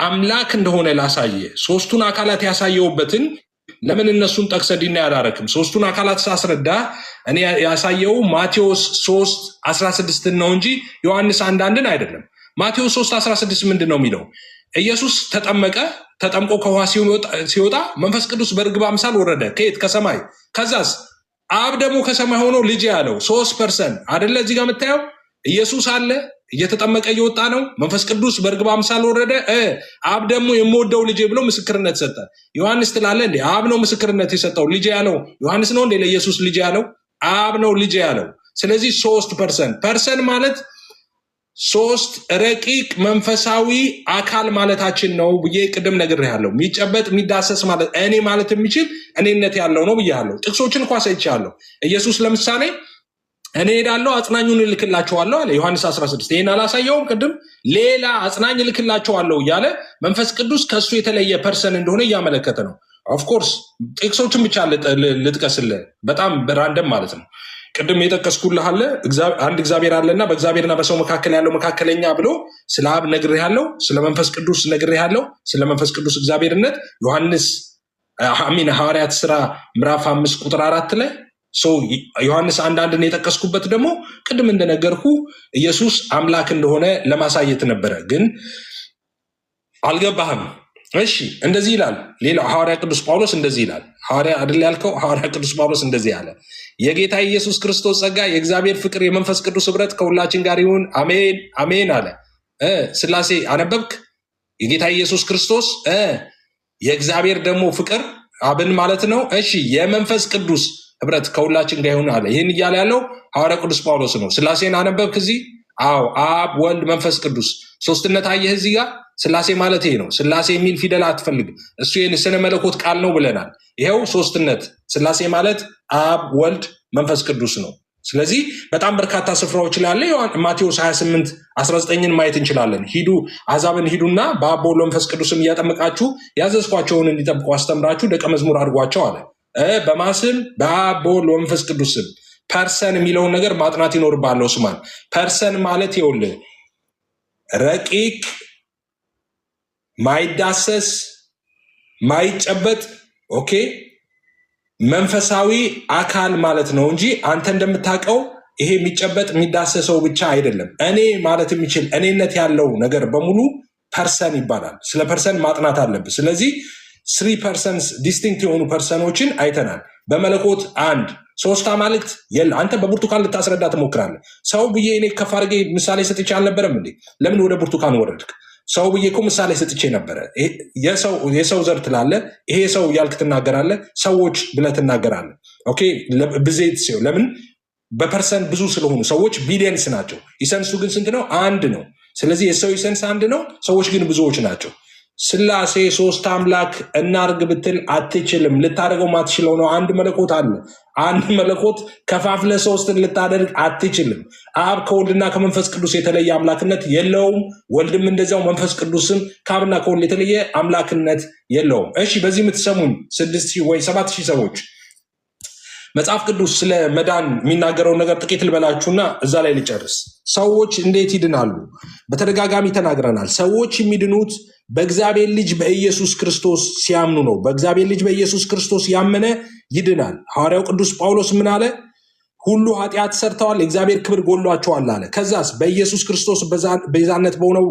አምላክ እንደሆነ ላሳየ ሶስቱን አካላት ያሳየውበትን ለምን እነሱን ጠቅሰዲና ያላረክም ሶስቱን አካላት ሳስረዳ እኔ ያሳየው ማቴዎስ 3:16 ነው እንጂ ዮሐንስ 1:1 አይደለም ማቴዎስ 3:16 ምንድነው የሚለው ኢየሱስ ተጠምቆ ከውሃ ሲወጣ መንፈስ ቅዱስ በርግብ አምሳል ወረደ ከየት ከሰማይ ከዛስ አብ ደግሞ ከሰማይ ሆኖ ልጅ ያለው 3% አይደለ እዚህ ጋር መታየው ኢየሱስ አለ እየተጠመቀ እየወጣ ነው መንፈስ ቅዱስ በርግብ አምሳል ወረደ አብ ደግሞ የምወደው ልጅ ብሎ ምስክርነት ሰጠ ዮሐንስ ትላለ እንዴ አብ ነው ምስክርነት የሰጠው ልጅ ያለው ዮሐንስ ነው እንዴ ለኢየሱስ ልጅ ያለው አብ ነው ልጅ ያለው ስለዚህ 3% ማለት 3 ረቂቅ መንፈሳዊ አካል ማለታችን ነው ብዬ ቅድም ነግሬሃለሁ የሚጨበጥ የሚዳሰስ ማለት እኔ ማለት የሚችል እኔነት ያለው ነው ብያለሁ ጥቅሶችን እንኳን ሰይቻለሁ ኢየሱስ ለምሳሌ እኔ ሄዳለሁ አጽናኙን እልክላችኋለሁ አለ ዮሐንስ 16 ይሄን አላሳየውም ቅድም ሌላ አጽናኝ እልክላችኋለሁ እያለ መንፈስ ቅዱስ ከሱ የተለየ ፐርሰን እንደሆነ እያመለከተ ነው ኦፍ ኮርስ ጥቅሶችን ብቻ ልጥቀስልህ፣ በጣም በራንደም ማለት ነው። ቅድም የጠቀስኩልህ አለ አንድ እግዚአብሔር አለና በእግዚአብሔርና በሰው መካከል ያለው መካከለኛ ብሎ ስለ አብ ነግሬሃለሁ፣ ስለ መንፈስ ቅዱስ ነግሬሃለሁ፣ ስለ መንፈስ ቅዱስ እግዚአብሔርነት ሐዋርያት ሥራ ምዕራፍ 5 ቁጥር 4 ላይ ዮሐንስ 1:1 የጠቀስኩበት ደግሞ ቅድም እንደነገርኩ ኢየሱስ አምላክ እንደሆነ ለማሳየት ነበረ፣ ግን አልገባህም። እሺ እንደዚህ ይላል። ሌላው ሐዋርያ ቅዱስ ጳውሎስ እንደዚህ ይላል። ሐዋርያ አይደል ያልከው? ሐዋርያ ቅዱስ ጳውሎስ እንደዚህ አለ፣ የጌታ ኢየሱስ ክርስቶስ ጸጋ፣ የእግዚአብሔር ፍቅር፣ የመንፈስ ቅዱስ ኅብረት ከሁላችን ጋር ይሁን፣ አሜን አሜን አለ። ስላሴ አነበብክ? የጌታ ኢየሱስ ክርስቶስ የእግዚአብሔር ደግሞ ፍቅር አብን ማለት ነው። እሺ የመንፈስ ቅዱስ ኅብረት ከሁላችን ጋር ይሁን አለ። ይህን እያለ ያለው ሐዋርያ ቅዱስ ጳውሎስ ነው። ስላሴን አነበብክ እዚህ? አዎ፣ አብ ወልድ መንፈስ ቅዱስ ሶስትነት አየህ እዚህ ጋር። ስላሴ ማለት ይሄ ነው። ስላሴ የሚል ፊደል አትፈልግም፣ እሱ የስነ መለኮት ቃል ነው ብለናል። ይሄው ሶስትነት ስላሴ ማለት አብ ወልድ መንፈስ ቅዱስ ነው። ስለዚህ በጣም በርካታ ስፍራዎች ላይ ያለ ማቴዎስ 28:19 ማየት እንችላለን። ሂዱ አሕዛብን ሂዱና በአብ በወልድ መንፈስ ቅዱስም እያጠመቃችሁ ያዘዝኳቸውን እንዲጠብቁ አስተምራችሁ ደቀ መዝሙር አድርጓቸው አለ። በማስም በአብ በወልድ መንፈስ ቅዱስ ስም ፐርሰን የሚለውን ነገር ማጥናት ይኖርብሃል። ዑስማን ፐርሰን ማለት ይኸውልህ ረቂቅ ማይዳሰስ ማይጨበጥ ኦኬ መንፈሳዊ አካል ማለት ነው እንጂ አንተ እንደምታውቀው ይሄ የሚጨበጥ የሚዳሰሰው ብቻ አይደለም። እኔ ማለት የሚችል እኔነት ያለው ነገር በሙሉ ፐርሰን ይባላል። ስለ ፐርሰን ማጥናት አለብህ። ስለዚህ 3 ፐርሰንስ ዲስቲንክት የሆኑ ፐርሰኖችን አይተናል። በመለኮት አንድ ሶስት አማልክት የለ። አንተ በብርቱካን ልታስረዳ ትሞክራለህ። ሰው ብዬ እኔ ከፍ አድርጌ ምሳሌ ሰጥቼ አልነበረም እንዴ? ለምን ወደ ብርቱካን ወረድክ? ሰው ብዬ እኮ ምሳሌ ሰጥቼ ነበረ። የሰው ዘር ትላለህ፣ ይሄ ሰው እያልክ ትናገራለህ፣ ሰዎች ብለህ ትናገራለህ። ኦኬ ብዜት ሲሆን ለምን በፐርሰንት ብዙ ስለሆኑ ሰዎች ቢሊየንስ ናቸው። ኢሰንሱ ግን ስንት ነው? አንድ ነው። ስለዚህ የሰው ኢሰንስ አንድ ነው፣ ሰዎች ግን ብዙዎች ናቸው። ስላሴ ሶስት አምላክ እናርግ ብትል አትችልም። ልታደርገው ማትችለው ነው። አንድ መለኮት አለ። አንድ መለኮት ከፋፍለ ሶስትን ልታደርግ አትችልም። አብ ከወልድና ከመንፈስ ቅዱስ የተለየ አምላክነት የለውም። ወልድም እንደዚያው፣ መንፈስ ቅዱስም ከአብና ከወልድ የተለየ አምላክነት የለውም። እሺ በዚህ የምትሰሙኝ 6,000 ወይ 7,000 ሰዎች መጽሐፍ ቅዱስ ስለ መዳን የሚናገረውን ነገር ጥቂት ልበላችሁና እዛ ላይ ልጨርስ። ሰዎች እንዴት ይድናሉ? በተደጋጋሚ ተናግረናል። ሰዎች የሚድኑት በእግዚአብሔር ልጅ በኢየሱስ ክርስቶስ ሲያምኑ ነው። በእግዚአብሔር ልጅ በኢየሱስ ክርስቶስ ያመነ ይድናል። ሐዋርያው ቅዱስ ጳውሎስ ምን አለ? ሁሉ ኃጢአት ሰርተዋል፣ የእግዚአብሔር ክብር ጎሏቸዋል አለ። ከዛስ በኢየሱስ ክርስቶስ ቤዛነት በሆነው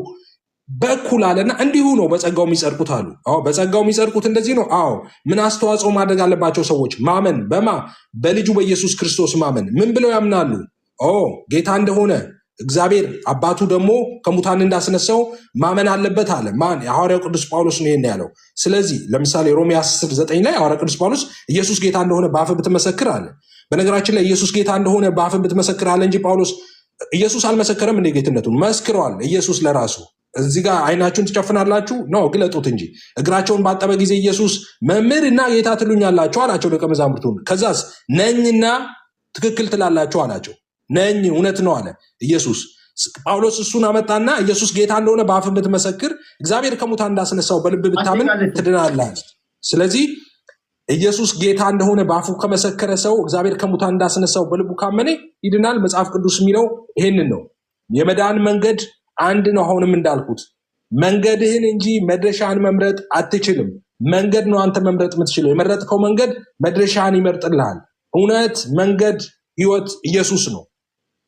በኩል አለና እንዲሁ ነው በጸጋው የሚጸድቁት አሉ። አዎ በጸጋው የሚጸድቁት እንደዚህ ነው። አዎ ምን አስተዋጽኦ ማድረግ አለባቸው ሰዎች? ማመን። በማ በልጁ በኢየሱስ ክርስቶስ ማመን። ምን ብለው ያምናሉ? ጌታ እንደሆነ እግዚአብሔር አባቱ ደግሞ ከሙታን እንዳስነሳው ማመን አለበት አለ። ማን? የሐዋርያው ቅዱስ ጳውሎስ ነው ይሄን ያለው። ስለዚህ ለምሳሌ ሮሜ 10:9 ላይ ሐዋርያው ቅዱስ ጳውሎስ ኢየሱስ ጌታ እንደሆነ በአፍህ ብትመሰክር አለ። በነገራችን ላይ ኢየሱስ ጌታ እንደሆነ በአፍህ ብትመሰክር አለ እንጂ ጳውሎስ ኢየሱስ አልመሰከረም እንደ ጌትነቱን መስክረዋል። ኢየሱስ ለራሱ እዚህ ጋር አይናችሁን ትጨፍናላችሁ ነው ግለጡት እንጂ እግራቸውን ባጠበ ጊዜ ኢየሱስ መምህርና ጌታ ትሉኛላችሁ አላቸው ደቀ መዛሙርቱን። ከዛስ ነኝና ትክክል ትላላችሁ አላቸው። ነኝ እውነት ነው አለ ኢየሱስ። ጳውሎስ እሱን አመጣና ኢየሱስ ጌታ እንደሆነ በአፍህ ብትመሰክር እግዚአብሔር ከሙታን እንዳስነሳው በልብ ብታምን ትድናለህ። ስለዚህ ኢየሱስ ጌታ እንደሆነ በአፉ ከመሰከረ ሰው እግዚአብሔር ከሙታን እንዳስነሳው በልቡ ካመነ ይድናል። መጽሐፍ ቅዱስ የሚለው ይሄንን ነው። የመዳን መንገድ አንድ ነው። አሁንም እንዳልኩት መንገድህን እንጂ መድረሻህን መምረጥ አትችልም። መንገድ ነው አንተ መምረጥ የምትችለው። የመረጥከው መንገድ መድረሻህን ይመርጥልሃል። እውነት፣ መንገድ፣ ህይወት ኢየሱስ ነው።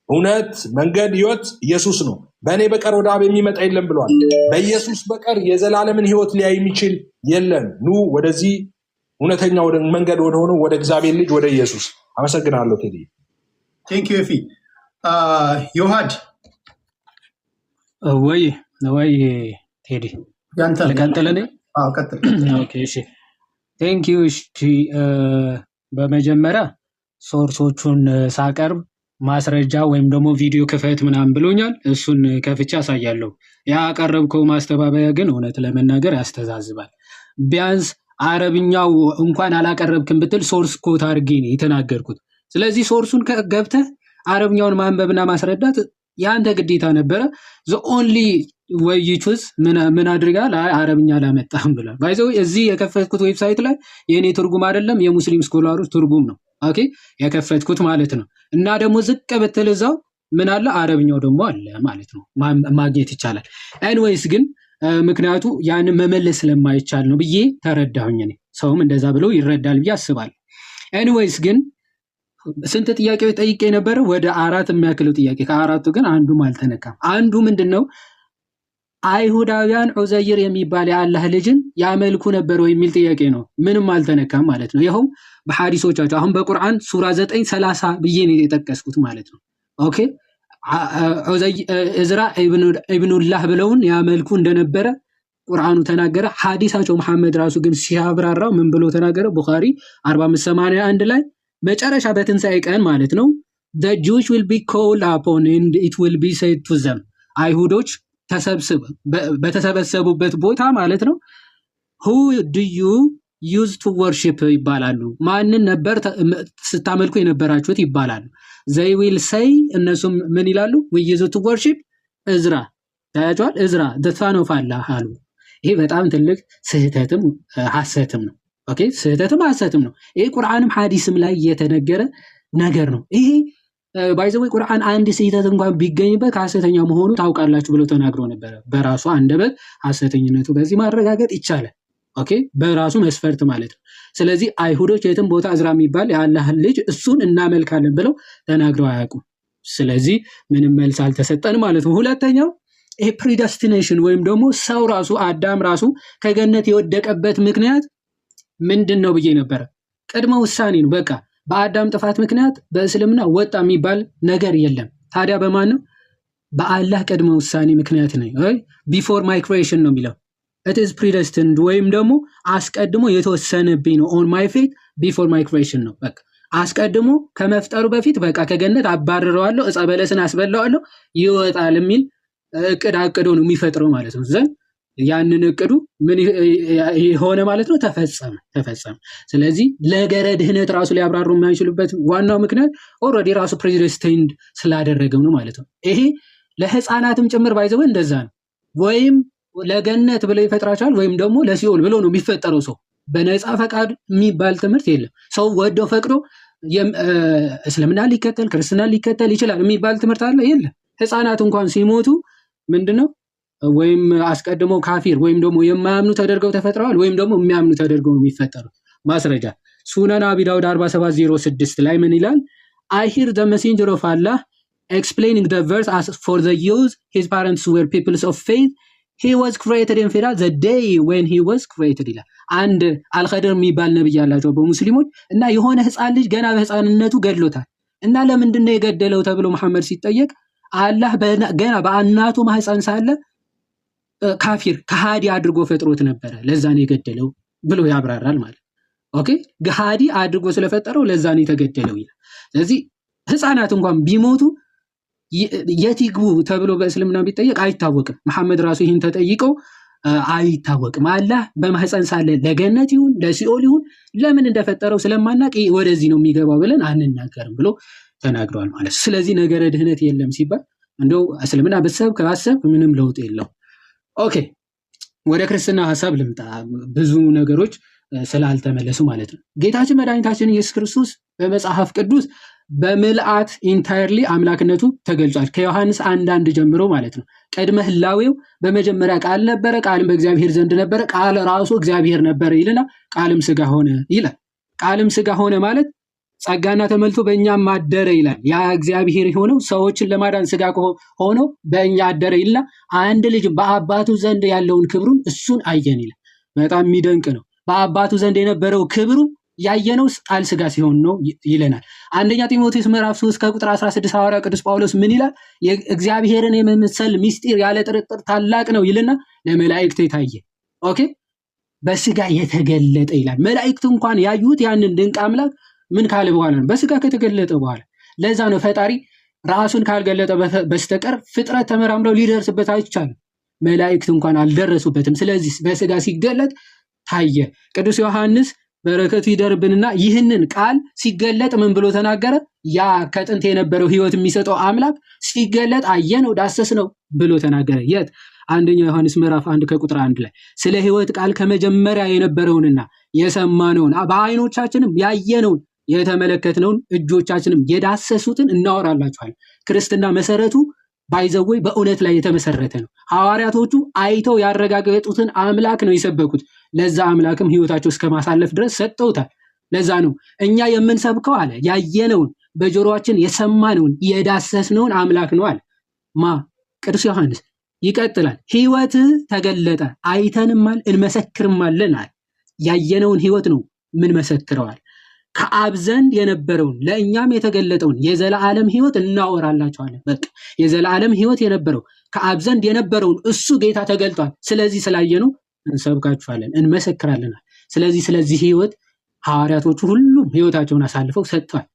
እውነት፣ መንገድ፣ ህይወት ኢየሱስ ነው። በእኔ በቀር ወደ አብ የሚመጣ የለም ብሏል። በኢየሱስ በቀር የዘላለምን ህይወት ሊያይ የሚችል የለም። ኑ ወደዚህ እውነተኛ መንገድ ወደሆነው ወደ እግዚአብሔር ልጅ ወደ ኢየሱስ። አመሰግናለሁ ቴዲ። ቴንክ ዩ ኤፊ። ዮሐድ ወይ ቴዲ ያንተ ልቀጥል እኔ? ቀጥል። ኦኬ እሺ ቴንክ ዩ። እሺ በመጀመሪያ ሶርሶቹን ሳቀርብ ማስረጃ ወይም ደግሞ ቪዲዮ ክፈት ምናምን ብሎኛል። እሱን ከፍቼ አሳያለሁ። ያቀረብከው ማስተባበያ ግን እውነት ለመናገር ያስተዛዝባል። ቢያንስ አረብኛው እንኳን አላቀረብክም ብትል ሶርስ ኮት አድርጌ ነው የተናገርኩት። ስለዚህ ሶርሱን ገብተህ አረብኛውን ማንበብና ማስረዳት ያንተ ግዴታ ነበረ። the only way you choose ምን አድርጋል? አረብኛ አላመጣም ብሏል። ባይዘው እዚህ የከፈትኩት ዌብሳይት ላይ የኔ ትርጉም አይደለም የሙስሊም ስኮላሮች ትርጉም ነው። ኦኬ የከፈትኩት ማለት ነው። እና ደግሞ ዝቅ ብትል እዛው ምን አለ አረብኛው ደግሞ አለ ማለት ነው፣ ማግኘት ይቻላል። ኤኒዌይስ ግን ምክንያቱ ያን መመለስ ስለማይቻል ነው ብዬ ተረዳሁኝ። እኔ ሰውም እንደዛ ብሎ ይረዳል ብዬ አስባለሁ። ኤኒዌይስ ግን ስንት ጥያቄዎች ጠይቄ ነበር? ወደ 4 የሚያክለው ጥያቄ። ከአራቱ ግን አንዱም አልተነካም። አንዱ ምንድነው አይሁዳውያን ዑዘይር የሚባል የአላህ ልጅን ያመልኩ ነበር ወይ የሚል ጥያቄ ነው። ምንም አልተነካም ማለት ነው። ይኸው በሐዲሶቻቸው አሁን በቁርአን ሱራ 9:30 ብዬ ነው የጠቀስኩት ማለት ነው። ኦኬ እዝራ ኢብኑላህ ብለውን ያመልኩ እንደነበረ ቁርአኑ ተናገረ። ሐዲሳቸው መሐመድ ራሱ ግን ሲያብራራው ምን ብሎ ተናገረ? ቡኻሪ 4581 ላይ መጨረሻ በትንሳኤ ቀን ማለት ነው the Jews will be called upon and it will be said to them አይሁዶች በተሰበሰቡበት ቦታ ማለት ነው who do you use to worship ይባላሉ። ማንን ነበር ስታመልኩ የነበራችሁት ይባላሉ። they will say እነሱም ምን ይላሉ? we use to worship እዝራ ታያቸዋል። እዝራ the son of Allah አሉ። ይሄ በጣም ትልቅ ስህተትም ሐሰትም ነው። ኦኬ ስህተትም ሐሰትም ነው። ይሄ ቁርአንም ሐዲስም ላይ የተነገረ ነገር ነው። ይሄ ባይዘው ቁርአን አንድ ስህተት እንኳን ቢገኝበት ሐሰተኛ መሆኑ ታውቃላችሁ ብሎ ተናግሮ ነበር። በራሱ አንደበት ሐሰተኝነቱ በዚህ ማረጋገጥ ይቻላል። ኦኬ በራሱ መስፈርት ማለት ነው። ስለዚህ አይሁዶች የትም ቦታ እዝራ የሚባል የአላህ ልጅ እሱን እናመልካለን ብለው ተናግረው አያውቁም። ስለዚህ ምንም መልስ አልተሰጠን ማለት ነው። ሁለተኛው ይሄ ፕሪደስቲኔሽን ወይም ደግሞ ሰው ራሱ አዳም ራሱ ከገነት የወደቀበት ምክንያት ምንድነው ብዬ ነበር። ቅድመ ውሳኔ ነው። በቃ በአዳም ጥፋት ምክንያት በእስልምና ወጣ የሚባል ነገር የለም። ታዲያ በማን ነው? በአላህ ቅድመ ውሳኔ ምክንያት ነው። ቢፎር ማይ ክሬሽን ነው የሚለው it is predestined ወይም ደግሞ አስቀድሞ የተወሰነብኝ ነው። on my faith before my creation ነው። በቃ አስቀድሞ ከመፍጠሩ በፊት በቃ ከገነት አባርረዋለሁ፣ ዕፀ በለስን አስበላዋለሁ ይወጣል የሚል እቅድ አቅዶ ነው የሚፈጥረው ማለት ነው። ዘን ያንን እቅዱ ምን ሆነ ማለት ነው? ተፈጸመ። ስለዚህ ለገረ ድህነት ራሱ ሊያብራሩ የማይችሉበት ዋናው ምክንያት ኦልሬዲ ራሱ ፕሬዲስቲንድ ስላደረገው ነው ማለት ነው። ይሄ ለህፃናትም ጭምር ባይዘው እንደዛ ነው። ወይም ለገነት ብለው ይፈጥራቸዋል ወይም ደግሞ ለሲኦል ብለው ነው የሚፈጠረው። ሰው በነፃ ፈቃድ የሚባል ትምህርት የለም። ሰው ወደው ፈቅዶ እስልምና ሊከተል ክርስትና ሊከተል ይችላል የሚባል ትምህርት አለ? የለም። ህፃናት እንኳን ሲሞቱ ምንድነው ወይም አስቀድሞ ካፊር ወይም ደግሞ የማያምኑ ተደርገው ተፈጥረዋል ወይም ደግሞ የሚያምኑ ተደርገው ነው የሚፈጠሩት። ማስረጃ ሱነን አቢ ዳውድ 4706 ላይ ምን ይላል? I hear the messenger of Allah explaining the verse as for the Jews his parents were peoples of faith he was created in Firah the day when he was created ይላል። አንድ አልኸድር የሚባል ነብይ ያላቸው በሙስሊሞች እና የሆነ ህፃን ልጅ ገና በህፃንነቱ ገድሎታል እና ለምንድን ነው የገደለው ተብሎ መሐመድ ሲጠየቅ አላህ ገና በእናቱ ማህፀን ሳለ ካፊር ከሃዲ አድርጎ ፈጥሮት ነበር ለዛ ነው የገደለው ብሎ ያብራራል ማለት። ኦኬ ከሃዲ አድርጎ ስለፈጠረው ለዛ ነው የተገደለው ይላል። ስለዚህ ህፃናት እንኳን ቢሞቱ የቲግቡ ተብሎ በእስልምና ቢጠየቅ አይታወቅም። መሐመድ ራሱ ይህን ተጠይቀው አይታወቅም። አላህ በማህፀን ሳለ ለገነት ይሁን ለሲኦል ይሁን ለምን እንደፈጠረው ስለማናቅ ወደዚህ ነው የሚገባው ብለን አንናገርም ብሎ ተናግሯል ማለት። ስለዚህ ነገረ ድህነት የለም ሲባል እንደው እስልምና በሰብክ ካሰብክ ምንም ለውጥ የለው። ኦኬ ወደ ክርስትና ሐሳብ ልምጣ። ብዙ ነገሮች ስላልተመለሱ ማለት ነው። ጌታችን መድኃኒታችን ኢየሱስ ክርስቶስ በመጽሐፍ ቅዱስ በምልአት ኢንታየርሊ አምላክነቱ ተገልጿል። ከዮሐንስ 1:1 ጀምሮ ማለት ነው። ቀድመ ህላዌው በመጀመሪያ ቃል ነበረ፣ ቃልም በእግዚአብሔር ዘንድ ነበረ፣ ቃል ራሱ እግዚአብሔር ነበረ ይልና ቃልም ስጋ ሆነ ይላል። ቃልም ስጋ ሆነ ማለት ጸጋና ተመልቶ በእኛም አደረ ይላል። ያ እግዚአብሔር የሆነው ሰዎችን ለማዳን ስጋ ሆኖ በእኛ አደረ ይልና አንድ ልጅ በአባቱ ዘንድ ያለውን ክብሩን እሱን አየን ይላል። በጣም የሚደንቅ ነው። በአባቱ ዘንድ የነበረው ክብሩ ያየነው ቃል ስጋ ሲሆን ነው ይለናል። አንደኛ ጢሞቴዎስ ምዕራፍ 3 ከቁጥር 16 ሐዋርያ ቅዱስ ጳውሎስ ምን ይላል? እግዚአብሔርን የመምሰል ምስጢር ያለ ጥርጥር ታላቅ ነው ይልና ለመላእክት የታየ ኦኬ በስጋ የተገለጠ ይላል። መላእክት እንኳን ያዩት ያንን ድንቅ አምላክ ምን ካለ በኋላ ነው? በስጋ ከተገለጠ በኋላ። ለዛ ነው ፈጣሪ ራሱን ካልገለጠ በስተቀር ፍጥረት ተመራምረው ሊደርስበት አይቻልም። መላእክት እንኳን አልደረሱበትም። ስለዚህ በስጋ ሲገለጥ ታየ። ቅዱስ ዮሐንስ በረከቱ ይደርብንና ይህንን ቃል ሲገለጥ ምን ብሎ ተናገረ? ያ ከጥንት የነበረው ህይወት የሚሰጠው አምላክ ሲገለጥ አየነው ዳሰስነው ብሎ ተናገረ። የት? አንደኛ ዮሐንስ ምዕራፍ 1 ከቁጥር 1 ላይ ስለ ህይወት ቃል ከመጀመሪያ የነበረውንና የሰማነውን በአይኖቻችንም ያየነውን የተመለከትነውን እጆቻችንም የዳሰሱትን እናወራላችኋለን። ክርስትና መሰረቱ ባይዘወይ በእውነት ላይ የተመሰረተ ነው። ሐዋርያቶቹ አይተው ያረጋገጡትን አምላክ ነው የሰበኩት። ለዛ አምላክም ህይወታቸው እስከ ማሳለፍ ድረስ ሰጥተውታል። ለዛ ነው እኛ የምንሰብከው አለ ያየነውን በጆሮአችን የሰማነውን የዳሰስነውን አምላክ ነው አለ ማ ቅዱስ ዮሐንስ። ይቀጥላል። ህይወት ተገለጠ አይተንማል እንመሰክርማለን አለ። ያየነውን ህይወት ነው ምን መሰክረዋል። ከአብ ዘንድ የነበረውን ለእኛም የተገለጠውን የዘላለም ህይወት እናወራላችኋለን። በቃ የዘላለም ህይወት የነበረው ከአብ ዘንድ የነበረውን እሱ ጌታ ተገልጧል። ስለዚህ ስላየነው እንሰብካችኋለን እንመሰክራለን። ስለዚህ ህይወት ሐዋርያቶቹ ሁሉም ህይወታቸውን አሳልፈው ሰጥቷል።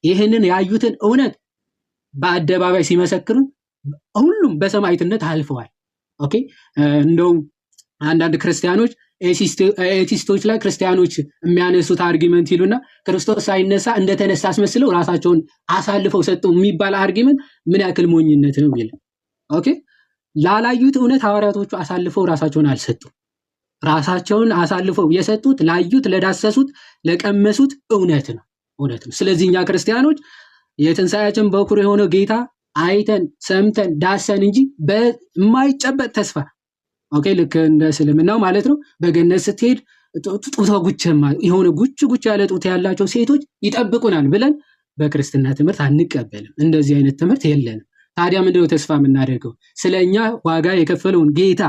ይህንን ያዩትን እውነት በአደባባይ ሲመሰክሩ ሁሉም በሰማዕትነት አልፈዋል። ኦኬ እንደውም አንዳንድ ክርስቲያኖች ኤቲስቶች ላይ ክርስቲያኖች የሚያነሱት አርጊመንት ይሉና ክርስቶስ ሳይነሳ እንደተነሳ አስመስለው ራሳቸውን አሳልፈው ሰጡ የሚባል አርጊመንት ምን ያክል ሞኝነት ነው ይላል። ኦኬ ላላዩት እውነት ሐዋርያቶቹ አሳልፈው ራሳቸውን አልሰጡም። ራሳቸውን አሳልፈው የሰጡት ላዩት፣ ለዳሰሱት፣ ለቀመሱት እውነት ነው። ስለዚህ እኛ ክርስቲያኖች የትንሣኤያችን በኩር የሆነው ጌታ አይተን ሰምተን ዳሰን እንጂ በማይጨበጥ ተስፋ ኦኬ ልክ እንደ እስልምናው ማለት ነው። በገነት ስትሄድ ጡቷ ጉቸማ የሆነ ጉች ያለ ጡት ያላቸው ሴቶች ይጠብቁናል ብለን በክርስትና ትምህርት አንቀበልም። እንደዚህ አይነት ትምህርት የለንም። ታዲያ ምንድነው ተስፋ የምናደርገው? ስለኛ ዋጋ የከፈለውን ጌታ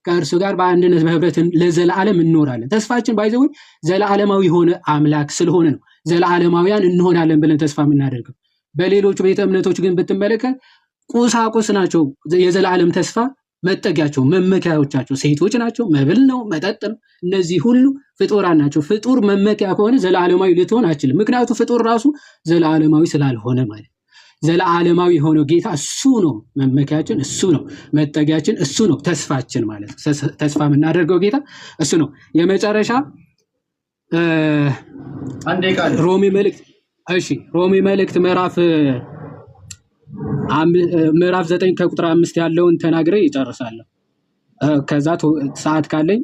ከእርሱ ጋር በአንድነት በህብረት ለዘላለም እንኖራለን። ተስፋችን ባይዘው ዘላለማዊ የሆነ አምላክ ስለሆነ ነው ዘላለማውያን እንሆናለን ብለን ተስፋ የምናደርገው። በሌሎቹ ቤተ እምነቶች ግን ብትመለከት ቁሳቁስ ናቸው የዘላለም ተስፋ መጠጊያቸው፣ መመኪያዎቻቸው ሴቶች ናቸው፣ መብል ነው፣ መጠጥ ነው። እነዚህ ሁሉ ፍጡራን ናቸው። ፍጡር መመኪያ ከሆነ ዘላለማዊ ልትሆን አችልም። ምክንያቱም ፍጡር ራሱ ዘላለማዊ ስላልሆነ ማለት። ዘላለማዊ የሆነው ጌታ እሱ ነው መመኪያችን፣ እሱ ነው መጠጊያችን፣ እሱ ነው ተስፋችን ማለት። ተስፋ የምናደርገው ጌታ እሱ ነው። የመጨረሻ ሮሜ መልእክት ሮሜ መልእክት ምዕራፍ 9 ከቁጥር 5 ያለውን ተናግሬ ይጨርሳለሁ። ከዛ ሰዓት ካለኝ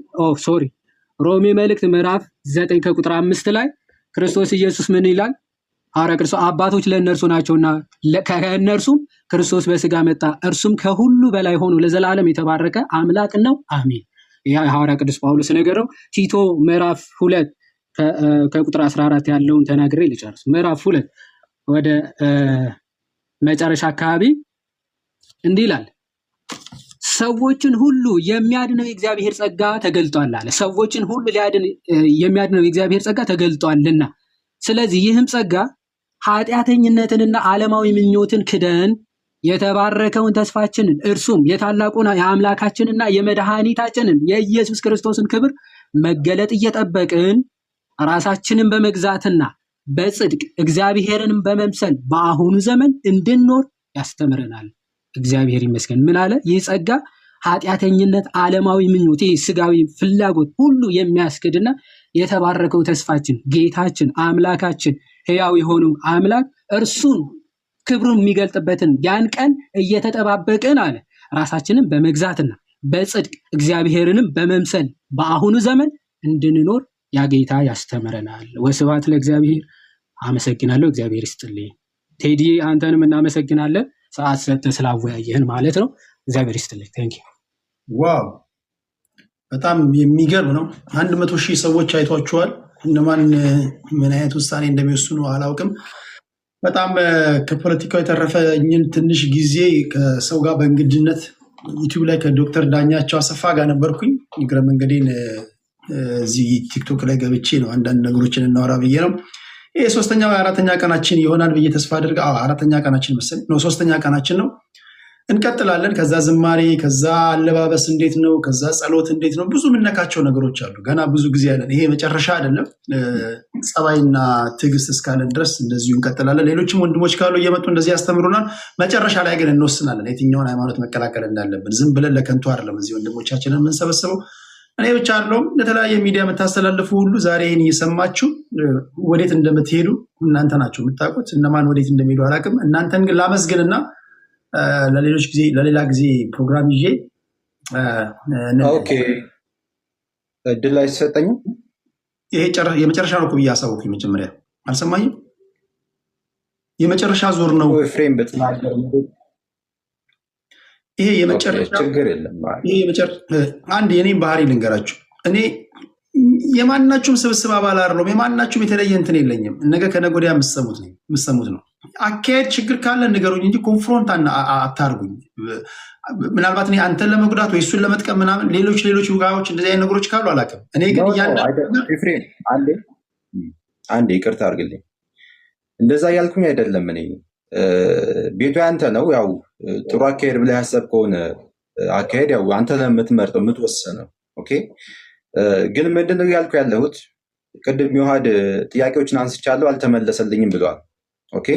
ሮሜ መልእክት ምዕራፍ 9 ከቁጥር 5 ላይ ክርስቶስ ኢየሱስ ምን ይላል? ሐዋርያ ክርስቶስ አባቶች ለእነርሱ ናቸውና ከእነርሱም ክርስቶስ በስጋ መጣ፣ እርሱም ከሁሉ በላይ ሆኖ ለዘላለም የተባረከ አምላክ ነው፣ አሜን። ያ ሐዋርያ ቅዱስ ጳውሎስ ነገረው። ቲቶ ምዕራፍ 2 ከቁጥር 14 ያለውን ተናግሬ ልጨርስ። ምዕራፍ 2 ወደ መጨረሻ አካባቢ እንዲህ ይላል፣ ሰዎችን ሁሉ የሚያድነው የእግዚአብሔር ጸጋ ተገልጧል አለ። ሰዎችን ሁሉ የሚያድነው የእግዚአብሔር ጸጋ ተገልጧልና፣ ስለዚህ ይህም ጸጋ ኃጢአተኝነትንና ዓለማዊ ምኞትን ክደን የተባረከውን ተስፋችንን እርሱም የታላቁን የአምላካችንና የመድኃኒታችንን የኢየሱስ ክርስቶስን ክብር መገለጥ እየጠበቅን ራሳችንን በመግዛትና በጽድቅ እግዚአብሔርንም በመምሰል በአሁኑ ዘመን እንድንኖር ያስተምረናል። እግዚአብሔር ይመስገን። ምን አለ? ይህ ጸጋ ኃጢአተኝነት፣ ዓለማዊ ምኞት፣ ስጋዊ ፍላጎት ሁሉ የሚያስክድና የተባረከው ተስፋችን ጌታችን አምላካችን ሕያው የሆነው አምላክ እርሱን ክብሩን የሚገልጥበትን ያን ቀን እየተጠባበቅን አለ ራሳችንን በመግዛትና በጽድቅ እግዚአብሔርንም በመምሰል በአሁኑ ዘመን እንድንኖር ያ ጌታ ያስተምረናል። ወስብሐት ለእግዚአብሔር። አመሰግናለሁ። እግዚአብሔር ይስጥልኝ። ቴዲ አንተንም እናመሰግናለን፣ ሰዓት ሰጥተህ ስላወያየህን ማለት ነው። እግዚአብሔር ይስጥልኝ። ቴንኪው። ዋው በጣም የሚገርም ነው። 100,000 ሰዎች አይቷቸዋል። እነማን ምን አይነት ውሳኔ እንደሚወስኑ አላውቅም። በጣም ከፖለቲካው የተረፈኝን ትንሽ ጊዜ ከሰው ጋር በእንግድነት ዩቲዩብ ላይ ከዶክተር ዳኛቸው አሰፋ ጋር ነበርኩኝ። እግረ መንገዴን እዚህ ቲክቶክ ላይ ገብቼ ነው አንዳንድ ነገሮችን እናወራ ብዬ ነው። ይሄ 3ኛ ወይ 4ኛ ቀናችን ይሆናል ብዬ ተስፋ አድርጋ 4ኛ ቀናችን መሰለኝ ነው 3ኛ ቀናችን ነው። እንቀጥላለን። ከዛ ዝማሬ፣ ከዛ አለባበስ እንዴት ነው፣ ከዛ ጸሎት እንዴት ነው፣ ብዙ የምነካቸው ነገሮች አሉ። ገና ብዙ ጊዜ ያለን ይሄ መጨረሻ አይደለም። ጸባይና ትዕግስት እስካለን ድረስ እንደዚሁ እንቀጥላለን። ሌሎችም ወንድሞች ካሉ እየመጡ እንደዚህ ያስተምሩናል። መጨረሻ ላይ ግን እንወስናለን የትኛውን ሃይማኖት መቀላቀል እንዳለብን። ዝም ብለን ለከንቱ አይደለም እዚህ ወንድሞቻችንን የምንሰበስበው። እኔ ብቻ አይደለሁም ለተለያየ ሚዲያ የምታስተላልፉ ሁሉ ዛሬ ይህን እየሰማችሁ ወዴት እንደምትሄዱ እናንተ ናችሁ የምታውቁት። እነማን ወዴት እንደሚሄዱ አላውቅም። እናንተን ግን ላመስግንና ለሌላ ጊዜ ፕሮግራም ይዤ ኦኬ እድል አይሰጠኝም። ይሄ የመጨረሻ ነው ብዬ አሳወኩኝ። መጀመሪያ አልሰማኝም። የመጨረሻ ዙር ነው ፍሬም በተናገር ይሄ የመጨረሻ ችግር የለም። አንድ የኔም ባህሪ ልንገራችሁ። እኔ የማናችሁም ስብስብ አባል አይደለሁም። የማናችሁም የተለየ እንትን የለኝም። ነገ ከነገ ወዲያ የምትሰሙት ነው። አካሄድ ችግር ካለ ንገሩኝ እንጂ ኮንፍሮንት አታርጉኝ። ምናልባት እኔ አንተን ለመጉዳት ወይ እሱን ለመጥቀም ምናምን ሌሎች ውጋዎች እንደዚህ አይነት ነገሮች ካሉ አላውቅም። እኔ ግን አንዴ ይቅርታ አድርግልኝ። እንደዛ እያልኩኝ አይደለም። እኔ ቤቱ ያንተ ነው። ያው ጥሩ አካሄድ ብለህ ያሰብከውን አካሄድ ያው አንተ ለምትመርጠው የምትወሰነው። ኦኬ። ግን ምንድነው ያልኩ ያለሁት ቅድም የውሃድ ጥያቄዎችን አንስቻለሁ አልተመለሰልኝም ብለዋል። ኦኬ።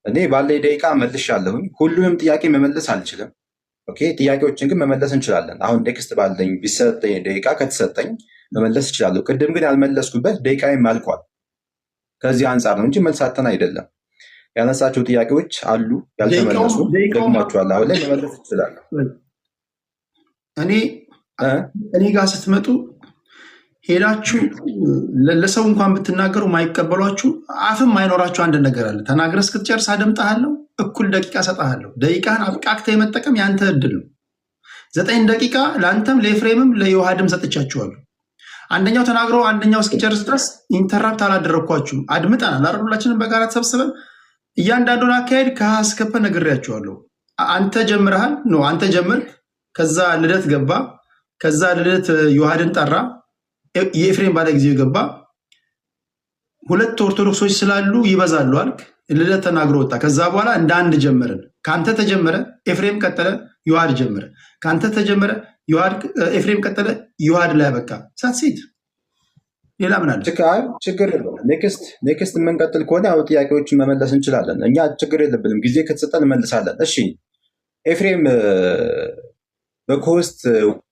እኔ ባለኝ ደቂቃ መልሻለሁኝ። ሁሉንም ጥያቄ መመለስ አልችልም። ኦኬ። ጥያቄዎችን ግን መመለስ እንችላለን። አሁን ቴክስት ባለኝ ቢሰጠኝ ደቂቃ ከተሰጠኝ መመለስ እችላለሁ። ቅድም ግን ያልመለስኩበት ደቂቃዬም አልቋል። ከዚህ አንጻር ነው እንጂ መልሳተን አይደለም። ያነሳቸው ጥያቄዎች አሉ ያልተመለሱ፣ ደግሟቸዋል። አሁን ላይ መመለስ እችላለሁ። እኔ ጋር ስትመጡ ሄዳችሁ ለሰው እንኳን ብትናገሩ ማይቀበሏችሁ አፍም ማይኖራችሁ አንድ ነገር አለ። ተናግረህ እስክትጨርስ አደምጥሃለሁ፣ እኩል ደቂቃ ሰጥሃለሁ። ደቂቃህን አብቃቅተህ የመጠቀም ያንተ እድል ነው። 9 ደቂቃ ለአንተም ለኤፍሬምም ለዮሐድም ሰጥቻችኋለሁ። አንደኛው ተናግሮ አንደኛው እስኪጨርስ ድረስ ኢንተራፕት አላደረግኳችሁም። አድምጠናል አይደል? ሁላችንም በጋራ ተሰብስበን እያንዳንዱን አካሄድ ከሀ እስከ ፐ ነግሬያችኋለሁ። አንተ ጀምረሃል ነው አንተ ጀምር። ከዛ ልደት ገባ። ከዛ ልደት ዮሐድን ጠራ። የኤፍሬም ባለ ጊዜው ገባ። 2 ኦርቶዶክሶች ስላሉ ይበዛሉ አልክ። ልደት ተናግሮ ወጣ። ከዛ በኋላ እንደ አንድ ጀመርን። ከአንተ ተጀመረ፣ ኤፍሬም ቀጠለ፣ ዮሐድ ጀመረ። ከአንተ ተጀመረ፣ ኤፍሬም ቀጠለ፣ ዮሐድ ላይ በቃ ሳትሴት ሌላ ምን አለ? ችግር የለውም። ኔክስት የምንቀጥል ከሆነ ያው ጥያቄዎችን መመለስ እንችላለን። እኛ ችግር የለብንም። ጊዜ ከተሰጠን እንመልሳለን። እሺ ኤፍሬም በኮስት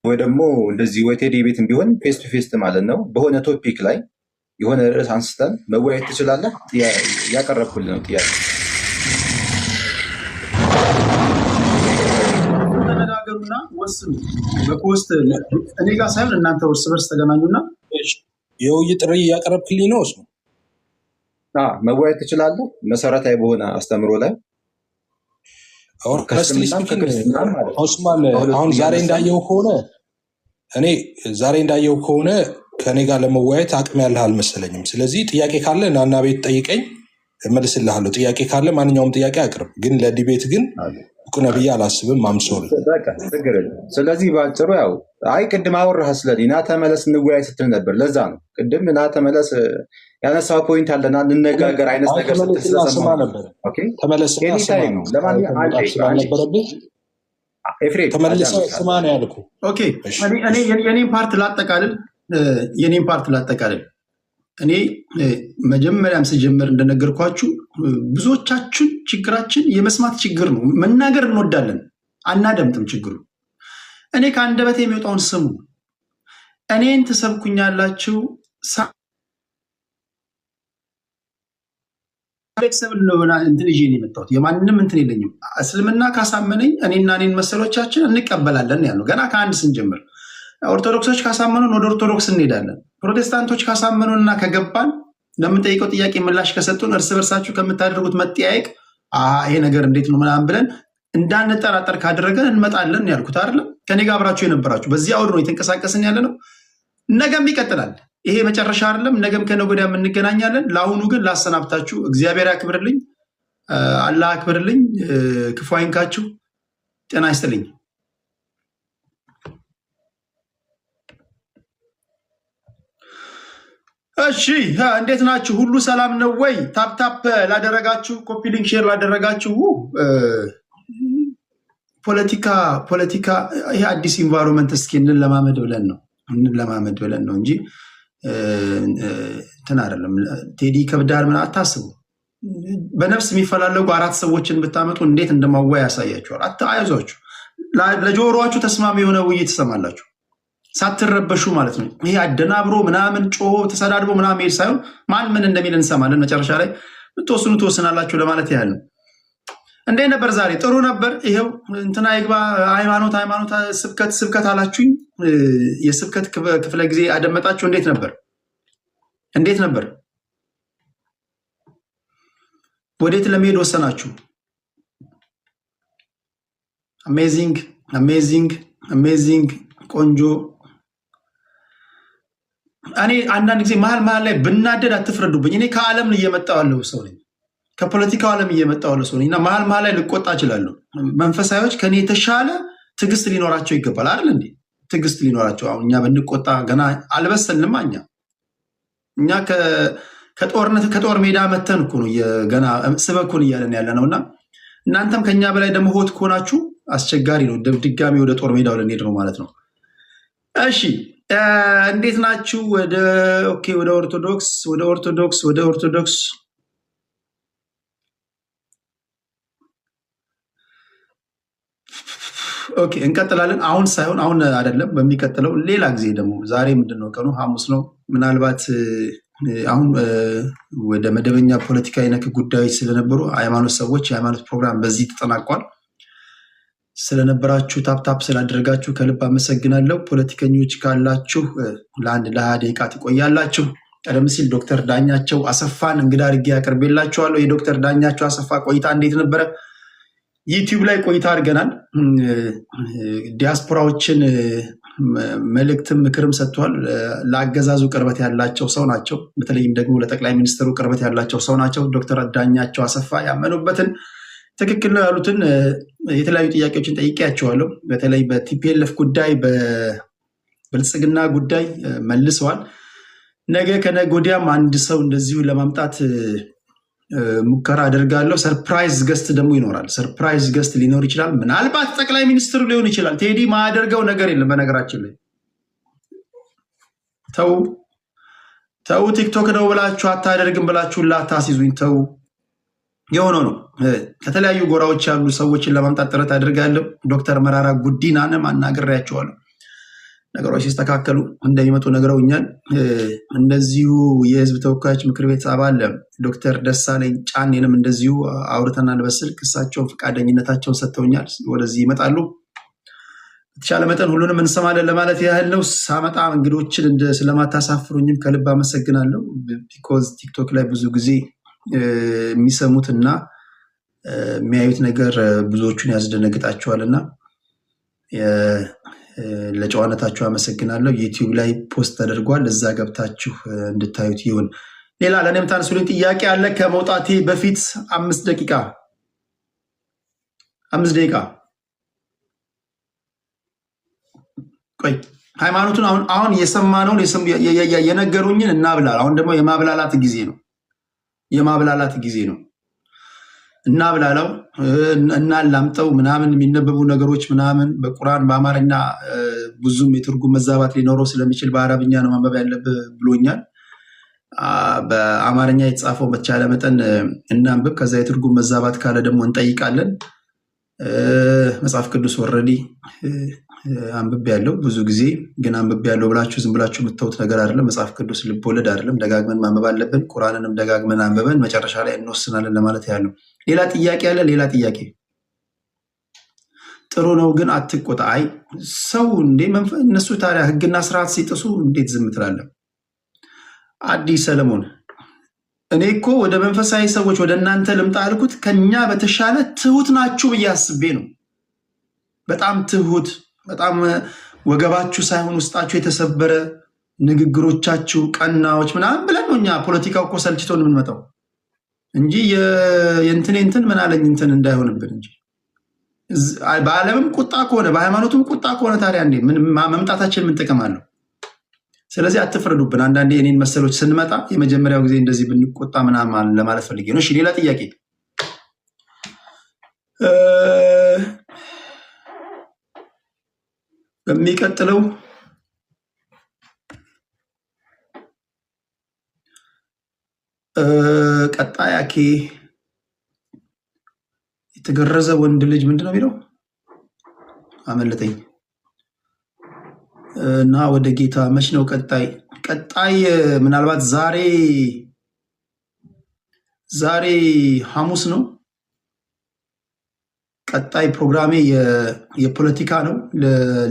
ወይ ደግሞ እንደዚህ ወይ ቴዲ ቤትም ቢሆን ፌስ ቱ ፌስ ማለት ነው በሆነ ቶፒክ ላይ የሆነ ርዕስ አንስተን መወያየት ትችላለህ። ያቀረብኩልህ ነው ጥያቄ። ተነጋገሩና ወስኑ። በኮስት እኔ ጋር ሳይሆን እናንተ እርስ በርስ ተገናኙና የውይይት ጥሪ እያቀረብክልኝ ነው። እሱ መወያየት ትችላለህ። መሰረታዊ በሆነ አስተምሮ ላይ ኦስማን አሁን ዛሬ እንዳየው ከሆነ ከኔ ጋር ለመወያየት አቅም ያለህ አልመሰለኝም። ስለዚህ ጥያቄ ካለ ናና ቤት ጠይቀኝ እመልስልሃለሁ። ጥያቄ ካለ ማንኛውም ጥያቄ አቅርብ። ግን ለዲቤት ግን እውቅ ነህ ብዬ አላስብም። ማምሶል ስለዚህ ባጭሩ ያው ቅድም አወራህ ስለኔ ና ተመለስ እንወያይ ስትል ነበር። ለዛ ነው ቅድም ና ተመለስ ያነሳው ፖይንት አለና እንነጋገር አይነት ነገር ስትል ስለሰማ ነበር። ተመለስ ስማ ነው ያልኩ። ኦኬ እኔ የኔን ፓርት ላጠቃልል። እኔ መጀመሪያም ስጀምር እንደነገርኳችሁ ብዙዎቻችን ችግራችን የመስማት ችግር ነው። መናገር እንወዳለን፣ አናደምጥም። ችግሩ እኔ ከአንደበቴ የሚወጣውን ስሙ። እኔን ትሰብኩኛላችሁ። ቤተሰብ እንትን ይዤ ነው የመጣሁት። የማንም እንትን የለኝም። እስልምና ካሳመነኝ እኔና እኔን መሰሎቻችን እንቀበላለን ያለው ገና ከአንድ ስንጀምር። ኦርቶዶክሶች ካሳመኑን ወደ ኦርቶዶክስ እንሄዳለን። ፕሮቴስታንቶች ካሳመኑንና ከገባን ለምንጠይቀው ጥያቄ ምላሽ ከሰጡን እርስ በርሳችሁ ከምታደርጉት መጠያየቅ ይሄ ነገር እንዴት ነው ምናምን ብለን እንዳንጠራጠር ካደረገን እንመጣለን ያልኩት አይደለም። ከኔ ጋር አብራችሁ የነበራችሁ በዚህ አውድ ነው የተንቀሳቀስን ያለ ነው። ነገም ይቀጥላል። ይሄ መጨረሻ አይደለም። ነገም ከነገ ወዲያ እንገናኛለን። ለአሁኑ ግን ላሰናብታችሁ። እግዚአብሔር ያክብርልኝ፣ አላህ ያክብርልኝ፣ ክፉ አይንካችሁ፣ ጤና ይስጥልኝ። እሺ እንዴት ናችሁ? ሁሉ ሰላም ነው ወይ? ታፕታፕ ላደረጋችሁ፣ ኮፒ ሊንክ ሼር ላደረጋችሁ። ፖለቲካ ይሄ አዲስ ኢንቫይሮንመንት እስኪ እንለማመድ ብለን ነው እንጂ እንትን አይደለም። ቴዲ ከብዳር ምን አታስቡ። በነፍስ የሚፈላለጉ 4 ሰዎችን ብታመጡ እንዴት እንደማወያ ያሳያችኋል። አይዟችሁ፣ ለጆሮአችሁ ተስማሚ የሆነ ውይይት ትሰማላችሁ። ሳትረበሹ ማለት ነው። ይሄ አደናብሮ ምናምን ጮሆ ተሰዳድቦ ምናምን ሄድ ሳይሆን ማን ምን እንደሚል እንሰማለን። መጨረሻ ላይ የምትወስኑ ትወስናላችሁ ለማለት ያህል ነው። እንዴት ነበር ዛሬ? ጥሩ ነበር። ይሄው እንትና ይግባ ሃይማኖት ስብከት አላችሁኝ። የስብከት ክፍለ ጊዜ አደመጣችሁ? እንዴት ነበር? ወዴት ለመሄድ ወሰናችሁ? አሜዚንግ ቆንጆ። እኔ አንዳንድ ጊዜ መሀል ላይ ብናደድ አትፍረዱብኝ። እኔ ከዓለም እየመጣሁ ያለው ሰው ነኝ፣ ከፖለቲካው ዓለም እየመጣሁ ያለው ሰው ነኝ እና መሀል ላይ ልቆጣ እችላለሁ። መንፈሳዊዎች ከኔ የተሻለ ትዕግስት ሊኖራቸው ይገባል አይደል እንዴ? ትዕግስት ሊኖራቸው። አሁን እኛ ብንቆጣ ገና አልበሰልንማ። እኛ ከጦር ሜዳ መተን እኮ ነው ገና ስበኩን እያለን ያለ ነውና እናንተም ከኛ በላይ ደግሞ ሆት ከሆናችሁ አስቸጋሪ ነው። ድጋሚ ወደ ጦር ሜዳው ልንሄድ ነው ማለት ነው። እሺ እንዴት ናችሁ? ወደ ኦርቶዶክስ ኦኬ እንቀጥላለን። አሁን አይደለም፣ በሚቀጥለው ሌላ ጊዜ ደግሞ። ዛሬ ምንድነው ቀኑ? ሐሙስ ነው። ምናልባት አሁን ወደ መደበኛ ፖለቲካዊ ነክ ጉዳዮች ስለነበሩ ሃይማኖት ሰዎች የሃይማኖት ፕሮግራም በዚህ ተጠናቋል። ስለነበራችሁ ታፕታፕ ስላደረጋችሁ ከልብ አመሰግናለሁ። ፖለቲከኞች ካላችሁ ለ20 ደቂቃ ትቆያላችሁ። ቀደም ሲል ዶክተር ዳኛቸው አሰፋን እንግዳ አድርጌ ያቀርብላችኋለሁ። የዶክተር ዳኛቸው አሰፋ ቆይታ እንዴት ነበረ? ዩቲዩብ ላይ ቆይታ አድርገናል። ዲያስፖራዎችን መልእክትም ምክርም ሰጥተዋል። ለአገዛዙ ቅርበት ያላቸው ሰው ናቸው። በተለይም ደግሞ ለጠቅላይ ሚኒስትሩ ቅርበት ያላቸው ሰው ናቸው። ዶክተር ዳኛቸው አሰፋ ያመኑበትን ትክክል ነው ያሉትን የተለያዩ ጥያቄዎችን ጠይቄያቸዋለሁ። በተለይ በቲፒኤልኤፍ ጉዳይ፣ በብልጽግና ጉዳይ መልሰዋል። ነገ ከነገ ወዲያም አንድ ሰው እንደዚሁ ለማምጣት ሙከራ አደርጋለሁ። ሰርፕራይዝ ገስት ደግሞ ይኖራል። ሰርፕራይዝ ገስት ሊኖር ይችላል። ምናልባት ጠቅላይ ሚኒስትሩ ሊሆን ይችላል። ቴዲ ማያደርገው ነገር የለም። በነገራችን ላይ ተው ቲክቶክ ነው ብላችሁ አታደርግም ብላችሁ ላታስይዙኝ። ተው የሆነው ነው። ከተለያዩ ጎራዎች ያሉ ሰዎችን ለማምጣት ጥረት አድርጋለሁ። ዶክተር መራራ ጉዲናንም አናግሬያቸዋለሁ። ነገሮች ሲስተካከሉ እንደሚመጡ ነግረውኛል። እንደዚሁ የህዝብ ተወካዮች ምክር ቤት አባል ዶክተር ደሳለኝ ጫኔንም እንደዚሁ አውርተናል በስልክ። እሳቸውን ፈቃደኝነታቸውን ሰጥተውኛል። ወደዚህ ይመጣሉ። በተቻለ መጠን ሁሉንም እንሰማለን ለማለት ያህል ነው። ሳመጣ እንግዶችን ስለማታሳፍሩኝም ከልብ አመሰግናለሁ። ቢኮዝ ቲክቶክ ላይ ብዙ ጊዜ የሚሰሙትና የሚያዩት ነገር ብዙዎቹን ያስደነግጣቸዋልና ለጨዋነታችሁ አመሰግናለሁ። ዩቲዩብ ላይ ፖስት ተደርጓል። እዛ ገብታችሁ እንድታዩት ይሁን። ሌላ ለእኔ የምታነሱልኝ ጥያቄ አለ? ከመውጣቴ በፊት 5 ደቂቃ ቆይ። ሃይማኖቱን አሁን የሰማነውን የነገሩኝን እናብላል። አሁን ደግሞ የማብላላት ጊዜ ነው። እናብላላው እናላምጠው ምናምን የሚነበቡ ነገሮች ምናምን በቁርአን በአማርኛ ብዙም የትርጉም መዛባት ሊኖረው ስለሚችል በአረብኛ ነው ማንበብ ያለብህ ብሎኛል። በአማርኛ የተጻፈው በተቻለ መጠን እናንብብ። ከዛ የትርጉም መዛባት ካለ ደግሞ እንጠይቃለን። መጽሐፍ ቅዱስ ወረዲ አንብቤ ያለው ብዙ ጊዜ ግን አንብቤ ያለው ብላችሁ ዝም ብላችሁ የምታዩት ነገር አይደለም። መጽሐፍ ቅዱስ ልብ ወለድ አይደለም። ደጋግመን ማንበብ አለብን። ቁርአንንም ደጋግመን አንብበን መጨረሻ ላይ እንወስናለን ለማለት ያለው። ሌላ ጥያቄ አለ? ሌላ ጥያቄ? ጥሩ ነው ግን አትቆጣ። አይ ሰው እንዴ እነሱ ታዲያ ህግና ስርዓት ሲጥሱ እንዴት ዝም ትላለህ? አዲስ ሰለሞን እኔ እኮ ወደ መንፈሳዊ ሰዎች ወደ እናንተ ልምጣ አልኩት ከኛ በተሻለ ትሁት ናችሁ ብዬ አስቤ ነው። በጣም ትሁት፣ በጣም ወገባችሁ ሳይሆን ውስጣችሁ የተሰበረ ንግግሮቻችሁ ቀናዎች ምናምን ብለን ነው እኛ ፖለቲካው እኮ ሰልችቶን የምንመጣው እንጂ የእንትን ምን አለኝ እንትን እንዳይሆንብን እንጂ በዓለምም ቁጣ ከሆነ በሃይማኖቱም ቁጣ ከሆነ ታዲያ እንዴ መምጣታችን ምን ጥቅም አለው? ስለዚህ አትፍረዱብን። አንዳንዴ እኔን መሰሎች ስንመጣ የመጀመሪያው ጊዜ እንደዚህ ብንቆጣ ምናምን ለማለት ፈልጌ ነው። እሺ ሌላ ጥያቄ በሚቀጥለው ቀጣይ አኬ የተገረዘ ወንድ ልጅ ምንድነው የሚለው? አመለጠኝ። እና ወደ ጌታ መች ነው ቀጣይ ምናልባት ዛሬ ሐሙስ ነው። ቀጣይ ፕሮግራሜ የፖለቲካ ነው።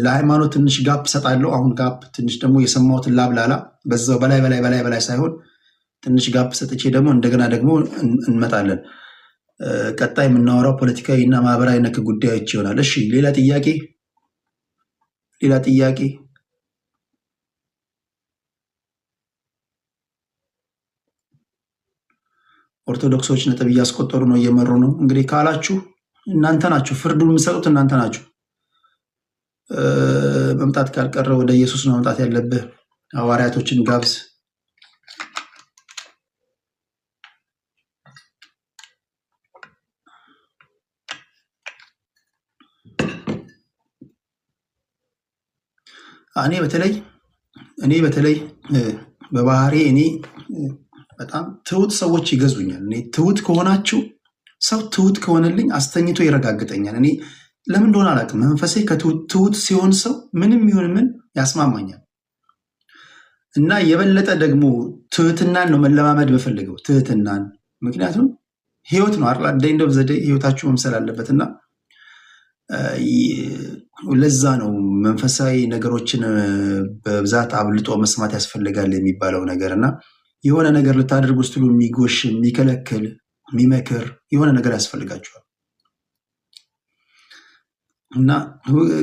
ለሃይማኖት ትንሽ ጋፕ ሰጣለሁ። አሁን ጋፕ ትንሽ ደግሞ የሰማሁትን ላብላላ በዛው በላይ ሳይሆን ትንሽ ጋፕ ሰጥቼ ደግሞ እንደገና ደግሞ እንመጣለን። ቀጣይ የምናወራው ፖለቲካዊ እና ማህበራዊ ነክ ጉዳዮች ይሆናል። እሺ፣ ሌላ ጥያቄ ኦርቶዶክሶች ነጥብ እያስቆጠሩ ነው፣ እየመሩ ነው። እንግዲህ ካላችሁ እናንተ ናችሁ፣ ፍርዱን የምትሰጡት እናንተ ናችሁ። መምጣት ካልቀረ ወደ ኢየሱስ ነው መምጣት ያለብህ። ሐዋርያቶችን ጋብዝ። እኔ በተለይ በባህሪ እኔ በጣም ትሁት ሰዎች ይገዙኛል። እኔ ትሁት ከሆናችሁ ሰው ትሁት ከሆነልኝ አስተኝቶ ይረጋግጠኛል። እኔ ለምን እንደሆነ አላውቅም። መንፈሴ ትሁት ሲሆን ሰው ምንም ይሁን ምን ያስማማኛል። እና የበለጠ ደግሞ ትህትናን ነው መለማመድ በፈልገው ትህትናን። ምክንያቱም ህይወት ነው አይደል? እንደው ዘዴ ህይወታችሁ መምሰል አለበት። እና ለዛ ነው መንፈሳዊ ነገሮችን በብዛት አብልጦ መስማት ያስፈልጋል የሚባለው ነገር። እና የሆነ ነገር ልታደርጉ ስትሉ የሚጎሽ የሚከለክል የሚመክር የሆነ ነገር ያስፈልጋቸዋል። እና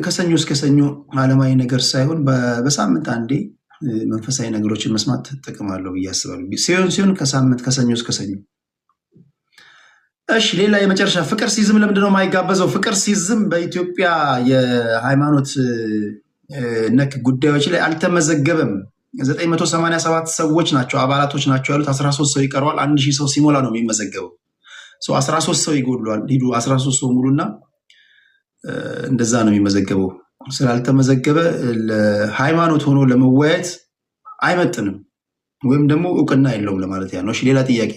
ከሰኞ እስከ ሰኞ ዓለማዊ ነገር ሳይሆን በሳምንት አንዴ መንፈሳዊ ነገሮችን መስማት ጥቅም አለው ብዬ አስባለሁ። ሲሆን ከሰኞ እስከ ሰኞ። እሺ፣ ሌላ የመጨረሻ ፍቅር ሲዝም ለምንድነው የማይጋበዘው? ፍቅር ሲዝም በኢትዮጵያ የሃይማኖት ነክ ጉዳዮች ላይ አልተመዘገበም። 987 ሰዎች ናቸው አባላቶች ናቸው ያሉት። 13 ሰው ይቀረዋል። 1000 ሰው ሲሞላ ነው የሚመዘገበው። 13 ሰው ይጎድሏል። ሂዱ 13 ሰው ሙሉና እንደዛ ነው የሚመዘገበው። ስላልተመዘገበ ለሃይማኖት ሆኖ ለመወያየት አይመጥንም ወይም ደግሞ እውቅና የለውም ለማለት ያ ነው። ሌላ ጥያቄ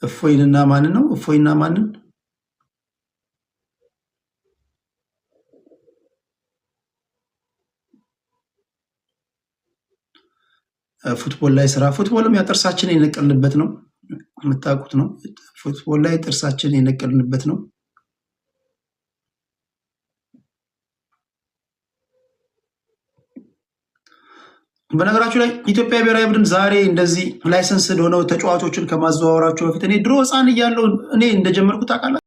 እፎይንና ማንን ነው? እፎይና ማንን? ፉትቦል ላይ ስራ። ፉትቦልም ያ ጥርሳችን የነቀልንበት ነው፣ የምታውቁት ነው። ፉትቦል ላይ ጥርሳችን የነቀልንበት ነው። በነገራችሁ ላይ ኢትዮጵያ ብሔራዊ ቡድን ዛሬ እንደዚህ ላይሰንስ ሆነው ተጫዋቾችን ከማዘዋወራቸው በፊት እኔ ድሮ ሕፃን እያለሁ እኔ እንደጀመርኩት ታውቃላችሁ